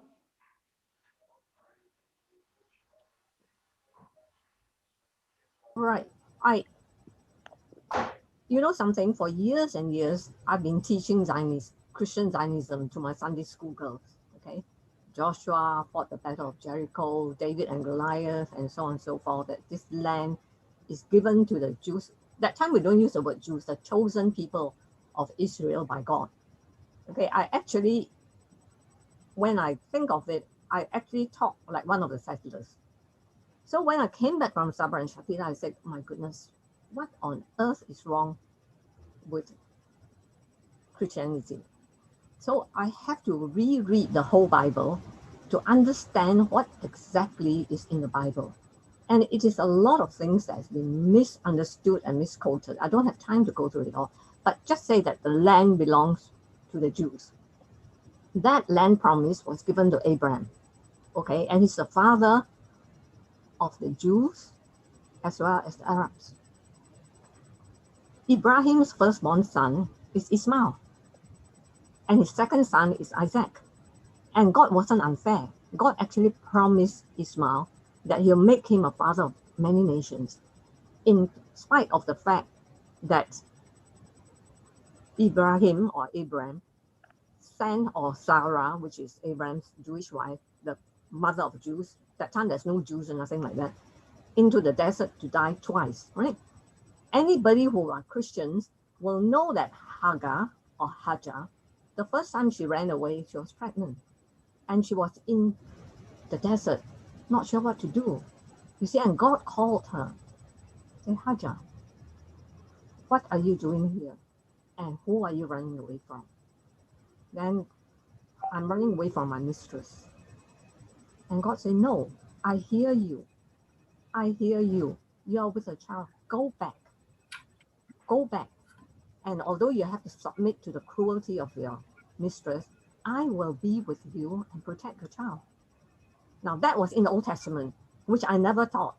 Right. You know something, for years and years, I've been teaching Christian Zionism to my Sunday school girls, okay? Joshua fought the Battle of Jericho, David and Goliath, and so on and so forth, that this land is given to the Jews. That time we don't use the word Jews, the chosen people of Israel by God. Okay, I actually, when I think of it, I actually talk like one of the settlers. So when I came back from Sabra and Shatila, I said, my goodness, what on earth is wrong with Christianity? So I have to reread the whole Bible to understand what exactly is in the Bible. And it is a lot of things that has been misunderstood and misquoted. I don't have time to go through it all, but just say that the land belongs to the Jews. That land promise was given to Abraham, okay? And he's the father of the Jews as well as the Arabs. Ibrahim's firstborn son is Ismail, and his second son is Isaac. And God wasn't unfair. God actually promised Ismail that he'll make him a father of many nations, in spite of the fact that Ibrahim or Abraham sent, or Sarah, which is Abraham's Jewish wife, the mother of Jews, that time there's no Jews and nothing like that, into the desert to die twice, right? Anybody who are Christians will know that Hagar or Hajar, the first time she ran away, she was pregnant. And she was in the desert, not sure what to do. You see, and God called her, say, Hajar, what are you doing here? And who are you running away from? Then, I'm running away from my mistress. And God said, no, I hear you. I hear you. You are with a child. Go back. Go back. And although you have to submit to the cruelty of your mistress, I will be with you and protect the child. Now, that was in the Old Testament, which I never taught.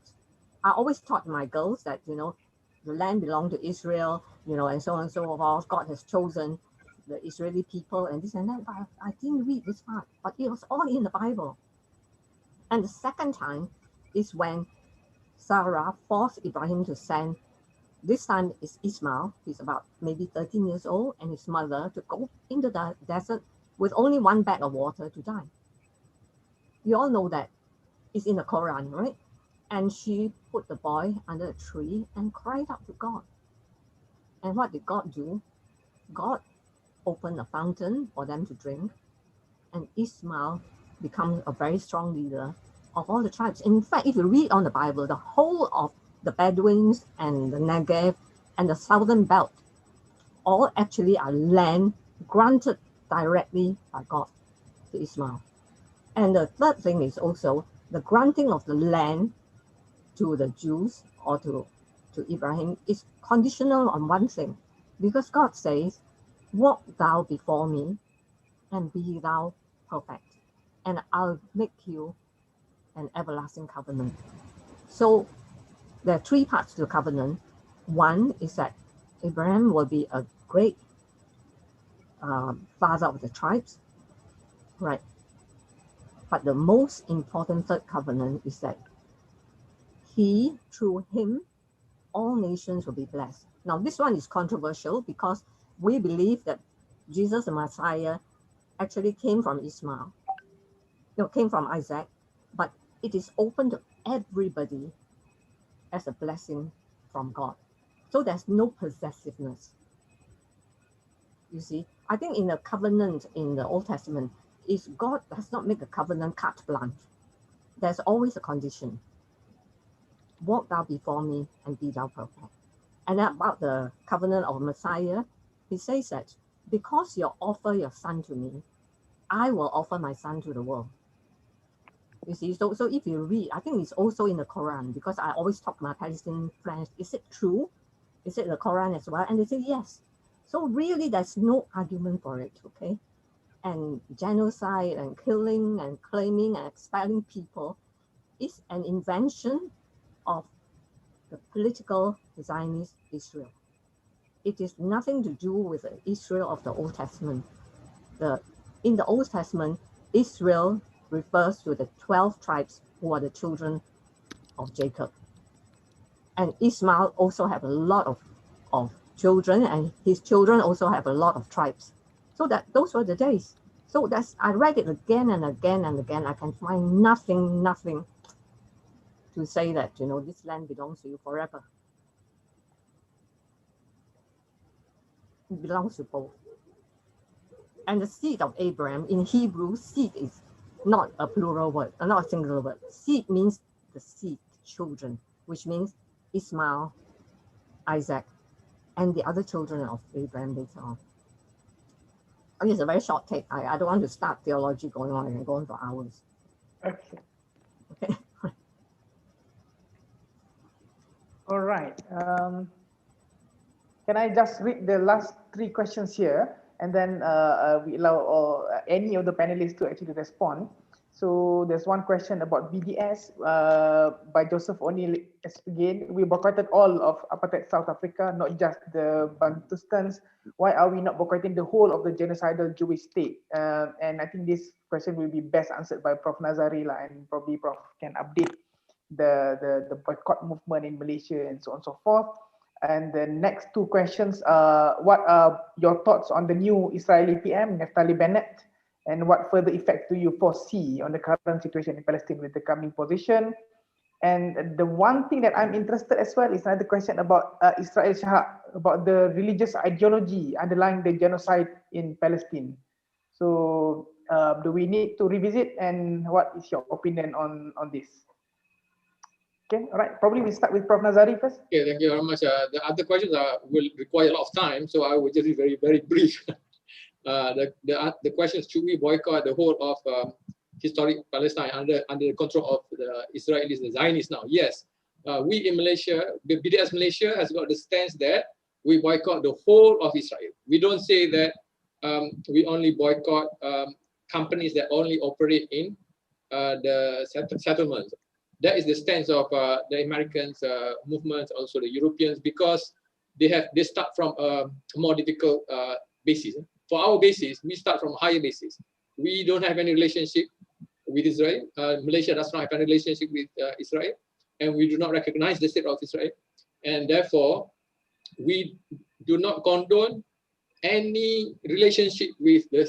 I always taught my girls that, you know, the land belonged to Israel, you know, and so on and so forth. God has chosen the Israeli people and this and that. But I didn't read this part, but it was all in the Bible. And the second time is when Sarah forced Ibrahim to send, this time is Ismail, he's about maybe 13 years old, and his mother to go into the desert with only one bag of water to die. You all know that it's in the Quran, right? And she put the boy under a tree and cried out to God. And what did God do? God opened a fountain for them to drink, and Ismail becomes a very strong leader of all the tribes. In fact, if you read on the Bible, the whole of the Bedouins and the Negev and the southern belt all actually are land granted directly by God to Ismail. And the third thing is also the granting of the land to the Jews or to Ibrahim is conditional on one thing, because God says, walk thou before me and be thou perfect, and I'll make you an everlasting covenant. So there are three parts to the covenant. One is that Abraham will be a great father of the tribes, right? But the most important third covenant is that through him, all nations will be blessed. Now, this one is controversial because we believe that Jesus, the Messiah, actually came from Ismail, came from Isaac, but it is open to everybody as a blessing from God. So there's no possessiveness. You see, I think in the covenant in the Old Testament, is God does not make a covenant carte blanche. There's always a condition. Walk thou before me and be thou perfect. And about the covenant of Messiah, he says that because you offer your son to me, I will offer my son to the world. You see, so if you read, I think it's also in the Quran, because I always talk to my Palestinian friends, is it true? Is it in the Quran as well? And they say yes. So really, there's no argument for it, okay? And genocide and killing and claiming and expelling people is an invention of the political Zionist Israel. It is nothing to do with the Israel of the Old Testament. In the Old Testament, Israel refers to the 12 tribes who are the children of Jacob. And Ismail also have a lot of children, and his children also have a lot of tribes. So that those were the days. So I read it again and again and again. I can find nothing to say that, this land belongs to you forever. It belongs to both. And the seed of Abraham, in Hebrew, seed is not a plural word, not a singular word. Seed means the seed, children, which means Ismail, Isaac, and the other children of Abraham later on. Okay, it's a very short take. I don't want to start theology going on. I can go on for hours. Okay. Okay. All right. Can I just read the last 3 questions here, and then we allow any of the panelists to actually respond. So there's one question about BDS by Joseph O'Neill again. We boycotted all of apartheid South Africa, not just the Bantustans. Why are we not boycotting the whole of the genocidal Jewish state? And I think this question will be best answered by Prof. Nazari, and probably Prof can update the boycott movement in Malaysia and so on and so forth. And the next 2 questions, what are your thoughts on the new Israeli PM, Naftali Bennett? And what further effects do you foresee on the current situation in Palestine with the coming position? And the one thing that I'm interested as well is another question about Israel Shah, about the religious ideology underlying the genocide in Palestine. So do we need to revisit, and what is your opinion on this? Okay, all right, probably we start with Prof. Nazari first. Okay, thank you very much. The other questions will require a lot of time, so I will just be very, very brief. The question is, should we boycott the whole of historic Palestine under the control of the Israelis, the Zionists now? Yes. We in Malaysia, the BDS Malaysia has got the stance that we boycott the whole of Israel. We don't say that we only boycott companies that only operate in the settlements. That is the stance of the Americans movements, also the Europeans, because they start from a more difficult basis. For our basis, we start from a higher basis. We don't have any relationship with Israel. Malaysia does not have any relationship with Israel, and we do not recognize the state of Israel. And therefore, we do not condone any relationship with the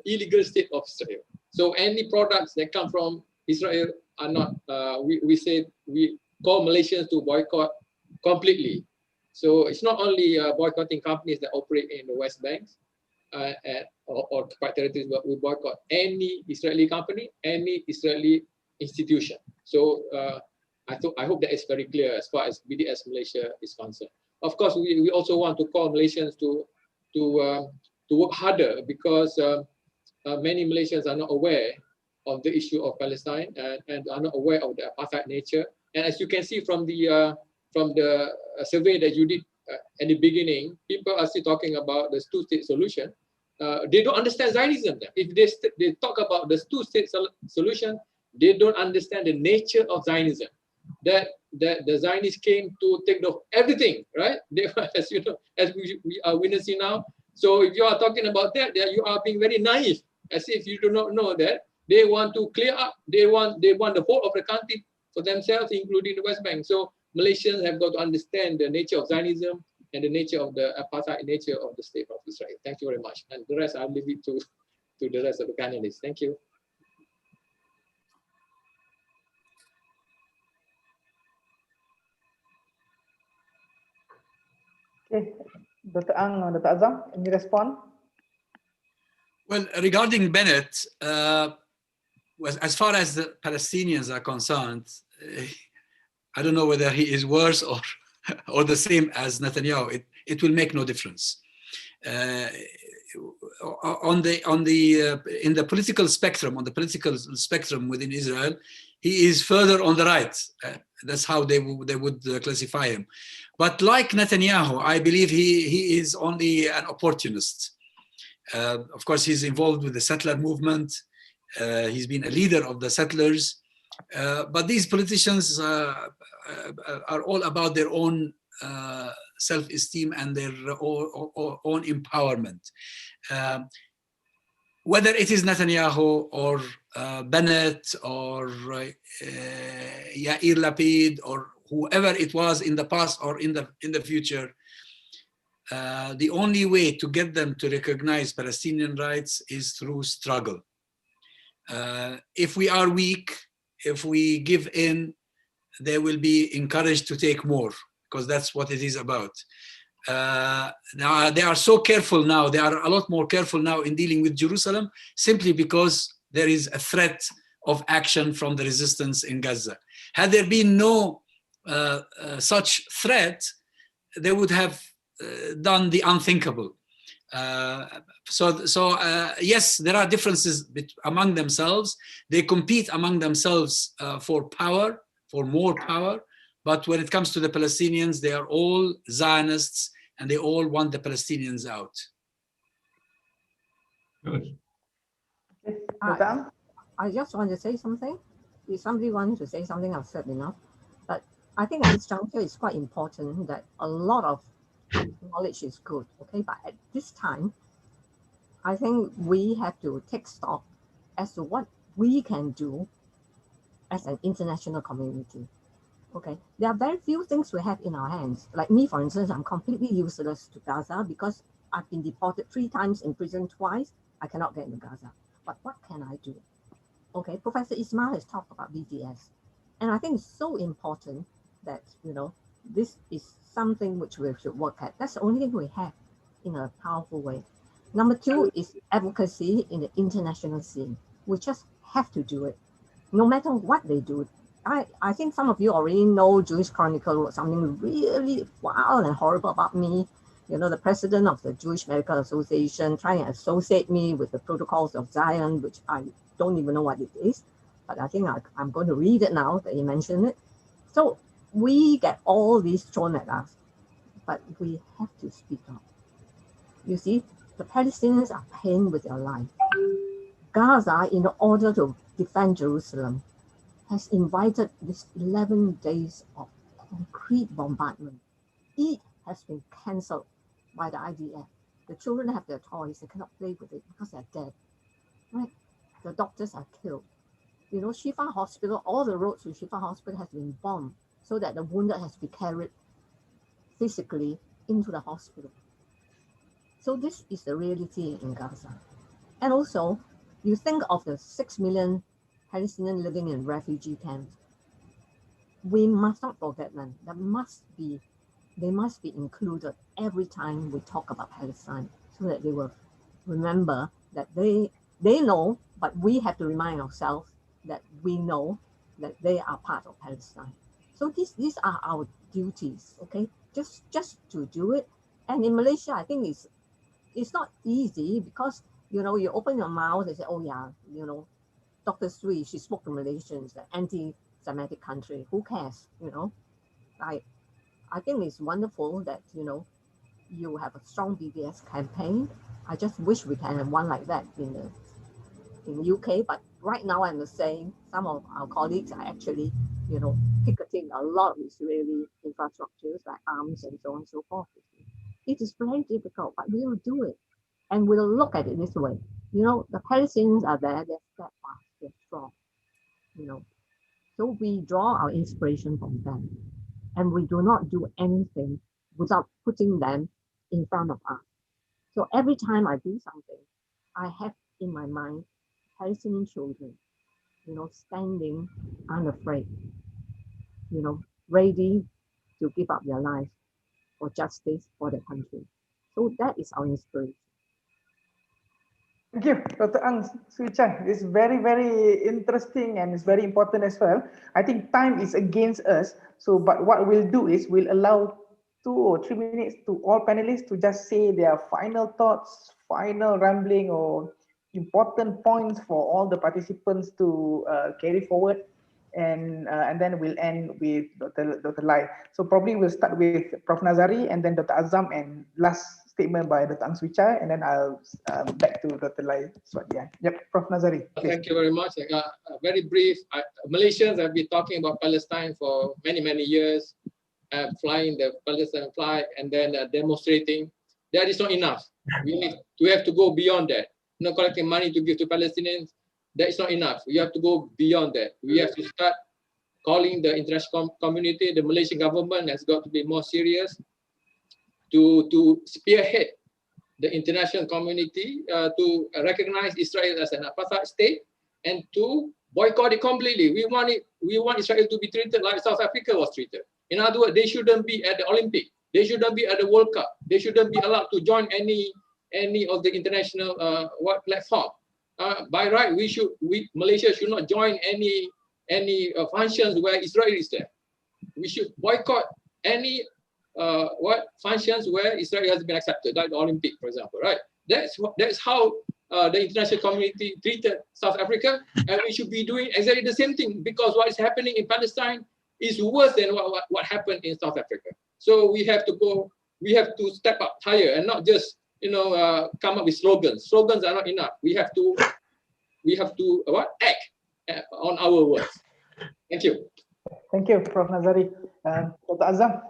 illegal state of Israel. So any products that come from Israel are not, we call Malaysians to boycott completely. So it's not only boycotting companies that operate in the West Bank or occupied territories, but we boycott any Israeli company, any Israeli institution. So I hope that is very clear as far as BDS Malaysia is concerned. Of course, we also want to call Malaysians to work harder, because many Malaysians are not aware of the issue of Palestine and are not aware of the apartheid nature. And as you can see from the survey that you did at the beginning, people are still talking about the two-state solution. They don't understand Zionism. If they talk about the two-state solution, they don't understand the nature of Zionism. That the Zionists came to take everything, right? They, as you know, as we are witnessing now. So if you are talking about that, you are being very naive, as if you do not know that they want to clear up. They want the whole of the country for themselves, including the West Bank. So Malaysians have got to understand the nature of Zionism and the nature of the apartheid nature of the state of Israel. Thank you very much. And the rest, I'll leave it to the rest of the panelists. Thank you. Okay, Dr. Azam, any response? Well, regarding Bennett, as far as the Palestinians are concerned, I don't know whether he is worse or the same as Netanyahu. It will make no difference. In the political spectrum within Israel, he is further on the right. That's how they would classify him. But like Netanyahu, I believe he is only an opportunist. Of course, he's involved with the settler movement. He's been a leader of the settlers. But these politicians are all about their own self-esteem and their own empowerment. Whether it is Netanyahu or Bennett or Yair Lapid or whoever it was in the past or in the future, the only way to get them to recognize Palestinian rights is through struggle. If we are weak, if we give in, they will be encouraged to take more, because that's what it is about. Now they are so careful now, they are a lot more careful now in dealing with Jerusalem, simply because there is a threat of action from the resistance in Gaza. Had there been no such threat, they would have done the unthinkable. Yes, there are differences among themselves. They compete among themselves for power, for more power. But when it comes to the Palestinians, they are all Zionists and they all want the Palestinians out. Good. I just want to say something. If somebody wants to say something, I've said enough. But I think at this juncture, it's quite important that a lot of knowledge is good, okay? But at this time, I think we have to take stock as to what we can do as an international community, okay? There are very few things we have in our hands. Like me, for instance, I'm completely useless to Gaza because I've been deported 3 times, in prison twice. I cannot get into Gaza. But what can I do? Okay, Professor Ismail has talked about BDS. And I think it's so important that, you know, this is something which we should work at. That's the only thing we have in a powerful way. Number 2 is advocacy in the international scene. We just have to do it, no matter what they do. I think some of you already know Jewish Chronicle wrote something really wild and horrible about me. You know, the president of the Jewish Medical Association trying to associate me with the Protocols of Zion, which I don't even know what it is. But I think I'm going to read it now that you mentioned it. So we get all these thrown at us, but we have to speak up. You see, the Palestinians are paying with their life. Gaza, in order to defend Jerusalem, has invited this 11 days of concrete bombardment. It has been cancelled by the IDF. The children have their toys, they cannot play with it because they're dead. Right? The doctors are killed. You know, Shifa Hospital, all the roads to Shifa Hospital has been bombed so that the wounded has to be carried physically into the hospital. So this is the reality in Gaza. And also, you think of the 6 million Palestinians living in refugee camps. We must not forget them. They must be included every time we talk about Palestine, so that they will remember that they know, but we have to remind ourselves that we know that they are part of Palestine. So these are our duties, okay? Just to do it. And in Malaysia, I think it's not easy because, you know, you open your mouth and say, oh yeah, you know, Dr. Sui, she spoke to Malaysians, the anti-Semitic country. Who cares, you know? I think it's wonderful that, you know, you have a strong BDS campaign. I just wish we can have one like that in the UK. But right now, I'm saying some of our colleagues are actually, you know, picketing a lot of Israeli infrastructures like arms and so on and so forth. It is very difficult, but we will do it. And we'll look at it this way. You know, the Palestinians are there, they're steadfast, they're strong, you know. So we draw our inspiration from them. And we do not do anything without putting them in front of us. So every time I do something, I have in my mind Palestinian children, you know, standing unafraid, you know, ready to give up their lives for justice for their country. So that is our inspiration. Thank you, Dr. Ang Sui Chan. It's very, very interesting and it's very important as well. I think time is against us. So, but what we'll do is we'll allow 2 or 3 minutes to all panelists to just say their final thoughts, final rambling or important points for all the participants to carry forward. And then we'll end with Dr. Lai. So probably we'll start with Prof. Nazari and then Dr. Azam and last statement by Dr. Ang Sui Chan, and then I'll back to Dr. Lai Swadyan. Yep, Prof. Nazari. Please. Thank you very much. Very brief. Malaysians have been talking about Palestine for many, many years, flying the Palestine flag and then demonstrating. That is not enough. We have to go beyond that. Not collecting money to give to Palestinians. That is not enough. We have to go beyond that. We have to start calling the international community. The Malaysian government has got to be more serious to spearhead the international community to recognize Israel as an apartheid state and to boycott it completely. We want Israel to be treated like South Africa was treated. In other words, they shouldn't be at the Olympic. They shouldn't be at the World Cup. They shouldn't be allowed to join any of the international platform. By right, Malaysia should not join any functions where Israel is there. We should boycott any functions where Israel has been accepted, like the Olympic, for example, right? That's how the international community treated South Africa, and we should be doing exactly the same thing, because what is happening in Palestine is worse than what happened in South Africa. So we have to step up higher and not just come up with slogans. Slogans are not enough. We have to act on our words. Thank you. Thank you, Prof. Nazari. Dr. Azam.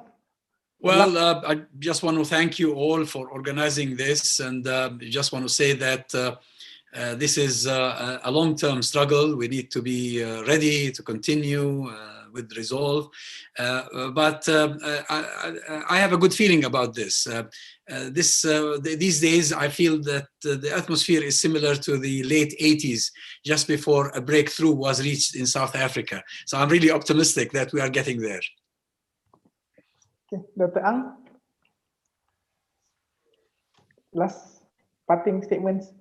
Well, I just want to thank you all for organizing this, and just want to say that this is a long-term struggle. We need to be ready to continue with resolve. But I have a good feeling about this. These days, I feel that the atmosphere is similar to the late 80s, just before a breakthrough was reached in South Africa. So I'm really optimistic that we are getting there. Okay, Dr. Ang, last parting statements.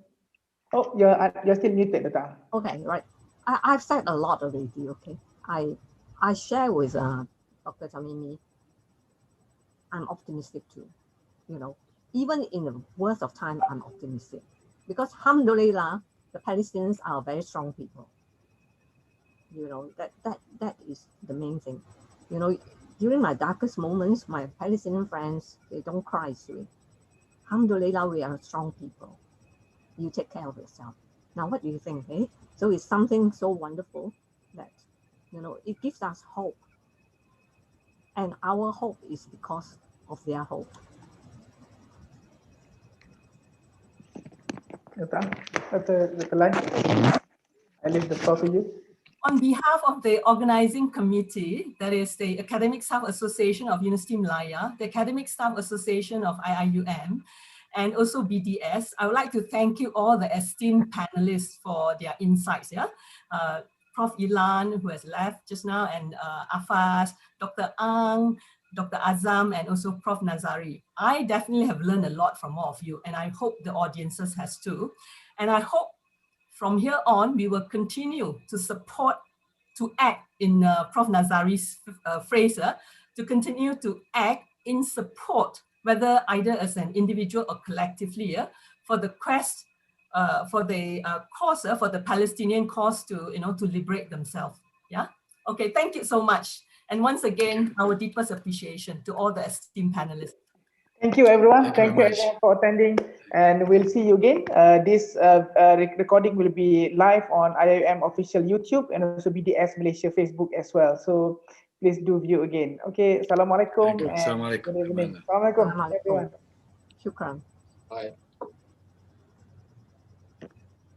Oh, you're still muted, Dr. Ang. Okay, right. I've said a lot already, okay. I share with Dr. Tamimi, I'm optimistic too. Even in the worst of time, I'm optimistic. Because alhamdulillah, the Palestinians are very strong people. That is the main thing. During my darkest moments, my Palestinian friends, they don't cry sweet. Alhamdulillah, we are strong people. You take care of yourself. Now, what do you think, eh? So it's something so wonderful that, it gives us hope. And our hope is because of their hope. Dr. Lai, I leave the floor to you. On behalf of the organizing committee, that is the Academic Staff Association of University Malaya, the Academic Staff Association of IIUM, and also BDS, I would like to thank you all the esteemed panelists for their insights. Prof. Ilan, who has left just now, and Afas, Dr. Ang, Dr. Azam, and also Prof. Nazari. I definitely have learned a lot from all of you, and I hope the audiences has too. And I hope from here on, we will continue to support, to act in Prof. Nazari's phrase, to continue to act in support, whether either as an individual or collectively, for the quest, for the cause, for the Palestinian cause to, to liberate themselves. Yeah. Okay. Thank you so much. And once again, our deepest appreciation to all the esteemed panelists. Thank you, everyone. Thank you everyone for attending, and we'll see you again. This recording will be live on IIM official YouTube and also BDS Malaysia Facebook as well. So please do view again. Okay. Assalamualaikum. Assalamualaikum. Good evening. Assalamualaikum, everyone. Shukran. Bye.